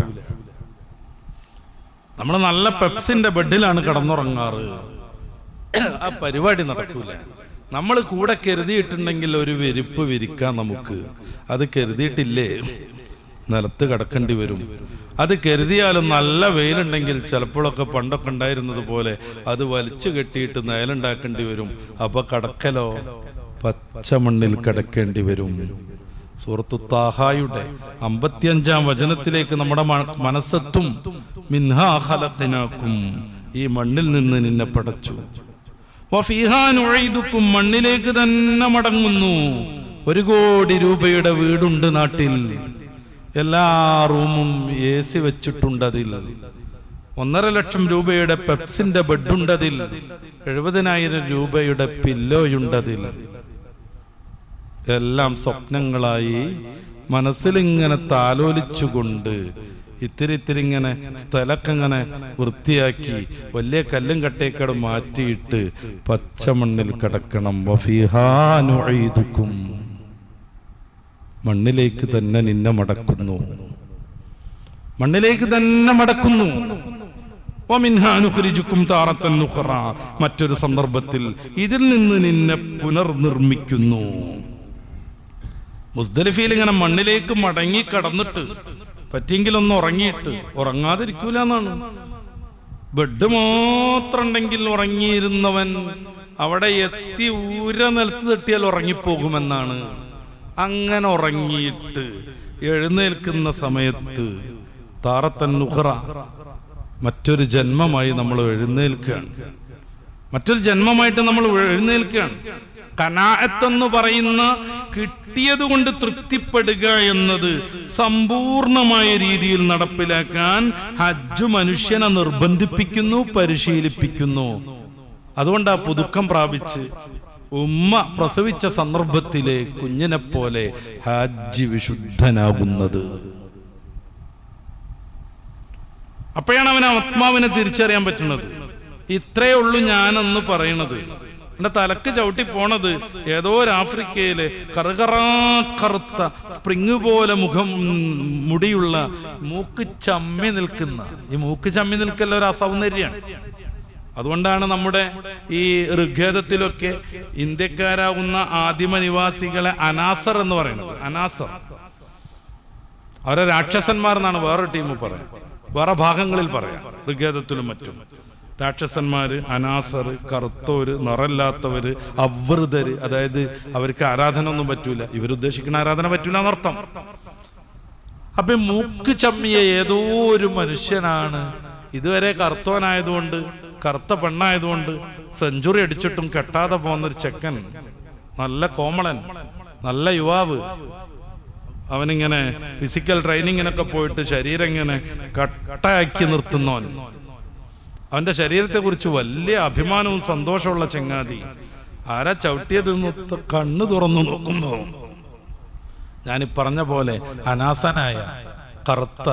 നമ്മൾ നല്ല പെപ്സിന്റെ ബെഡിലാണ് കിടന്നുറങ്ങാറ്. ആ പരിപാടി നടക്കൂല. നമ്മൾ കൂടെ കരുതിയിട്ടുണ്ടെങ്കിൽ ഒരു വിരിപ്പ് വിരിക്കാൻ നമുക്ക്, അത് കരുതിയിട്ടില്ലേ നിലത്ത് കിടക്കേണ്ടി വരും. അത് കരുതിയാലും നല്ല വെയിലുണ്ടെങ്കിൽ ചിലപ്പോഴൊക്കെ പണ്ടൊക്കെ ഉണ്ടായിരുന്നത് പോലെ അത് വലിച്ചു കെട്ടിയിട്ട് നിഴലുണ്ടാക്കേണ്ടി വരും. അപ്പൊ കടക്കലോ പച്ചമണ്ണിൽ കിടക്കേണ്ടി വരും. സൂറത്തു താഹായുടെ 55-ാം വചനത്തിലേക്ക് നമ്മുടെ മനസ്സെത്തും. മിൻഹാ ഖലഖനാകും, ഈ മണ്ണിൽ നിന്ന് നിന്നെ പടച്ചു. വഫീഹാ നുഈദുക്കും, മണ്ണിലേക്ക് തന്നെ മടങ്ങുന്നു. 1 കോടി രൂപയുടെ വീടുണ്ട് നാട്ടിൽ, എല്ലാ റൂമും AC വെച്ചിട്ടുണ്ടതിൽ. 1.5 ലക്ഷം രൂപയുടെ പെപ്സിന്റെ ബെഡുണ്ടതിൽ. 70,000 രൂപയുടെ പില്ലോയുണ്ടതിൽ. എല്ലാം സ്വപ്നങ്ങളായി മനസ്സിലിങ്ങനെ താലോലിച്ചുകൊണ്ട് ഇത്തിരി ഇങ്ങനെ സ്ഥലമൊക്കെ ഇങ്ങനെ വൃത്തിയാക്കി വലിയ കല്ലും കട്ടേക്കട് മാറ്റിയിട്ട് പച്ചമണ്ണിൽ കിടക്കണം. വഫീഹാ നുഈദുക്കും, മണ്ണിലേക്ക് തന്നെ നിന്നെ മടക്കുന്നു, മണ്ണിലേക്ക് തന്നെ മടക്കുന്നു. വമിൻഹാ നുഖ്രിജുക്കും താറത്തൻ ഉഖ്റ, മറ്റൊരു സന്ദർഭത്തിൽ ഇതിൽ നിന്ന് നിന്നെ പുനർനിർമ്മിക്കുന്നു. മുസ്ദലിഫയിൽ ഇങ്ങനെ മണ്ണിലേക്ക് മടങ്ങി കടന്നിട്ട് പറ്റിയെങ്കിൽ ഒന്ന് ഉറങ്ങിയിട്ട്, ഉറങ്ങാതിരിക്കൂല എന്നാണ്. ബെഡ് മാത്രം ഉണ്ടെങ്കിൽ ഉറങ്ങിയിരുന്നവൻ അവിടെ എത്തി ഊര നിലത്ത് തട്ടിയാൽ ഉറങ്ങിപ്പോകുമെന്നാണ്. അങ്ങനെ ഉറങ്ങിയിട്ട് എഴുന്നേൽക്കുന്ന സമയത്ത് താറത്തൻ ഉഖ്റ, മറ്റൊരു ജന്മമായി നമ്മൾ എഴുന്നേൽക്കുകയാണ്. മറ്റൊരു ജന്മമായിട്ട് നമ്മൾ എഴുന്നേൽക്കുകയാണ്. ഖനാഅത്ത് എന്ന് പറയുന്ന കിട്ടിയത് കൊണ്ട് തൃപ്തിപ്പെടുക എന്നത് സമ്പൂർണമായ രീതിയിൽ നടപ്പിലാക്കാൻ ഹജ്ജ് മനുഷ്യനെ നിർബന്ധിപ്പിക്കുന്നു, പരിശീലിപ്പിക്കുന്നു. അതുകൊണ്ടാ പുതുക്കം പ്രാപിച്ച് ഉമ്മ പ്രസവിച്ച സന്ദർഭത്തിലെ കുഞ്ഞിനെ പോലെ ഹജ്ജ് വിശുദ്ധനാകുന്നത്. അപ്പോഴാണ് അവൻ ആത്മാവിനെ തിരിച്ചറിയാൻ പറ്റുന്നത്. ഇത്രയേ ഉള്ളൂ ഞാനെന്ന് പറയണത്. എന്റെ തലക്ക് ചവിട്ടി പോണത് ഏതോ ഒരു ആഫ്രിക്കയിലെ കറുത്ത സ്പ്രിങ് പോലെ മുടിയുള്ള മൂക്ക് ചമ്മി നിൽക്കുന്ന, ഈ മൂക്ക് ചമ്മി നിൽക്കല്ല ഒരു അസൗന്ദര്യമാണ്. അതുകൊണ്ടാണ് നമ്മുടെ ഈ ഋഗ്വേദത്തിലൊക്കെ ഇന്ത്യക്കാരാകുന്ന ആദിമ നിവാസികളെ അനാസർ എന്ന് പറയുന്നത്. അനാസർ അവരെ രാക്ഷസന്മാർ എന്നാണ് വേറൊരു ടീം പറയാം, വേറെ ഭാഗങ്ങളിൽ പറയാം. ഋഗ്വേദത്തിലും മറ്റും രാക്ഷസന്മാര്, അനാസർ, കറുത്തോര്, നിറല്ലാത്തവര്, അവൃതര്, അതായത് അവർക്ക് ആരാധന ഒന്നും പറ്റൂല. ഇവരുദ്ദേശിക്കുന്ന ആരാധന പറ്റൂല എന്നർത്ഥം. അപ്പൊ മൂക്ക് ചമ്മിയ ഏതോ ഒരു മനുഷ്യനാണ് ഇതുവരെ കറുത്തവനായതുകൊണ്ട്, കറുത്ത പെണ്ണായതുകൊണ്ട് സെഞ്ചുറി അടിച്ചിട്ടും കെട്ടാതെ പോകുന്നൊരു ചെക്കൻ, നല്ല കോമളൻ, നല്ല യുവാവ്. അവനിങ്ങനെ ഫിസിക്കൽ ട്രെയിനിങ്ങിനൊക്കെ പോയിട്ട് ശരീരം ഇങ്ങനെ കട്ടയാക്കി നിർത്തുന്നവൻ. അവന്റെ ശരീരത്തെ കുറിച്ച് വലിയ അഭിമാനവും സന്തോഷമുള്ള ചങ്ങാതി. ആരാ ചവിട്ടിയത് കണ്ണു തുറന്നു നോക്കുമ്പോ ഞാനീ പറഞ്ഞ പോലെ അനാസനായ കറുത്ത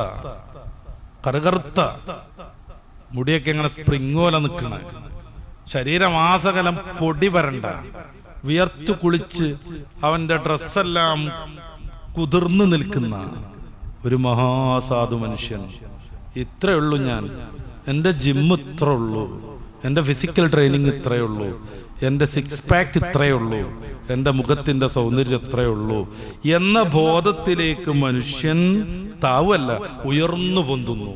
കറുകറുത്ത മുടിയൊക്കെ ഇങ്ങനെ സ്പ്രിങ് പോലെ നിൽക്കണ, ശരീരമാസകലം പൊടി വരണ്ട, വിയർത്തു കുളിച്ച് അവന്റെ ഡ്രസ്സെല്ലാം കുതിർന്നു നിൽക്കുന്ന ഒരു മഹാസാധു മനുഷ്യൻ. ഇത്രയേ ഉള്ളൂ ഞാൻ, എൻ്റെ ജിമ്മ് ഇത്ര ഉള്ളൂ, എൻ്റെ ഫിസിക്കൽ ട്രെയിനിങ് ഇത്രയേ ഉള്ളൂ, എൻ്റെ 6 പാക്ക് ഇത്രയേ ഉള്ളൂ, എൻ്റെ മുഖത്തിൻ്റെ സൗന്ദര്യം ഇത്രയേ ഉള്ളൂ എന്ന ബോധത്തിലേക്ക് മനുഷ്യൻ താവല്ല, ഉയർന്നു പൊന്തുന്നു.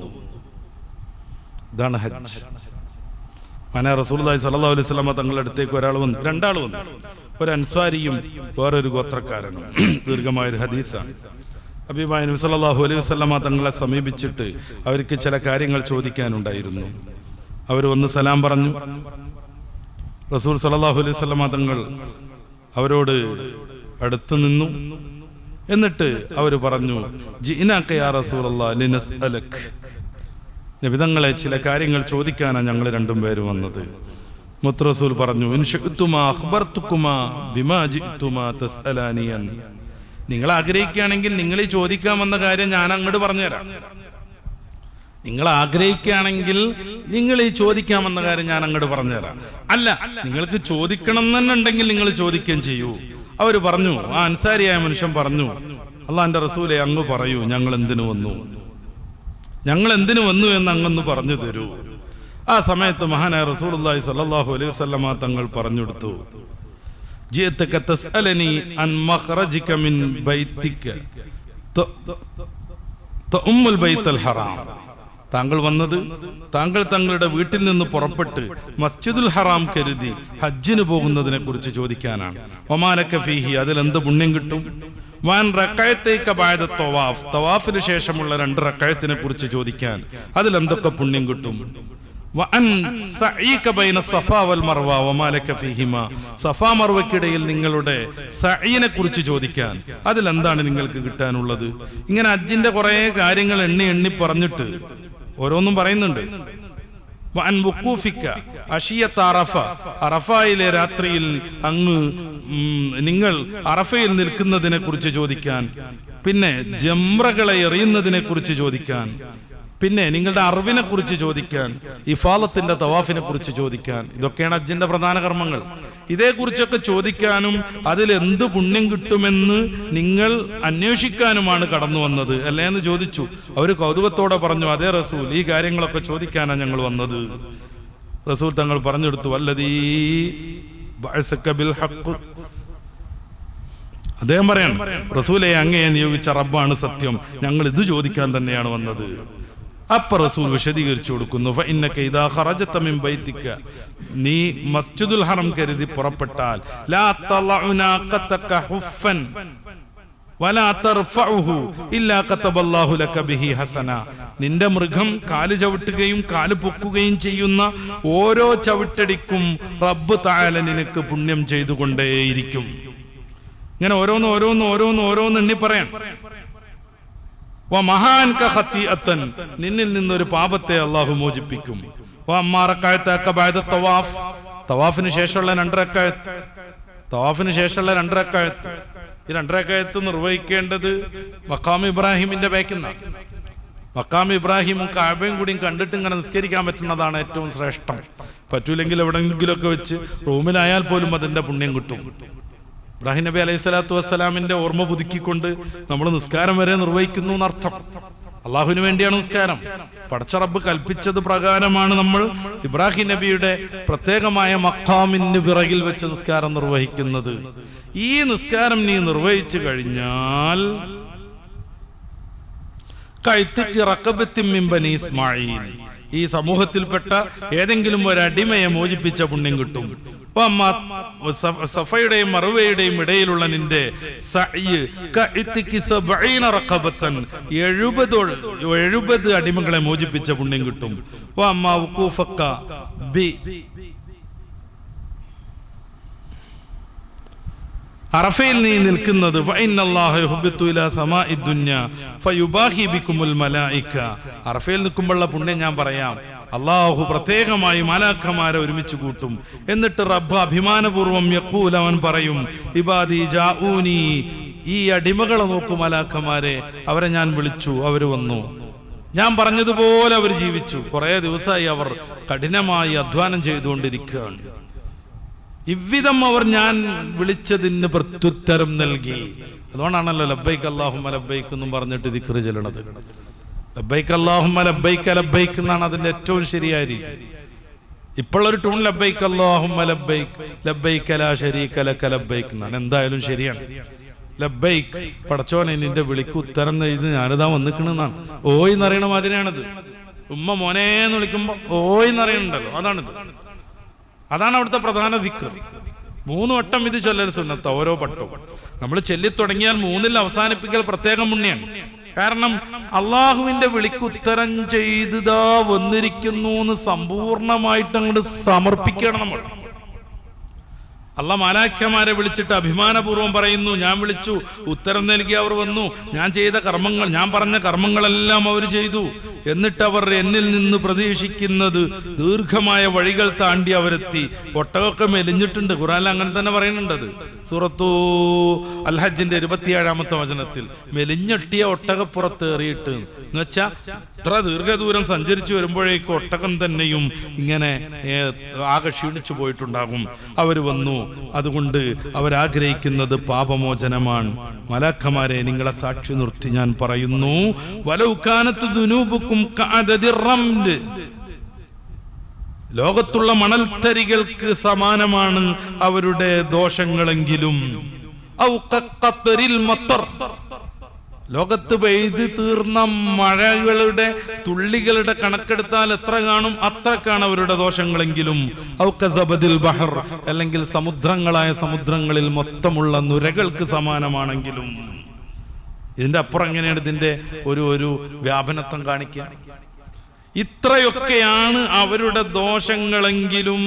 ഇതാണ് ഹജ്ജ്. റസൂലുള്ളാഹി സ്വല്ലല്ലാഹു അലൈഹി വസല്ലം തങ്ങളുടെ അടുത്തേക്ക് ഒരാൾ വന്നു, 2 ആൾ വന്നു, ഒരു അൻസ്വാരിയും വേറൊരു ഗോത്രക്കാരനും. ദീർഘമായൊരു ഹദീസാണ്. ഹബീബായ നബി സല്ലല്ലാഹു അലൈഹി വസല്ലം തങ്ങളെ സമീപിച്ചിട്ട് അവർക്ക് ചില കാര്യങ്ങൾ ചോദിക്കാനുണ്ടായിരുന്നു. അവർ വന്ന് സലാം പറഞ്ഞു. റസൂൽ സല്ലല്ലാഹു അലൈഹി വസല്ലം തങ്ങൾ അവരോട് അടുത്ത് നിന്നു. എന്നിട്ട് അവർ പറഞ്ഞു, ജിഇനാക യാ റസൂലല്ലാഹ് ലിനസ്അലക്, നബി തങ്ങളെ ചില കാര്യങ്ങൾ ചോദിക്കാനാണ് ഞങ്ങൾ 2 പേരും വന്നത്. മുത്ത് റസൂൽ പറഞ്ഞു, ഇൻ ശിഅ്തുമാ അഖ്ബർതുകുമാ ബിമാ ജിഅ്തുമാ തസ്അലാനിയൻ, നിങ്ങൾ ആഗ്രഹിക്കുകയാണെങ്കിൽ നിങ്ങൾ ഈ ചോദിക്കാമെന്ന കാര്യം ഞാൻ അങ്ങോട്ട് പറഞ്ഞുതരാം. നിങ്ങൾ ആഗ്രഹിക്കുകയാണെങ്കിൽ നിങ്ങൾ ഈ ചോദിക്കാമെന്ന കാര്യം ഞാൻ അങ്ങോട്ട് പറഞ്ഞുതരാം. അല്ല, നിങ്ങൾക്ക് ചോദിക്കണം എന്നുണ്ടെങ്കിൽ നിങ്ങൾ ചോദിക്കുകയും ചെയ്യൂ. അവർ പറഞ്ഞു, ആ അൻസാരിയായ മനുഷ്യൻ പറഞ്ഞു, അള്ളാന്റെ റസൂലെ അങ്ങ് പറയൂ, ഞങ്ങൾ എന്തിനു വന്നു എന്ന് അങ്ങൊന്ന് പറഞ്ഞു തരൂ. ആ സമയത്ത് മഹാനായ റസൂലുള്ളാഹി സ്വല്ലല്ലാഹു അലൈഹി വസല്ലമ തങ്ങൾ പറഞ്ഞുകൊടുത്തു, ജിഅതക തസ്അലനി അൻ മഖ്റജിക മിൻ ബൈതിക തഉമ്മുൽ ബൈത്തുൽ ഹറാം, താങ്കൾ വന്നത് താങ്കൾ തങ്ങളുടെ വീട്ടിൽ നിന്ന് പുറപ്പെട്ട് മസ്ജിദുൽ ഹറാം കരുതി ഹജ്ജിന് പോകുന്നതിനെ കുറിച്ച് ചോദിക്കാനാണ്. ഒമാലക ഫീഹി, അതിൽ എന്ത് പുണ്യം കിട്ടും? വാൻ റകഅത്തൈക ബഅദ തവാഫ്, തവാഫിന് ശേഷമുള്ള 2 റകഅത്തിനെ കുറിച്ച് ചോദിക്കാൻ, അതിൽ എന്തൊക്കെ പുണ്യം കിട്ടും. വഅൻ സഈക ബൈന സഫാ വൽ മർവ വമാ ലക ഫീഹിമാ, സഫാ മർവയ്ക്കിടയിൽ നിങ്ങളുടെ സഈനെ കുറിച്ച് ചോദിക്കാൻ, അതിൽ എന്താണ് നിങ്ങൾക്ക് കിട്ടാനുള്ളത്. ഇങ്ങനെ ഹജ്ജിന്റെ കുറെ കാര്യങ്ങൾ എണ്ണി പറഞ്ഞിട്ട് ഓരോന്നും പറയുന്നുണ്ട്. വഅൻ വുഖൂഫിക അശിയത അറഫ, അറഫയിലെ രാത്രിയിൽ അങ്ങ് നിങ്ങൾ അറഫയിൽ നിൽക്കുന്നതിനെ കുറിച്ച് ചോദിക്കാൻ, പിന്നെ ജംറകളെ എറിയുന്നതിനെ കുറിച്ച് ചോദിക്കാൻ, പിന്നെ നിങ്ങളുടെ അറിവിനെ കുറിച്ച് ചോദിക്കാൻ, ഇഫാലത്തിന്റെ തവാഫിനെ കുറിച്ച് ചോദിക്കാൻ. ഇതൊക്കെയാണ് ഹജ്ജിന്റെ പ്രധാന കർമ്മങ്ങൾ. ഇതേക്കുറിച്ചൊക്കെ ചോദിക്കാനും അതിൽ എന്ത് പുണ്യം കിട്ടുമെന്ന് നിങ്ങൾ അന്വേഷിക്കാനുമാണ് കടന്നു വന്നത് അല്ലേ എന്ന് ചോദിച്ചു. അവർ കൗതുകത്തോടെ പറഞ്ഞു, അതേ റസൂൽ, ഈ കാര്യങ്ങളൊക്കെ ചോദിക്കാനാണ് ഞങ്ങൾ വന്നത്. റസൂൽ തങ്ങൾ പറഞ്ഞെടുത്തു, വല്ലദീ ബഅസക ബിൽ ഹഖ്. അദ്ദേഹം പറയാണ്, റസൂലെ, അങ്ങയെ നിയോഗിച്ച റബ്ബാണ് സത്യം, ഞങ്ങൾ ഇത് ചോദിക്കാൻ തന്നെയാണ് വന്നത്. അപ്പൊ റസൂൽ വിശദീകരിച്ചു കൊടുക്കുന്നു, ഫഇന്നക ഇദാ ഖറജത മിൻ ബൈതിക, നീ മസ്ജിദുൽ ഹറം കരുതി പുറപ്പെട്ടാൽ, ലാ തളഉനാഖതക ഹുഫൻ വലാ തർഫഉഹു ഇല്ലാ കതബല്ലാഹു ലക ബിഹി ഹസന, നിന്റെ മൃഗം കാല് ചവിട്ടുകയും കാല് പൊക്കുകയും ചെയ്യുന്ന ഓരോ ചവിട്ടടിക്കും റബ്ബ് തആല നിനക്ക് പുണ്യം ചെയ്തുകൊണ്ടേയിരിക്കും. ഇങ്ങനെ ഓരോന്ന് എണ്ണി പറയാം. നിന്നിൽ നിന്നൊരു പാപത്തെ അള്ളാഹു മോചിപ്പിക്കും. തവാഫിന് ശേഷമുള്ള 2 റക്അത്ത്, ഈ 2 റക്അത്ത് നിർവഹിക്കേണ്ടത് മഖാം ഇബ്രാഹിമിന്റെ ബാക്കിന്നാണ്. മഖാം ഇബ്രാഹിമും കഅബയും കൂടിയും കണ്ടിട്ട് ഇങ്ങനെ നിസ്കരിക്കാൻ പറ്റുന്നതാണ് ഏറ്റവും ശ്രേഷ്ഠം. പറ്റൂലെങ്കിൽ എവിടെയെങ്കിലുമൊക്കെ വെച്ച് റൂമിലായാൽ പോലും അതിന്റെ പുണ്യം കിട്ടും. ഇബ്രാഹിം നബി അലൈഹി സ്വലാത്തു വസ്സലാമിന്റെ ഓർമ്മ പുതുക്കിക്കൊണ്ട് നമ്മൾ നിസ്കാരം വരെ നിർവഹിക്കുന്നു എന്നർത്ഥം. അള്ളാഹുവിന് വേണ്ടിയാണ് നിസ്കാരം. പടച്ച റബ്ബ് കൽപ്പിച്ചത് പ്രകാരമാണ് നമ്മൾ ഇബ്രാഹിം നബിയുടെ പ്രത്യേകമായ മഖാമിന് പിറകിൽ വെച്ച് നിസ്കാരം നിർവഹിക്കുന്നത്. ഈ നിസ്കാരം നീ നിർവഹിച്ചു കഴിഞ്ഞാൽ ഇസ്മായിൽ, ഈ സമൂഹത്തിൽപ്പെട്ട ഏതെങ്കിലും ഒരു അടിമയെ മോചിപ്പിച്ച പുണ്യം കിട്ടും. സഫയുടെയും മറുവയുടെയും ഇടയിലുള്ള നിന്റെ 70 അടിമകളെ മോചിപ്പിച്ച പുണ്യം കിട്ടും. അറഫയിൽ നീ നിൽക്കുന്നത്, അറഫയിൽ നിൽക്കുമ്പോഴുള്ള പുണ്യം ഞാൻ പറയാം. അള്ളാഹു പ്രത്യേകമായി മലാഖമാരെ ഒരുമിച്ച് കൂട്ടും. എന്നിട്ട് റബ്ബ് അഭിമാനപൂർവ്വം യഖൂൽ, അവൻ പറയും, ഇബാദി ജാഊനി, ഈ അടിമകളെ നോക്കൂ മലാഖമാരെ, അവരെ ഞാൻ വിളിച്ചു, അവര് വന്നു, ഞാൻ പറഞ്ഞതുപോലെ അവർ ജീവിച്ചു. കുറെ ദിവസമായി അവർ കഠിനമായി അധ്വാനം ചെയ്തുകൊണ്ടിരിക്കുകയാണ്. ഇவ்விதം അവർ ഞാൻ വിളിച്ചതിന് പ്രത്യുത്തരം നൽകി. അതുകൊണ്ടാണല്ലോ ലബ്ബൈക്ക് അല്ലാഹുമ്മ ലബ്ബൈക്ക് എന്നും പറഞ്ഞിട്ട് ദിക്ർ ചൊല്ലണത്. ലബ്ബൈക്ക് അല്ലാഹുമ്മ ലബ്ബൈക്ക് ലബ്ബൈക്ക് എന്നാണ് അതിന്റെ ഏറ്റവും ശരിയായ രീതി. ഇപ്പോഴൊരു ടൂൺ ലബ്ബൈക്ക് അല്ലാഹുമ്മ ലബ്ബൈക്ക് ലബ്ബൈക ലാ ശരീക ലക ലബ്ബൈക്ക് എന്നാണ്. എന്തായാലും ശരിയാണ്. ലബ്ബൈക്ക്, പടച്ചോനെ നിന്റെ വിളിക്ക് ഉത്തരം ചെയ്ത് ഞാനിതാ വന്നിക്കണെന്നാണ്. ഓയ് എന്നറിയണ മാതിരിയാണിത്. ഉമ്മ മോനേന്ന് വിളിക്കുമ്പോ ഓയ് എന്നറിയണുണ്ടല്ലോ, അതാണ് അവിടുത്തെ പ്രധാന ദിക്ർ. 3 വട്ടം ഇത് ചൊല്ലൽ സുന്നത്ത, ഓരോ പട്ടവും നമ്മൾ ചൊല്ലിത്തുടങ്ങിയാൽ 3-ൽ അവസാനിപ്പിക്കൽ പ്രത്യേകം പുണ്യാണ്. കാരണം അള്ളാഹുവിന്റെ വിളിക്ക് ഉത്തരം ചെയ്താ വന്നിരിക്കുന്നു എന്ന് സമ്പൂർണമായിട്ട് അങ്ങോട്ട് സമർപ്പിക്കണം നമ്മൾ. അള്ളാഹ് മലായിക്കമാരെ വിളിച്ചിട്ട് അഭിമാനപൂർവ്വം പറയുന്നു, ഞാൻ വിളിച്ചു, ഉത്തരം നൽകി അവർ വന്നു, ഞാൻ ചെയ്ത കർമ്മങ്ങൾ, ഞാൻ പറഞ്ഞ കർമ്മങ്ങളെല്ലാം അവർ ചെയ്തു. എന്നിട്ട് അവർ എന്നിൽ നിന്ന് പ്രതീക്ഷിക്കുന്നത് ദീർഘമായ വഴികൾ താണ്ടി അവരെത്തി. ഒട്ടകമൊക്കെ മെലിഞ്ഞിട്ടുണ്ട്, ഖുർആനിൽ അങ്ങനെ തന്നെ പറയുന്നുണ്ടത്. സൂറത്തു അൽ ഹജ്ജിന്റെ 27-ാമത്തെ വചനത്തിൽ മെലിഞ്ഞൊട്ടിയ ഒട്ടകപ്പുറത്ത് ഏറിയിട്ട് എന്ന് വെച്ചാ ഇത്ര ദീർഘദൂരം സഞ്ചരിച്ചു വരുമ്പോഴേക്കും ഒട്ടകം തന്നെയും ഇങ്ങനെ ആകെ ക്ഷീണിച്ചു പോയിട്ടുണ്ടാകും. അവർ വന്നു. അതുകൊണ്ട് അവരാഗ്രഹിക്കുന്നത് പാപമോചനമാണ്. മലാഖമാരെ നിങ്ങളെ സാക്ഷി നിർത്തി ഞാൻ പറയുന്നു, വലൗകാനത്ത് ദുനൂബുക്കും കഅദദിർ റംല്, ലോകത്തുള്ള മണൽത്തരികൾക്ക് സമാനമാണ് അവരുടെ ദോഷങ്ങളെങ്കിലും, ഔ ഖത്റിൽ മത്തർ, ലോകത്ത് പെയ്ത് തീർന്ന മഴകളുടെ തുള്ളികളുടെ കണക്കെടുത്താൽ എത്ര കാണും, അത്രക്കാണ് അവരുടെ ദോഷങ്ങളെങ്കിലും, ഔ കസബദിൽ ബഹർ, അല്ലെങ്കിൽ സമുദ്രങ്ങളായ സമുദ്രങ്ങളിൽ മൊത്തമുള്ള നുരകൾക്ക് സമാനമാണെങ്കിലും. ഇതിൻ്റെ അപ്പുറം എങ്ങനെയാണ് ഇതിൻ്റെ ഒരു വ്യാപനത്വം കാണിക്കുക? ഇത്രയൊക്കെയാണ് അവരുടെ ദോഷങ്ങളെങ്കിലും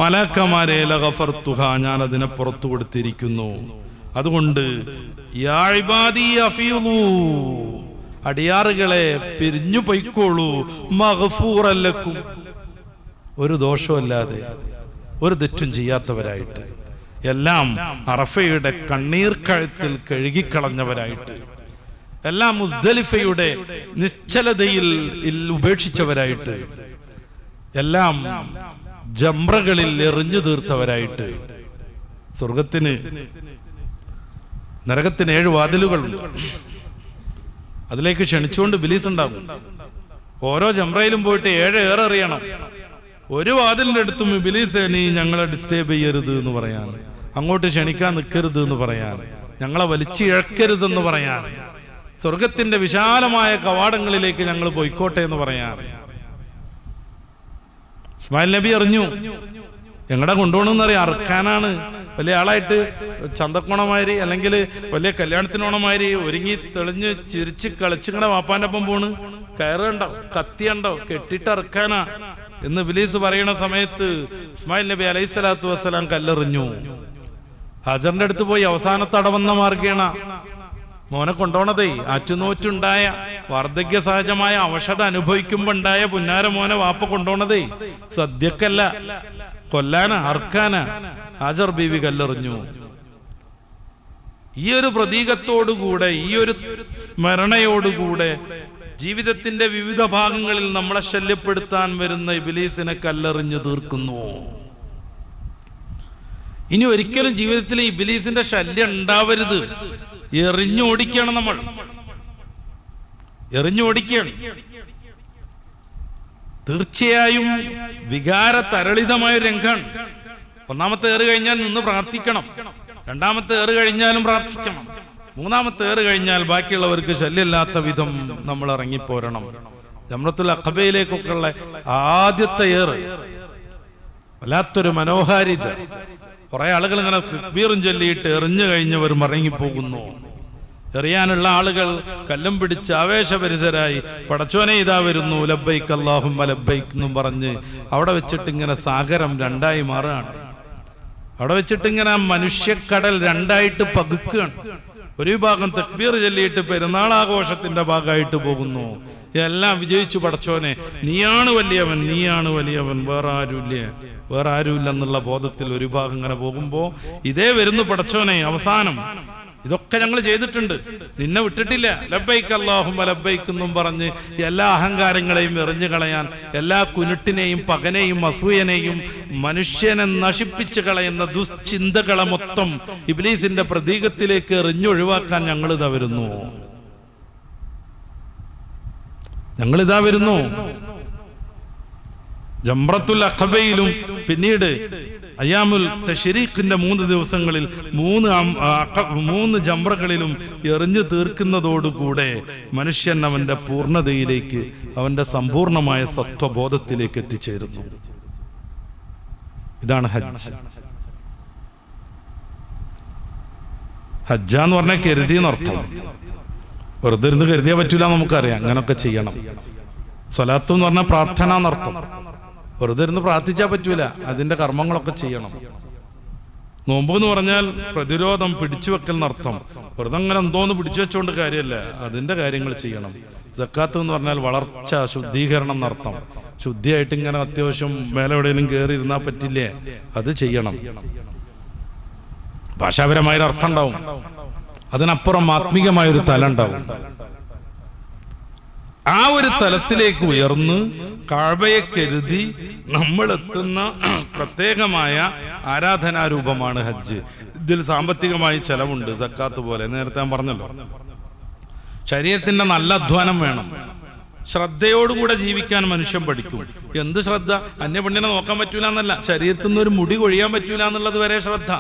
മലക്കമാരെ ലഗഫർതുഹ, ഞാൻ അതിനെ പുറത്തു കൊടുത്തിരിക്കുന്നു. അതുകൊണ്ട് യാ ഇബാദി അഫീളൂ, അടിയാറുകളെ പിരിഞ്ഞു പൊയ്ക്കോളൂ, മഗ്ഫൂറൻ ലക്കും, ഒരു ദോഷമല്ലാതെ ഒരു തെറ്റും ചെയ്യാത്തവരായിട്ട്, എല്ലാം അറഫയുടെ കണ്ണീർ കഴുത്തിൽ കഴുകിക്കളഞ്ഞവരായിട്ട്, എല്ലാം മുസ്ദലിഫയുടെ നിശ്ചലതയിൽ ഉപേക്ഷിച്ചവരായിട്ട്, എല്ലാം ജംറകളിൽ എറിഞ്ഞു തീർത്തവരായിട്ട്. നരകത്തിന് 7 വാതിലുകളുണ്ട്. അതിലേക്ക് ക്ഷണിച്ചുകൊണ്ട് ഇബ്ലീസ് ഉണ്ടാകും. ഓരോ ജംറയിലും പോയിട്ട് 7 ഏറെ എറിയണം. ഒരു വാതിലിന്റെ അടുത്തും ഇബ്ലീസ് നീ ഞങ്ങളെ ഡിസ്റ്റർബ് ചെയ്യരുത് എന്ന് പറയാൻ, അങ്ങോട്ട് ക്ഷണിക്കാൻ നിൽക്കരുത് എന്ന് പറയാൻ, ഞങ്ങളെ വലിച്ചിഴക്കരുതെന്ന് പറയാൻ, സ്വർഗത്തിന്റെ വിശാലമായ കവാടങ്ങളിലേക്ക് ഞങ്ങൾ പോയിക്കോട്ടെ എന്ന് പറയാൻ. ഇസ്മായിൽ നബി അറിഞ്ഞു എങ്ങടെ കൊണ്ടുപോകണമെന്നറിയാം. അറുക്കാനാണ്. വലിയ ആളായിട്ട് ചന്തക്കോണമാതിരി അല്ലെങ്കിൽ വലിയ കല്യാണത്തിനോണമാതിരി ഒരുങ്ങി തെളിഞ്ഞ് ചിരിച്ച് കളിച്ചിങ്ങനെ വാപ്പാന്റെ ഒപ്പം പോണ്. കയറുണ്ടോ, കത്തിയുണ്ടോ, കെട്ടിട്ട് അറുക്കാനാ എന്ന് ഇബ്ലീസ് പറയുന്ന സമയത്ത് ഇസ്മായിൽ നബി അലൈഹിസ്സലാത്തു വസ്സലാം കല്ലെറിഞ്ഞു. ഹജറിന്റെ അടുത്ത് പോയി അവസാനത്തെ അടവന്ന മാർഗേണ മോനെ കൊണ്ടോണതേ ആറ്റുനോറ്റുണ്ടായ വാർദ്ധക്യ സഹജമായ അവശത അനുഭവിക്കുമ്പോ ഉണ്ടായ പുന്നാര മോനെ വാപ്പ കൊണ്ടോണതേ സദ്യക്കല്ല, കൊല്ലാന, അർക്കാന. ഹാജർ ബീവി കല്ലെറിഞ്ഞു. ഈ ഒരു പ്രതീകത്തോടുകൂടെ, ഈ ഒരു സ്മരണയോടുകൂടെ ജീവിതത്തിന്റെ വിവിധ ഭാഗങ്ങളിൽ നമ്മളെ ശല്യപ്പെടുത്താൻ വരുന്ന ഇബ്ലീസിനെ കല്ലെറിഞ്ഞു തീർക്കുന്നു. ഇനി ഒരിക്കലും ജീവിതത്തിൽ ഇബ്ലീസിന്റെ ശല്യം ഉണ്ടാവരുത്. എറിഞ്ഞോടിക്കണം, നമ്മൾ എറിഞ്ഞോടിക്കണം. തീർച്ചയായും വികാര തരളിതമായ രംഗാണ്. ഒന്നാമത്തെ ഏറ് കഴിഞ്ഞാൽ നിന്ന് പ്രാർത്ഥിക്കണം, രണ്ടാമത്തെ ഏറ് കഴിഞ്ഞാലും പ്രാർത്ഥിക്കണം, മൂന്നാമത്തെ ഏറ് കഴിഞ്ഞാൽ ബാക്കിയുള്ളവർക്ക് ശല്യമില്ലാത്ത വിധം നമ്മൾ ഇറങ്ങിപ്പോരണം. ജംറത്തുൽ അഖബയിലേക്കൊക്കെ ഉള്ള ആദ്യത്തെ ഏറ് വല്ലാത്തൊരു മനോഹാരിത. കുറെ ആളുകൾ ഇങ്ങനെ തക്ബീറും ചൊല്ലിയിട്ട് എറിഞ്ഞു കഴിഞ്ഞവർ മടങ്ങിപ്പോകുന്നു. എറിയാനുള്ള ആളുകൾ കല്ലും പിടിച്ച് ആവേശഭരിതരായി പടച്ചോനെ ഇതാ വരുന്നു, ലബ്ബൈക്ക് അല്ലാഹുമ്മ ലബ്ബൈക്ക് എന്നും പറഞ്ഞ് അവിടെ വെച്ചിട്ട് ഇങ്ങനെ സാഗരം രണ്ടായി മാറുകയാണ്. അവിടെ വെച്ചിട്ട് ഇങ്ങനെ മനുഷ്യക്കടൽ രണ്ടായിട്ട് പകുക്കുകയാണ്. ഒരു വിഭാഗം തക്ബീർ ചൊല്ലിയിട്ട് പെരുന്നാൾ ആഘോഷത്തിന്റെ ഭാഗമായിട്ട് പോകുന്നു. എല്ലാം വിജയിച്ചു പടച്ചോനെ, നീയാണ് വലിയവൻ, നീയാണ് വലിയവൻ, വേറെ ആരുമില്ല എന്നുള്ള ബോധത്തിൽ ഒരു ഭാഗം ഇങ്ങനെ പോകുമ്പോ ഇതേ വരുന്നു പടച്ചോനെ. അവസാനം ഇതൊക്കെ ഞങ്ങൾ ചെയ്തിട്ടുണ്ട്, നിന്നെ വിട്ടിട്ടില്ല, ലബ്ബൈക്ക് അല്ലാഹുമ്മ ലബ്ബൈക്ക് എന്നും പറഞ്ഞ് എല്ലാ അഹങ്കാരങ്ങളെയും എറിഞ്ഞു കളയാൻ, എല്ലാ കുനുട്ടിനെയും പകനെയും അസൂയനെയും മനുഷ്യനെ നശിപ്പിച്ചു കളയുന്ന ദുശ്ചിന്തകളെ മൊത്തം ഇബ്ലീസിന്റെ പ്രതീകത്തിലേക്ക് എറിഞ്ഞൊഴിവാക്കാൻ ഞങ്ങളിതാ വരുന്നു. ജംറത്തുൽ അഖബയിലും പിന്നീട് അയ്യാമുൽ തശ്രീഖിന്റെ 3 ദിവസങ്ങളിൽ 3 ജംറകളിലും എറിഞ്ഞു തീർക്കുന്നതോടുകൂടെ മനുഷ്യൻ അവന്റെ പൂർണ്ണതയിലേക്ക്, അവന്റെ സമ്പൂർണമായ സത്വബോധത്തിലേക്ക് എത്തിച്ചേരുന്നു. ഇതാണ് ഹജ്ജ്. ഹജ്ജ എന്ന് പറഞ്ഞാൽ കരുതി എന്നർത്ഥം. വെറുതെ ഇരുന്ന് കരുതിയാൽ പറ്റൂല, നമുക്കറിയാം. അങ്ങനൊക്കെ ചെയ്യണം. സ്വലാത്ത് എന്ന് പറഞ്ഞാൽ പ്രാർത്ഥന എന്നർത്ഥം. വെറുതെ ഇരുന്ന് പ്രാർത്ഥിച്ചാൽ പറ്റൂല, അതിന്റെ കർമ്മങ്ങളൊക്കെ ചെയ്യണം. നോമ്പ് എന്ന് പറഞ്ഞാൽ പ്രതിരോധം, പിടിച്ചുവെക്കൽ എന്നർത്ഥം. വെറുതെ അങ്ങനെ എന്തോന്ന് പിടിച്ചു വെച്ചോണ്ട് കാര്യമല്ല, അതിന്റെ കാര്യങ്ങൾ ചെയ്യണം. സക്കാത്ത് എന്ന് പറഞ്ഞാൽ വളർച്ച, ശുദ്ധീകരണം എന്നർത്ഥം. ശുദ്ധിയായിട്ട് ഇങ്ങനെ അത്യാവശ്യം മേലെ എവിടെയെങ്കിലും കയറി ഇരുന്നാൽ പറ്റില്ലേ, അത് ചെയ്യണം. ഭാഷാപരമായൊരു അർത്ഥം ഉണ്ടാവും, അതിനപ്പുറം ആത്മീകമായൊരു തലം ഉണ്ടാവും. ആ ഒരു തലത്തിലേക്ക് ഉയർന്ന് കഅബയെ കരുതി നമ്മൾ എത്തുന്ന പ്രത്യേകമായ ആരാധനാരൂപമാണ് ഹജ്ജ്. ഇതിൽ സാമ്പത്തികമായി ചെലവുണ്ട്, സക്കാത്ത് പോലെ. നേരത്തെ ഞാൻ പറഞ്ഞല്ലോ, ശരീരത്തിന്റെ നല്ല അധ്വാനം വേണം. ശ്രദ്ധയോടുകൂടെ ജീവിക്കാൻ മനുഷ്യൻ പഠിക്കും. എന്ത് ശ്രദ്ധ? അന്യപെണ്ണിനെ നോക്കാൻ പറ്റൂല എന്നല്ല, ശരീരത്തിൽ നിന്ന് ഒരു മുടി കൊഴിയാൻ പറ്റൂല എന്നുള്ളത് വരെ ശ്രദ്ധ.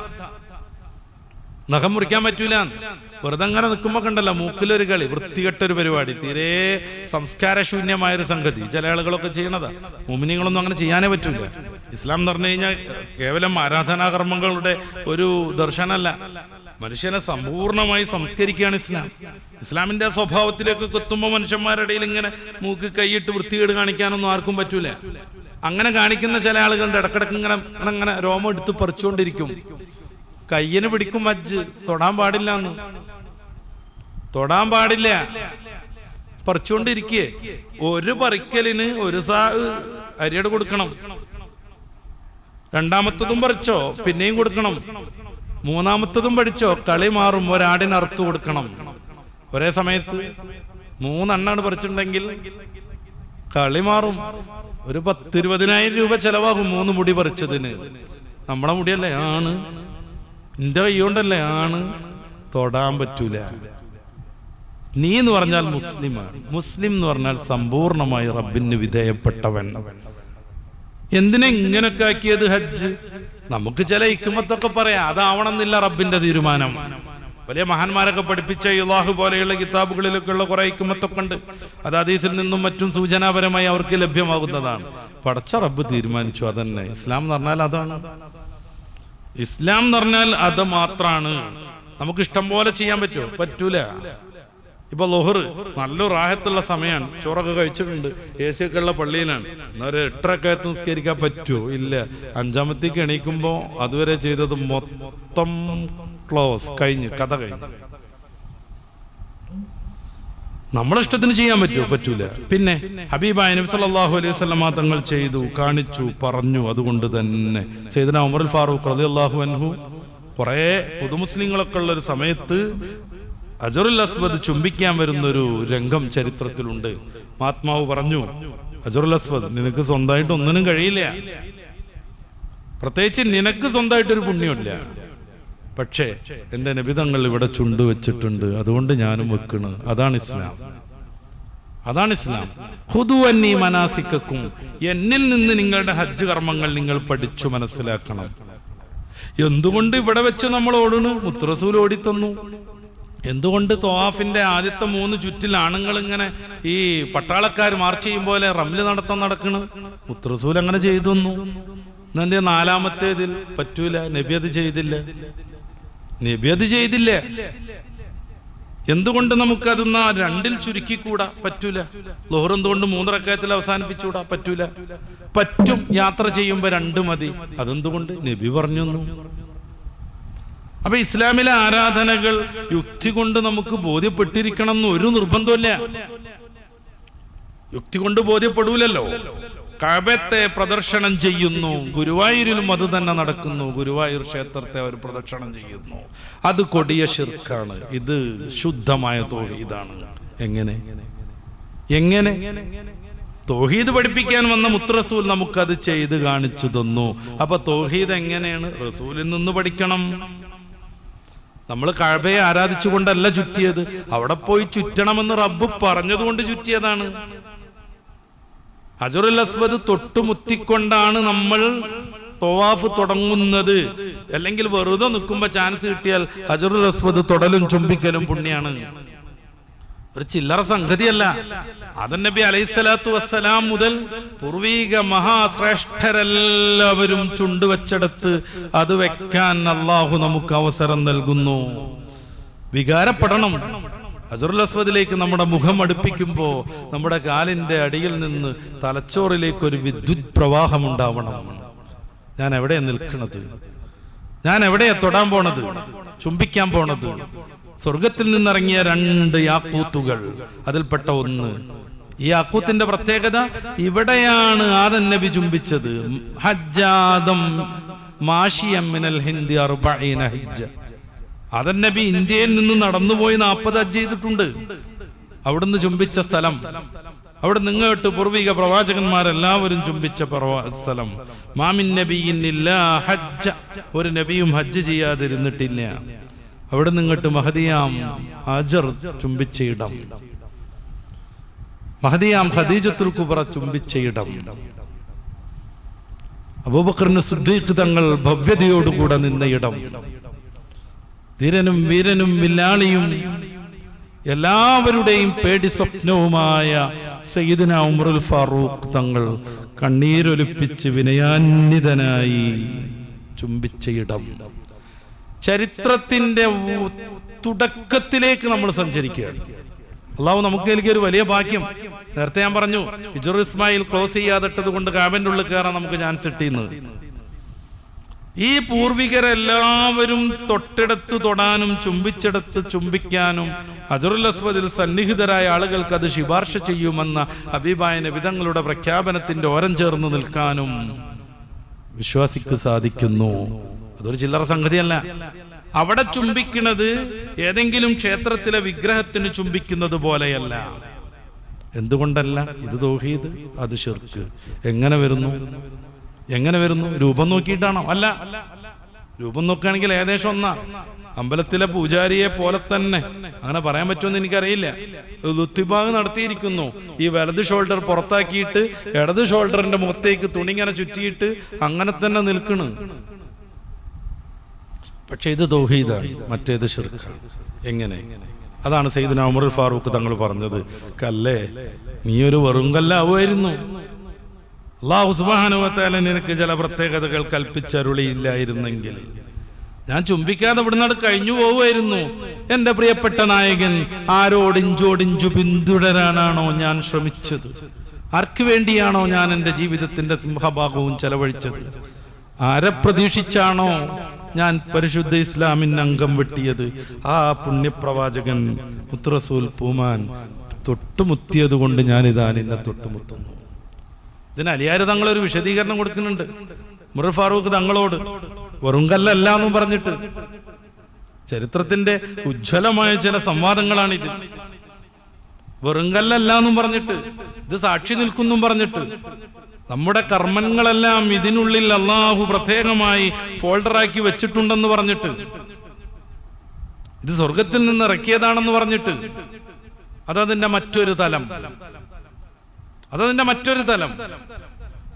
നഖം മുറിക്കാൻ പറ്റൂല. വെറുതെ അങ്ങനെ നിൽക്കുമ്പോ കണ്ടല്ലോ മൂക്കിലൊരു കളി, വൃത്തികെട്ടൊരു പരിപാടി, തീരെ സംസ്കാരശൂന്യമായൊരു സംഗതി ചില ആളുകളൊക്കെ ചെയ്യണതാ. മുഅ്മിനീങ്ങളൊന്നും അങ്ങനെ ചെയ്യാനേ പറ്റൂല. ഇസ്ലാം എന്ന് പറഞ്ഞു കഴിഞ്ഞാൽ കേവലം ആരാധനാകർമ്മങ്ങളുടെ ഒരു ദർശനമല്ല, മനുഷ്യനെ സമ്പൂർണമായി സംസ്കരിക്കുകയാണ് ഇസ്ലാം. ഇസ്ലാമിന്റെ സ്വഭാവത്തിലേക്ക് എത്തുമ്പോൾ മനുഷ്യന്മാരുടെ ഇടയിൽ ഇങ്ങനെ മൂക്ക് കൈയിട്ട് വൃത്തികേട് കാണിക്കാനൊന്നും ആർക്കും പറ്റൂല. അങ്ങനെ കാണിക്കുന്ന ചില ആളുകളുടെ ഇടക്കിടക്ക് ഇങ്ങനെ രോമം എടുത്ത് പറിച്ചുകൊണ്ടിരിക്കും. കയ്യിന് പിടിക്കും ഹജ്ജ്, തൊടാൻ പാടില്ല എന്ന്, തൊടാൻ പാടില്ല, പറിച്ചുകൊണ്ടിരിക്കേ. ഒരു പറിക്കലിന് ഒരു സാ അരിയട് കൊടുക്കണം. രണ്ടാമത്തതും പറിച്ചോ പിന്നെയും കൊടുക്കണം. മൂന്നാമത്തതും പഠിച്ചോ കളി മാറും, ഒരാടിന് അറുത്ത് കൊടുക്കണം. ഒരേ സമയത്ത് 3 എണ്ണാണ് പറിച്ചിട്ടുണ്ടെങ്കിൽ കളി മാറും. ഒരു 10-20,000 രൂപ ചെലവാകും 3 മുടി പറിച്ചതിന്. നമ്മളെ മുടിയല്ലേ ആണ്, എന്റെ കൈകൊണ്ടല്ലേ ആണ്, തൊടാൻ പറ്റൂല. നീ എന്ന് പറഞ്ഞാൽ മുസ്ലിമാണ്. മുസ്ലിം എന്ന് പറഞ്ഞാൽ സമ്പൂർണമായി റബ്ബിന് വിധേയപ്പെട്ടവൻ. എന്തിനാ ഇങ്ങനൊക്കെ ആക്കിയത് ഹജ്ജ്? നമുക്ക് ചില ഹിക്മത്തൊക്കെ പറയാം, അതാവണമെന്നില്ല റബ്ബിന്റെ തീരുമാനം. വലിയ മഹാന്മാരൊക്കെ പഠിപ്പിച്ച ഇലാഹ് പോലെയുള്ള കിതാബുകളിലൊക്കെ ഉള്ള കുറെ ഹിക്മത്തൊക്കെ ഉണ്ട്. അത് ഹദീസിൽ നിന്നും മറ്റും സൂചനാപരമായി അവർക്ക് ലഭ്യമാകുന്നതാണ്. പടച്ച റബ്ബ് തീരുമാനിച്ചു, അതന്നെ ഇസ്ലാം എന്ന് പറഞ്ഞാൽ അതാണ്. ഇസ്ലാം എന്ന് പറഞ്ഞാൽ അത് മാത്രാണ്. നമുക്ക് ഇഷ്ടം പോലെ ചെയ്യാൻ പറ്റുമോ? പറ്റൂല. ഇപ്പൊ ലോഹർ നല്ല റാഹത്തുള്ള സമയമാണ്, ചോറൊക്കെ കഴിച്ചിട്ടുണ്ട്, AC ഒക്കെ ഉള്ള പള്ളിയിലാണ്. എന്നൊരു 8 നിസ്കരിക്കാൻ പറ്റുമോ? ഇല്ല. 5-ാമത്തേക്ക് എണീക്കുമ്പോ അതുവരെ ചെയ്തത് മൊത്തം ക്ലോസ്, കഴിഞ്ഞു, കഥ കഴിഞ്ഞു. നമ്മളെ ഇഷ്ടത്തിന് ചെയ്യാൻ പറ്റുമോ? പറ്റൂല. പിന്നെ ഹബീബായ നബി സല്ലല്ലാഹു അലൈഹി വസല്ലം തങ്ങൾ ചെയ്തു, കാണിച്ചു, പറഞ്ഞു. അതുകൊണ്ട് തന്നെ സയ്യിദുനാ ഉമർ ഫാറൂഖ് റളിയല്ലാഹു അൻഹു കുറെ പുതുമുസ്ലിങ്ങളൊക്കെ ഉള്ള ഒരു സമയത്ത് ഹജറുൽ അസ്വദ് ചുംബിക്കാൻ വരുന്നൊരു രംഗം ചരിത്രത്തിലുണ്ട്. മഹാത്മാവ് പറഞ്ഞു, ഹജറുൽ അസ്വദ് നിനക്ക് സ്വന്തമായിട്ട് ഒന്നിനും കഴിയില്ല, പ്രത്യേകിച്ച് നിനക്ക് സ്വന്തമായിട്ടൊരു പുണ്യമില്ല. പക്ഷേ എന്റെ നബിതങ്ങൾ ഇവിടെ ചുണ്ടു വെച്ചിട്ടുണ്ട്, അതുകൊണ്ട് ഞാനും വെക്കണ്. അതാണ് ഇസ്ലാം, അതാണ് ഇസ്ലാം. ഖുദൂ അന്നീ മനാസിക്കക്കും, എന്നിൽ നിന്ന് നിങ്ങളുടെ ഹജ്ജ് കർമ്മങ്ങൾ നിങ്ങൾ പഠിച്ചു മനസ്സിലാക്കണം. എന്തുകൊണ്ട് ഇവിടെ വെച്ച് നമ്മൾ ഓടുന്നു? മുത്തറസൂൽ ഓടിത്തന്നു. എന്തുകൊണ്ട് തവാഫിന്റെ ആദ്യത്തെ 3 ചുറ്റിൽ ആണുങ്ങൾ ഇങ്ങനെ ഈ പട്ടാളക്കാർ മാർച്ച് ചെയ്യും പോലെ റംല് നടക്കണ്? മുത്തറസൂൽ അങ്ങനെ ചെയ്തു. എന്നെ 4-ാമത്തേതിൽ പറ്റൂല, നബി അത് ചെയ്തില്ല, നബി അത് ചെയ്തില്ല. എന്തുകൊണ്ട് നമുക്കത് 2-ൽ ചുരുക്കിക്കൂടാ? പറ്റൂല. ളുഹർ എന്തുകൊണ്ട് 3 റക്അത്തിൽ അവസാനിപ്പിച്ചൂടാ? പറ്റൂല. പറ്റും, യാത്ര ചെയ്യുമ്പോ 2 മതി. അതെന്തുകൊണ്ട്? നബി പറഞ്ഞു. അപ്പൊ ഇസ്ലാമിലെ ആരാധനകൾ യുക്തി കൊണ്ട് നമുക്ക് ബോധ്യപ്പെട്ടിരിക്കണം എന്ന് ഒരു നിർബന്ധമില്ല. യുക്തി കൊണ്ട് ബോധ്യപ്പെടൂലല്ലോ. കഅബത്തെ പ്രദർശനം ചെയ്യുന്നു, ഗുരുവായൂരിലും അത് തന്നെ നടക്കുന്നു. ഗുരുവായൂർ ക്ഷേത്രത്തെ അവർ പ്രദക്ഷിണം ചെയ്യുന്നു. അത് കൊടിയ ശിർക്കാണ്, ഇത് ശുദ്ധമായ തൗഹീദാണ്. എങ്ങനെ എങ്ങനെ തൗഹീദ് പഠിപ്പിക്കാൻ വന്ന മുത്തറസൂൽ നമുക്കത് ചെയ്ത് കാണിച്ചു തന്നു. അപ്പൊ തൗഹീദ് എങ്ങനെയാണ്? റസൂലിൽ നിന്ന് പഠിക്കണം. നമ്മൾ കഅബയെ ആരാധിച്ചുകൊണ്ടല്ല ചുറ്റിയത്, അവിടെ പോയി ചുറ്റണമെന്ന് റബ്ബ് പറഞ്ഞതുകൊണ്ട് ചുറ്റിയതാണ്. ഹജറുൽ അസ്വദ് തൊട്ടുമുത്തിക്കൊണ്ടാണ് നമ്മൾ തവാഫ് തുടങ്ങുന്നത്. അല്ലെങ്കിൽ വെറുതെ നിൽക്കുമ്പോ ചാൻസ് കിട്ടിയാൽ ഹജറുൽ അസ്വദ് തൊടലും ചുംബിക്കലും പുണ്യാണ്. ഒരു ചില്ലറ സംഗതിയല്ല. ആദം നബി അലൈഹിസ്സലാത്തു വസ്സലാം മുതൽ പൂർവീക മഹാശ്രേഷ്ഠരെല്ലാവരും ചുണ്ടുവച്ചെടുത്ത് അത് വെക്കാൻ അള്ളാഹു നമുക്ക് അവസരം നൽകുന്നു. വികാരപ്പെടണം. ഹജറുൽ അസ്വദിലേക്ക് നമ്മുടെ മുഖം അടുപ്പിക്കുമ്പോ നമ്മുടെ കാലിന്റെ അടിയിൽ നിന്ന് തലച്ചോറിലേക്ക് ഒരു വിദ്യുത് പ്രവാഹം ഉണ്ടാവണം. ഞാൻ എവിടെയാ നിൽക്കുന്നത്? ഞാൻ എവിടെയാ തൊടാൻ പോണത്, ചുംബിക്കാൻ പോണത്? സ്വർഗത്തിൽ നിന്നിറങ്ങിയ 2 യാക്കൂത്തുകൾ, അതിൽപ്പെട്ട ഒന്ന്. ഈ യാക്കൂത്തിന്റെ പ്രത്യേകത, ഇവിടെയാണ് ആദം നബി ചുംബിച്ചത്. ഹജ്ജാദം മാഷിയം മിനൽ ഹിന്ദി 40 ഹജ്ജ. ആദം നബി ഇന്ത്യയിൽ നിന്ന് നടന്നുപോയി 40 ഹജ്ജ് ചെയ്തിട്ടുണ്ട്. അവിടുന്ന് ചുംബിച്ച സ്ഥലം, അവിടെ നിങ്ങോട്ട് പൂർവിക പ്രവാചകന്മാരെല്ലാവരും ചുംബിച്ച സ്ഥലം. മാമിൻ നബിയിൻ ഇല്ലാ ഹജ്ജ, ഒരു നബിയും ഹജ്ജ് ചെയ്യാതിരുന്നിട്ടില്ല. അവിടെ നിങ്ങോട്ട് മഹദിയാം ഹാജർ ചുംബിച്ച ഇടം, മഹദിയാം ഖദീജത്തുൽ കുബ്ര ചുംബിച്ച ഇടം, അബൂബക്കർ സിദ്ദീഖ് തങ്ങൾ ഭവ്യതയോടുകൂടെ നിന്ന ഇടം, ധീരനും വീരനും വില്ലാളിയും എല്ലാവരുടെയും പേടി സ്വപ്നവുമായ സയ്യിദുനാ ഉമറുൽ ഫാറൂഖ് തങ്ങൾ കണ്ണീരൊലിപ്പിച്ച് വിനയാന്വിതനായി ചുംബിച്ച ഇടം. ചരിത്രത്തിന്റെ തുടക്കത്തിലേക്ക് നമ്മൾ സഞ്ചരിക്കുകയാണ്. അള്ളാഹു നമുക്ക് എനിക്കൊരു വലിയ ഭാഗ്യം. നേരത്തെ ഞാൻ പറഞ്ഞു, ഹിജ്ർ ഇസ്മായിൽ ക്ലോസ് ചെയ്യാതിട്ടത് കൊണ്ട് കാബന്റെ ഉള്ളിൽ കയറാൻ നമുക്ക് ചാൻസ് കിട്ടിയെന്ന്. ഈ പൂർവികരെല്ലാവരും തൊട്ടിടത്ത് തൊടാനും ചുംബിച്ചെടുത്ത് ചുംബിക്കാനും ഹജറുൽ അസ്വദിൽ സന്നിഹിതരായ ആളുകൾക്ക് അത് ശുപാർശ ചെയ്യുമെന്ന ഹബീബായ നബി തങ്ങളുടെ പ്രഖ്യാപനത്തിന്റെ ഓരം ചേർന്ന് നിൽക്കാനും വിശ്വാസിക്ക് സാധിക്കുന്നു. അതൊരു ചില്ലറ സംഗതിയല്ല. അവിടെ ചുംബിക്കുന്നത് ഏതെങ്കിലും ക്ഷേത്രത്തിലെ വിഗ്രഹത്തിന് ചുംബിക്കുന്നത് പോലെയല്ല. എന്തുകൊണ്ടല്ല? ഇത് തൗഹീദ്, അത് ശിർക്ക്. എങ്ങനെ വരുന്നു? രൂപം നോക്കിയിട്ടാണോ? അല്ല. രൂപം നോക്കുകയാണെങ്കിൽ ഏകദേശം ഒന്നാ. അമ്പലത്തിലെ പൂജാരിയെ പോലെ തന്നെ. അങ്ങനെ പറയാൻ പറ്റുമെന്ന് എനിക്കറിയില്ല. ലുത്തിബാഗ് നടത്തിയിരിക്കുന്നു. ഈ വലത് ഷോൾഡർ പുറത്താക്കിയിട്ട് ഇടത് ഷോൾഡറിന്റെ മുഖത്തേക്ക് തുണി ഇങ്ങനെ ചുറ്റിയിട്ട് അങ്ങനെ തന്നെ നിൽക്കണ്. പക്ഷെ ഇത് തൗഹീദാണ്, മറ്റേത് ശിർക്കാണ്. എങ്ങനെ? അതാണ് സയ്യിദുനാ ഉമർ ഫാറൂഖ് തങ്ങൾ പറഞ്ഞത്, കല്ലേ നീ ഒരു വെറും കല്ലാവുമായിരുന്നു. അല്ലാഹു സുബ്ഹാനഹു വ തആല നിനക്ക് ചില പ്രത്യേകതകൾ കൽപ്പിച്ചരുളിയില്ലായിരുന്നെങ്കിൽ ഞാൻ ചുംബിക്കാതെ ഇവിടുന്ന് കഴിഞ്ഞു പോവുമായിരുന്നു. എന്റെ പ്രിയപ്പെട്ട നായകൻ ആരോടിഞ്ചോടിഞ്ചു പിന്തുടരാനാണോ ഞാൻ ശ്രമിച്ചത്? ആർക്ക് വേണ്ടിയാണോ ഞാൻ എൻ്റെ ജീവിതത്തിന്റെ സിംഹഭാഗവും ചെലവഴിച്ചത്? ആരെ പ്രതീക്ഷിച്ചാണോ ഞാൻ പരിശുദ്ധ ഇസ്ലാമിന് അംഗം വെട്ടിയത്? ആ പുണ്യപ്രവാചകൻ മുത്തുറസൂൽ പൂമാൻ തൊട്ടുമുത്തിയത് കൊണ്ട് ഞാനിതാ നിന്നെ തൊട്ടുമുത്തുന്നു. ഇതിന് അലിയാർ തങ്ങളൊരു വിശദീകരണം കൊടുക്കുന്നുണ്ട് ഉമർ ഫാറൂഖ് തങ്ങളോട്. വെറും കല്ലല്ല എന്നും പറഞ്ഞിട്ട് ചരിത്രത്തിന്റെ ഉജ്ജ്വലമായ ചില സംവാദങ്ങളാണിത്. വെറും കല്ലല്ല എന്നും പറഞ്ഞിട്ട്, ഇത് സാക്ഷി നിൽക്കുന്നും പറഞ്ഞിട്ട്, നമ്മുടെ കർമ്മങ്ങളെല്ലാം ഇതിനുള്ളിൽ അള്ളാഹു പ്രത്യേകമായി ഫോൾഡറാക്കി വെച്ചിട്ടുണ്ടെന്ന് പറഞ്ഞിട്ട്, ഇത് സ്വർഗത്തിൽ നിന്ന് ഇറക്കിയതാണെന്ന് പറഞ്ഞിട്ട്, അതതിന്റെ മറ്റൊരു തലം.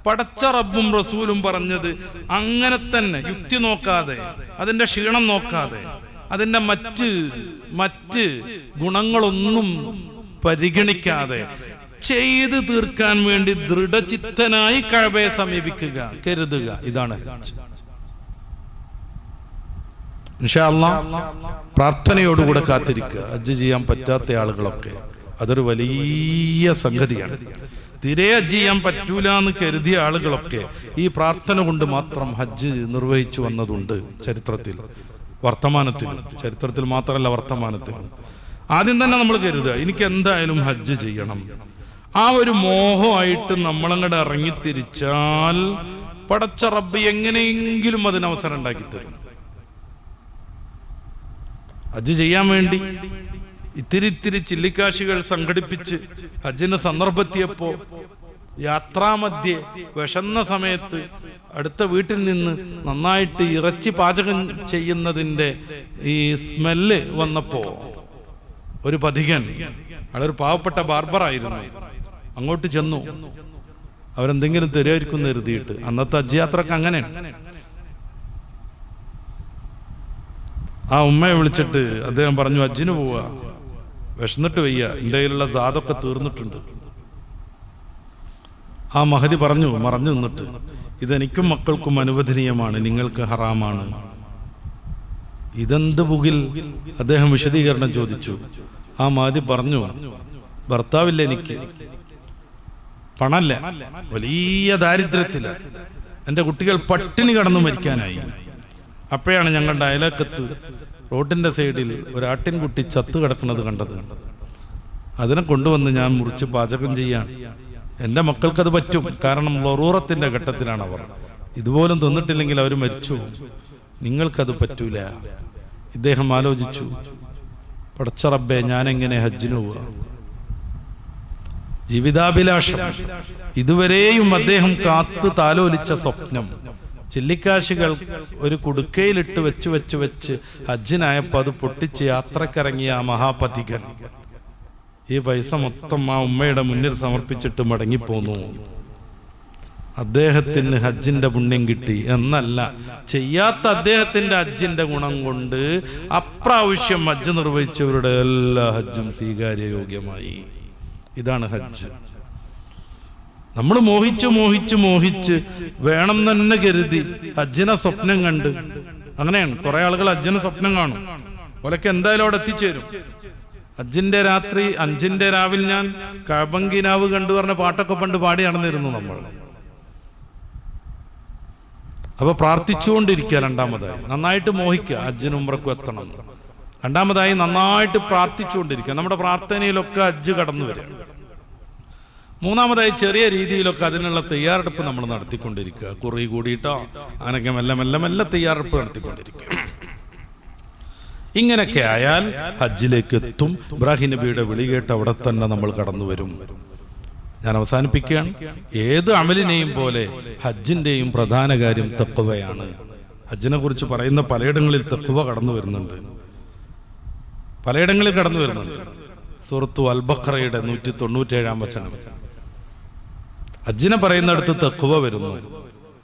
പടച്ച റബ്ബും റസൂലും പറഞ്ഞത് അങ്ങനെ തന്നെ, യുക്തി നോക്കാതെ, അതിന്റെ ക്ഷീണം നോക്കാതെ, അതിന്റെ മറ്റ് ഗുണങ്ങളൊന്നും പരിഗണിക്കാതെ ചെയ്ത് തീർക്കാൻ വേണ്ടി ദൃഢചിത്തനായി കഅബയെ സമീപിക്കുക, കരുതുക. ഇതാണ് ഇൻഷാ അല്ലാഹ്. പ്രാർത്ഥനയോടുകൂടെ കാത്തിരിക്കുക. ഹജ്ജ് ചെയ്യാൻ പറ്റാത്ത ആളുകളൊക്കെ, അതൊരു വലിയ സംഗതിയാണ്. തീരെ ഹജ്ജ് ചെയ്യാൻ പറ്റൂല എന്ന് കരുതിയ ആളുകളൊക്കെ ഈ പ്രാർത്ഥന കൊണ്ട് മാത്രം ഹജ്ജ് നിർവഹിച്ചു വന്നതുണ്ട് ചരിത്രത്തിൽ, വർത്തമാനത്തിലും. ചരിത്രത്തിൽ മാത്രമല്ല, വർത്തമാനത്തിലും. ആദ്യം തന്നെ നമ്മൾ കരുതുക, എനിക്ക് എന്തായാലും ഹജ്ജ് ചെയ്യണം. ആ ഒരു മോഹമായിട്ട് നമ്മളങ്ങോട്ട് ഇറങ്ങിത്തിരിച്ചാൽ പടച്ച റബ്ബ് എങ്ങനെയെങ്കിലും അതിനവസരം ഉണ്ടാക്കി തരും. ഹജ്ജ് ചെയ്യാൻ വേണ്ടി ഇത്തിരി ചില്ലിക്കാശികൾ സംഘടിപ്പിച്ച് ഹജ്ജിന് സന്ദർഭത്തിയപ്പോ യാത്രാമധ്യേ വിശന്ന സമയത്ത് അടുത്ത വീട്ടിൽ നിന്ന് നന്നായിട്ട് ഇറച്ചി പാചകം ചെയ്യുന്നതിൻ്റെ ഈ സ്മെല്ല് വന്നപ്പോ ഒരു പഥികൻ, അയാളൊരു പാവപ്പെട്ട ബാർബറായിരുന്നു, അങ്ങോട്ട് ചെന്നു. അവരെന്തെങ്കിലും തരുമായിരിക്കും എന്ന് കരുതിയിട്ട്. അന്നത്തെ ഹജ്ജ് യാത്രക്ക് അങ്ങനെയാണ്. ആ ഉമ്മയെ വിളിച്ചിട്ട് അദ്ദേഹം പറഞ്ഞു, ഹജ്ജിന് പോവുക, വിശന്നിട്ട് വയ്യ, എൻ്റെ കയ്യിലുള്ള സാദൊക്കെ തീർന്നിട്ടുണ്ട്. ആ മഹദി മറഞ്ഞു നിന്നിട്ട്, ഇതെനിക്കും മക്കൾക്കും അനുവദനീയമാണ്, നിങ്ങൾക്ക് ഹറാമാണ്. ഇതെന്ത് പുകിൽ? അദ്ദേഹം വിശദീകരണം ചോദിച്ചു. ആ മഹദി പറഞ്ഞു, ഭർത്താവില്ല എനിക്ക്, പണല്ല, വലിയ ദാരിദ്ര്യത്തില, എൻ്റെ കുട്ടികൾ പട്ടിണി കടന്നു മരിക്കാനായി. അപ്പോഴാണ് ഞങ്ങളുടെ അയലക്കത്ത് റോഡിന്റെ സൈഡിൽ ഒരു ആട്ടിൻകുട്ടി ചത്തു കിടക്കുന്നത് കണ്ടത്. അതിനെ കൊണ്ടുവന്ന് ഞാൻ മുറിച്ച് പാചകം ചെയ്യാൻ. എൻ്റെ മക്കൾക്കത് പറ്റും, കാരണം ലറൂറത്തിന്റെ ഘട്ടത്തിലാണ് അവർ. ഇതുപോലും തിന്നിട്ടില്ലെങ്കിൽ അവർ മരിച്ചു. നിങ്ങൾക്കത് പറ്റൂല. ഇദ്ദേഹം ആലോചിച്ചു, പടച്ച റബ്ബേ, ഞാൻ എങ്ങനെ ഹജ്ജിന് പോവുക? ജീവിതാഭിലാഷം, ഇതുവരെയും അദ്ദേഹം കാത്തു താലോലിച്ച സ്വപ്നം, ചില്ലിക്കാശികൾ ഒരു കുടുക്കയിലിട്ട് വെച്ച് ഹജ്ജിനായപ്പോൾ അത് പൊട്ടിച്ച് യാത്രക്കിറങ്ങിയ ആ മഹാപഥികൻ ഈ പൈസ മൊത്തം ആ ഉമ്മയുടെ മുന്നിൽ സമർപ്പിച്ചിട്ട് മടങ്ങിപ്പോന്നു. അദ്ദേഹത്തിന് ഹജ്ജിന്റെ പുണ്യം കിട്ടി എന്നല്ല, ചെയ്യാത്ത അദ്ദേഹത്തിന്റെ ഹജ്ജിന്റെ ഗുണം കൊണ്ട് അപ്രാവശ്യം ഹജ്ജ് നിർവഹിച്ചവരുടെ എല്ലാ ഹജ്ജും സ്വീകാര്യയോഗ്യമായി. ഇതാണ് ഹജ്ജ്. നമ്മൾ മോഹിച്ച് വേണം തന്നെ കരുതി ഹജ്ജിനെ സ്വപ്നം കണ്ട് അങ്ങനെയാണ്. കുറെ ആളുകൾ ഹജ്ജിന് സ്വപ്നം കാണും, ഓലൊക്കെ എന്തായാലും അവിടെ എത്തിച്ചേരും. ഹജ്ജിന്റെ രാത്രി 5-ന്റെ രാവിൽ ഞാൻ കഅബങ്കിനാവ് കണ്ടു പറഞ്ഞ പാട്ടൊക്കെ പണ്ട് പാടി നടന്നിരുന്നു നമ്മൾ. അപ്പൊ പ്രാർത്ഥിച്ചുകൊണ്ടിരിക്കുക. രണ്ടാമതായി നന്നായിട്ട് മോഹിക്കുക ഹജ്ജിനും ഉംറക്കും എത്തണം. രണ്ടാമതായി നന്നായിട്ട് പ്രാർത്ഥിച്ചുകൊണ്ടിരിക്കുക. നമ്മുടെ പ്രാർത്ഥനയിലൊക്കെ ഹജ്ജ് കടന്നു വരും. മൂന്നാമതായി ചെറിയ രീതിയിലൊക്കെ അതിനുള്ള തയ്യാറെടുപ്പ് നമ്മൾ നടത്തിക്കൊണ്ടിരിക്കുക. കുറി കൂടിയിട്ടോ അങ്ങനെയൊക്കെ മെല്ലെ മെല്ലെ മെല്ലെ തയ്യാറെടുപ്പ് നടത്തിക്കൊണ്ടിരിക്കുക. ഇങ്ങനെയൊക്കെ ആയാൽ ഹജ്ജിലേക്ക് എത്തും. ഇബ്രാഹിം നബിയുടെ വിളി കേട്ട് അവിടെ തന്നെ നമ്മൾ കടന്നു വരും. ഞാൻ അവസാനിപ്പിക്കുകയാണ്. ഏത് അമലിനെയും പോലെ ഹജ്ജിന്റെയും പ്രധാന കാര്യം തഖ്വയാണ്. ഹജ്ജിനെ കുറിച്ച് പറയുന്ന പലയിടങ്ങളിൽ തഖ്വ കടന്നു വരുന്നുണ്ട്, പലയിടങ്ങളിൽ കടന്നു വരുന്നുണ്ട്. സൂറത്തു അൽ ബഖറയുടെ 197-ാം വചനം ഹജ്ജിനെ പറയുന്നിടത്ത് തഖ്വ വരുന്നു.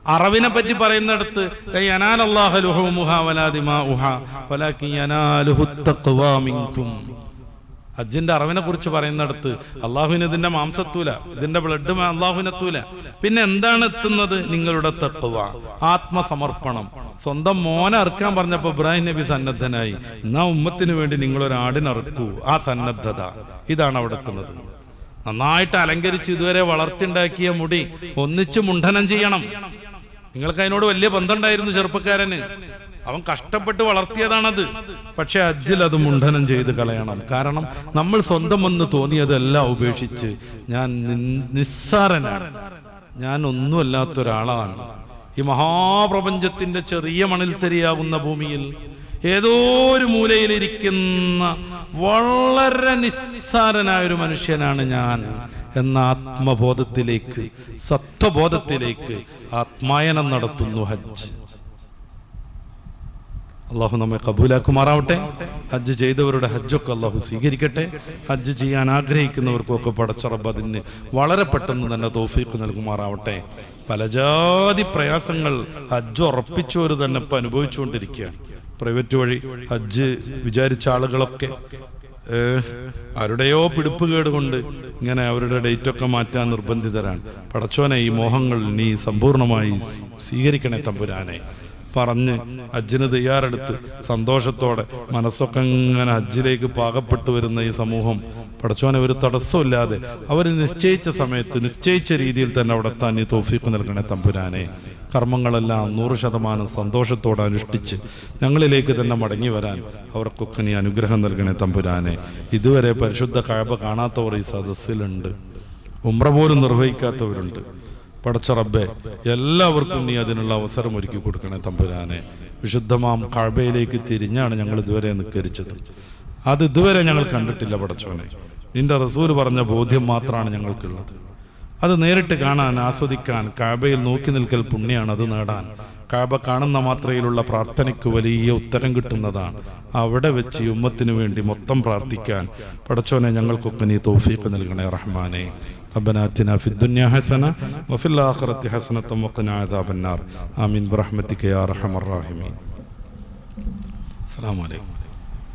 അറവിനെ പറ്റി പറയുന്നിടത്ത് ഹജ്ജിന്റെ അറവിനെ കുറിച്ച് പറയുന്നിടത്ത് അള്ളാഹുവിന് ഇതിന്റെ മാംസത്തൂല, ഇതിന്റെ ബ്ലഡ് അള്ളാഹുവിനെത്തൂല. പിന്നെ എന്താണ് എത്തുന്നത്? നിങ്ങളുടെ തഖ്വ, ആത്മസമർപ്പണം. സ്വന്തം മോനെ അറുക്കാൻ പറഞ്ഞപ്പോ ഇബ്രാഹിം നബി സന്നദ്ധനായി. എന്നാ ഉമ്മത്തിന് വേണ്ടി നിങ്ങളൊരു ആടിനറുക്കൂ. ആ സന്നദ്ധത ഇതാണ് അവിടെ എത്തുന്നത്. നന്നായിട്ട് അലങ്കരിച്ച് ഇതുവരെ വളർത്തിണ്ടാക്കിയ മുടി ഒന്നിച്ച് മുണ്ഡനം ചെയ്യണം. നിങ്ങൾക്ക് അതിനോട് വലിയ ബന്ധമുണ്ടായിരുന്നു ചെറുപ്പക്കാരന്, അവൻ കഷ്ടപ്പെട്ട് വളർത്തിയതാണത്. പക്ഷെ ഹജ്ജിൽ അത് മുണ്ഡനം ചെയ്ത് കളയണം. കാരണം നമ്മൾ സ്വന്തം എന്ന് തോന്നിയതെല്ലാം ഉപേക്ഷിച്ച് ഞാൻ നിസ്സാരനാണ്, ഞാൻ ഒന്നുമല്ലാത്തൊരാളാണ്, ഈ മഹാപ്രപഞ്ചത്തിന്റെ ചെറിയ മണിൽത്തരിയാകുന്ന ഭൂമിയിൽ ഏതോ ഒരു മൂലയിലിരിക്കുന്ന വളരെ നിസ്സാരനായൊരു മനുഷ്യനാണ് ഞാൻ എന്ന ആത്മബോധത്തിലേക്ക്, സത്വബോധത്തിലേക്ക് ആത്മായനം നടത്തുന്നു ഹജ്ജ്. അള്ളാഹു നമ്മെ കബൂലാക്കുമാറാവട്ടെ. ഹജ്ജ് ചെയ്തവരുടെ ഹജ്ജൊക്കെ അള്ളാഹു സ്വീകരിക്കട്ടെ. ഹജ്ജ് ചെയ്യാൻ ആഗ്രഹിക്കുന്നവർക്കൊക്കെ പടച്ച റബ്ബ് അതിന് വളരെ പെട്ടെന്ന് തന്നെ തൗഫീഖ് നൽകുമാറാവട്ടെ. പല ജാതി പ്രയാസങ്ങൾ ഹജ്ജ് ഉറപ്പിച്ചവർ തന്നെ ഇപ്പം അനുഭവിച്ചുകൊണ്ടിരിക്കുകയാണ്. പ്രൈവറ്റ് വഴി ഹജ്ജ് വിചാരിച്ച ആളുകളൊക്കെ ആരുടെയോ പിടിപ്പുകേട് കൊണ്ട് ഇങ്ങനെ അവരുടെ ഡേറ്റൊക്കെ മാറ്റാൻ നിർബന്ധിതരാണ്. പടച്ചോനെ, ഈ മോഹങ്ങൾ നീ സമ്പൂർണമായി സ്വീകരിക്കണേ തമ്പുരാനെ പറഞ്ഞ് ഹജ്ജിന് തയ്യാറെടുത്ത് സന്തോഷത്തോടെ മനസ്സൊക്കെ ഇങ്ങനെ ഹജ്ജിലേക്ക് പാകപ്പെട്ടു വരുന്ന ഈ സമൂഹം പടച്ചോനെ ഒരു തടസ്സമില്ലാതെ അവർ നിശ്ചയിച്ച സമയത്ത് നിശ്ചയിച്ച രീതിയിൽ തന്നെ അവിടെ എത്താൻ നീ തൗഫീഖ് നൽകണേ തമ്പുരാനെ. കർമ്മങ്ങളെല്ലാം 100% സന്തോഷത്തോടെ അനുഷ്ഠിച്ച് ഞങ്ങളിലേക്ക് തന്നെ മടങ്ങി വരാൻ അവർക്കൊക്കെ നീ അനുഗ്രഹം നൽകണേ തമ്പുരാനെ. ഇതുവരെ പരിശുദ്ധ കഅബ കാണാത്തവർ ഈ സദസ്സിലുണ്ട്, ഉംറ പോലും നിർവഹിക്കാത്തവരുണ്ട്. പടച്ച റബ്ബേ, എല്ലാവർക്കും നീ അതിനുള്ള അവസരം ഒരുക്കി കൊടുക്കണേ തമ്പുരാനെ. വിശുദ്ധമാം കഅബയിലേക്ക് തിരിഞ്ഞാണ് ഞങ്ങൾ ഇതുവരെ നിസ്കരിച്ചത്. അത് ഇതുവരെ ഞങ്ങൾ കണ്ടിട്ടില്ല പടച്ചോനെ. നിന്റെ റസൂൽ പറഞ്ഞ ബോധ്യം മാത്രമാണ് ഞങ്ങൾക്കുള്ളത്. അത് നേരിട്ട് കാണാൻ, ആസ്വദിക്കാൻ, കഅബയിൽ നോക്കി നിൽക്കൽ പുണ്യാണ്. അത് നേടാൻ കഅബ കാണുന്ന മാത്രയിലുള്ള പ്രാർത്ഥനയ്ക്ക് വലിയ ഉത്തരം കിട്ടുന്നതാണ്. അവിടെ വെച്ച് ഉമ്മത്തിന് വേണ്ടി മൊത്തം പ്രാർത്ഥിക്കാൻ പടച്ചോനെ ഞങ്ങൾക്കൊക്കെ നീ തൗഫീഖ് നൽകണേ റഹ്മാനെ. ربنا آتنا في الدنيا حسنة وفي الآخرة حسنة وقنا عذاب النار آمين برحمتك يا أرحم الراحمين. السلام عليكم.